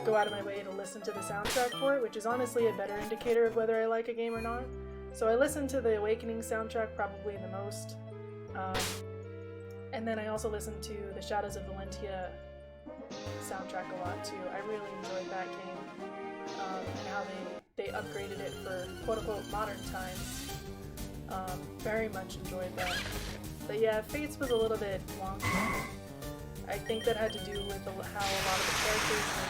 go out of my way to listen to the soundtrack for it, which is honestly a better indicator of whether I like a game or not. So I listen to the Awakening soundtrack probably the most, and then I also listen to the Shadows of Valentia soundtrack a lot too. I really enjoyed that game, and how they upgraded it for quote-unquote modern times. Very much enjoyed that. But yeah, Fates was a little bit wonky. I think that had to do with how a lot of the characters were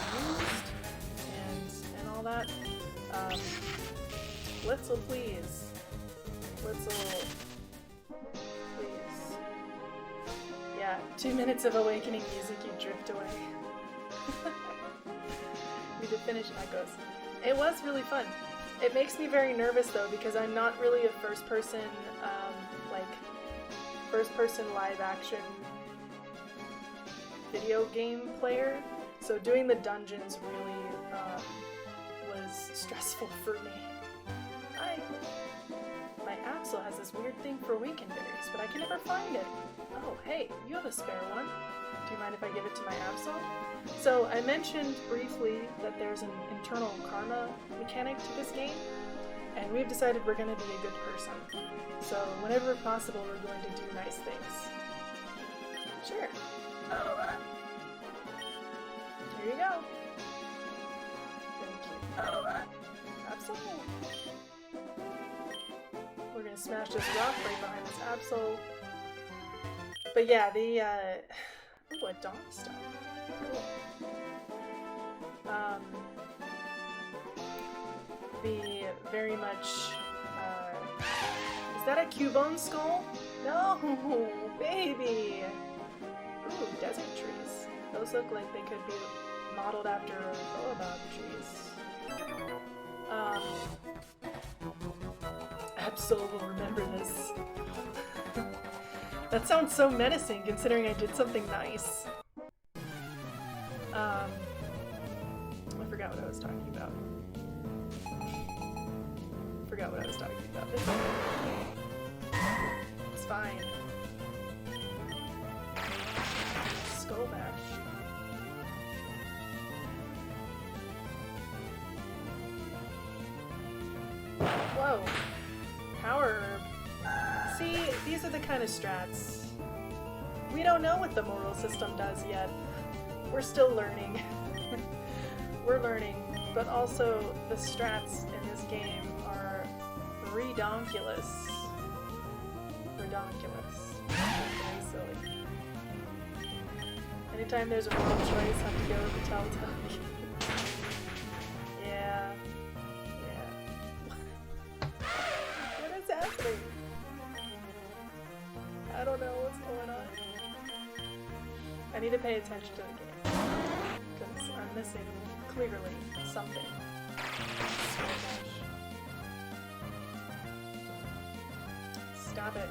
used and all that. Blitzel, please. Blitzel, please. Yeah, 2 minutes of Awakening music, you drift away. Need to finish Echoes. It was really fun. It makes me very nervous though, because I'm not really a first-person live action video game player, so doing the dungeons really was stressful for me. My Absol has this weird thing for Wakenberries, but I can never find it. Oh, hey, you have a spare one. Do you mind if I give it to my Absol? So, I mentioned briefly that there's an internal karma mechanic to this game, and we've decided we're going to be a good person. So, whenever possible, we're going to do nice things. Sure. Here you go. Thank you. Absol. We're gonna smash this rock right behind this Absol. But yeah, the ooh, a dawn stuff. Cool. The very much is that a Cubone skull? No, baby. Ooh, desert trees. Those look like they could be modeled after Boabab trees. Absol will remember this. That sounds so menacing considering I did something nice. I forgot what I was talking about. It's fine. Skull bash. Whoa. Power herb. See, these are the kind of strats. We don't know what the moral system does yet. We're still learning. We're learning, but also the strats in this game are redonkulous. Very silly. Anytime there's a moral choice, I have to go with the Telltale. Yeah. What is happening? I don't know what's going on. I need to pay attention to the game. Because I'm missing, clearly, something. Stop it.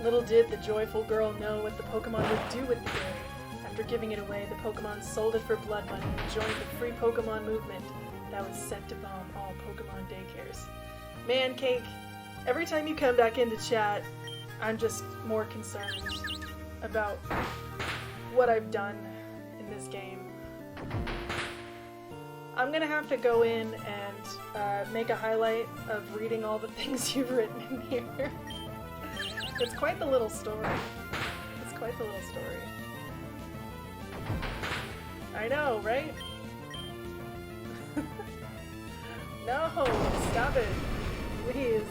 Little did the joyful girl know what the Pokemon would do with the berry. After giving it away, the Pokemon sold it for blood money and joined the free Pokemon movement that was set to bomb all Pokemon daycares. Man, Cake, every time you come back into chat, I'm just more concerned about what I've done in this game. I'm gonna have to go in and make a highlight of reading all the things you've written in here. It's quite the little story. I know, right? No, stop it. Please.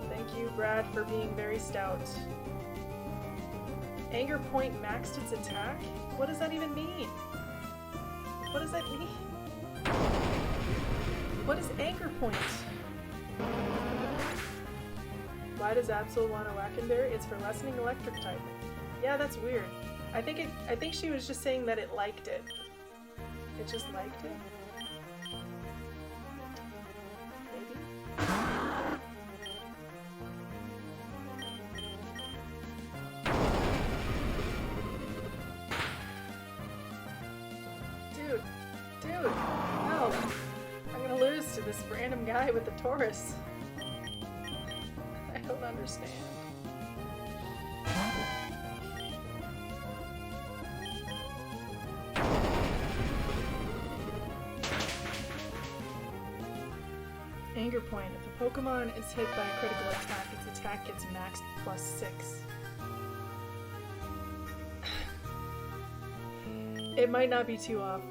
Thank you, Brad, for being very stout. Anger Point maxed its attack? What does that even mean? What does that mean? What is Anger Point? Why does Absol want a Wackenberry? It's for lessening electric type. Yeah, that's weird. I think she was just saying that it liked it. It just liked it? Maybe? Dude, help! I'm gonna lose to this random guy with the Taurus. I don't understand. Anger Point. If a Pokemon is hit by a critical attack, its attack gets maxed +6. It might not be too off.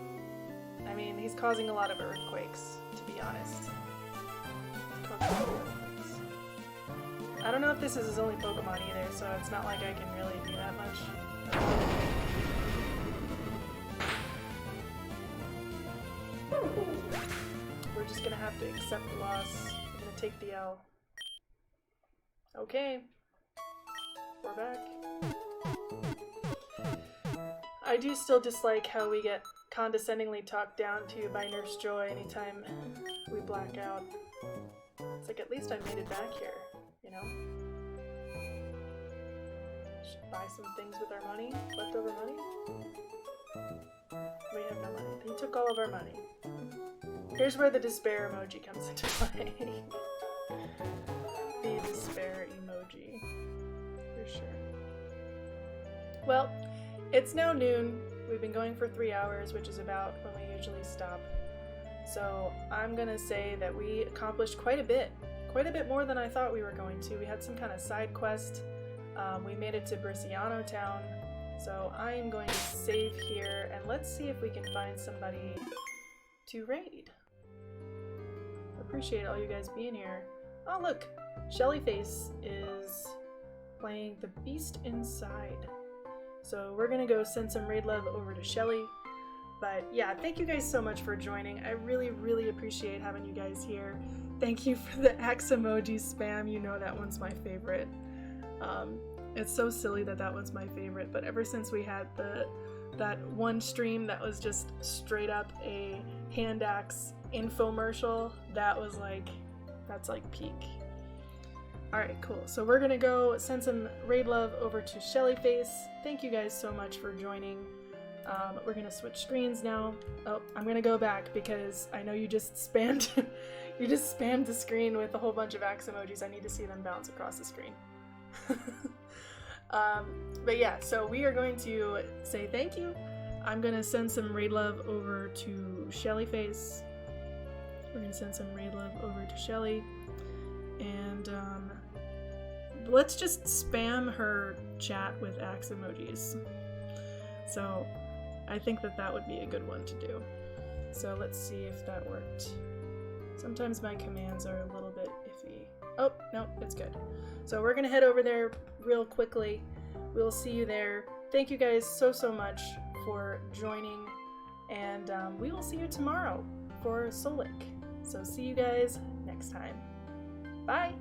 I mean, he's causing a lot of earthquakes, to be honest. I don't know if this is his only Pokemon either, so it's not like I can really do that much. We're just gonna have to accept the loss. We're gonna take the L. Okay. We're back. I do still dislike how we get condescendingly talked down to by Nurse Joy anytime we black out. It's like, at least I made it back here, you know? Should buy some things with our money, leftover money. We have no money. He took all of our money. Here's where the despair emoji comes into play. The despair emoji. For sure. Well, it's now noon. We've been going for 3 hours, which is about when we usually stop. So I'm gonna say that we accomplished quite a bit more than I thought we were going to. We had some kind of side quest. We made it to Brisciano town. So I'm going to save here, and let's see if we can find somebody to raid. Appreciate all you guys being here. Oh look, Shellyface is playing The Beast Inside. So we're gonna go send some raid love over to Shelly. But yeah, thank you guys so much for joining. I really, really appreciate having you guys here. Thank you for the axe emoji spam. You know that one's my favorite. It's so silly that that one's my favorite, but ever since we had that one stream that was just straight up a hand axe infomercial, that's like peak. Alright, cool. So we're gonna go send some raid love over to Shellyface. Thank you guys so much for joining. We're gonna switch screens now. Oh, I'm gonna go back because I know you just spammed the screen with a whole bunch of axe emojis. I need to see them bounce across the screen. But yeah, so we are going to say thank you. I'm gonna send some raid love over to Shellyface. We're gonna send some raid love over to Shelly. And let's just spam her chat with axe emojis. So I think that would be a good one to do. So let's see if that worked. Sometimes my commands are a little bit iffy. Oh, no, it's good. So we're gonna head over there real quickly. We'll see you there. Thank you guys so much for joining, and we will see you tomorrow for Solik. So see you guys next time. Bye!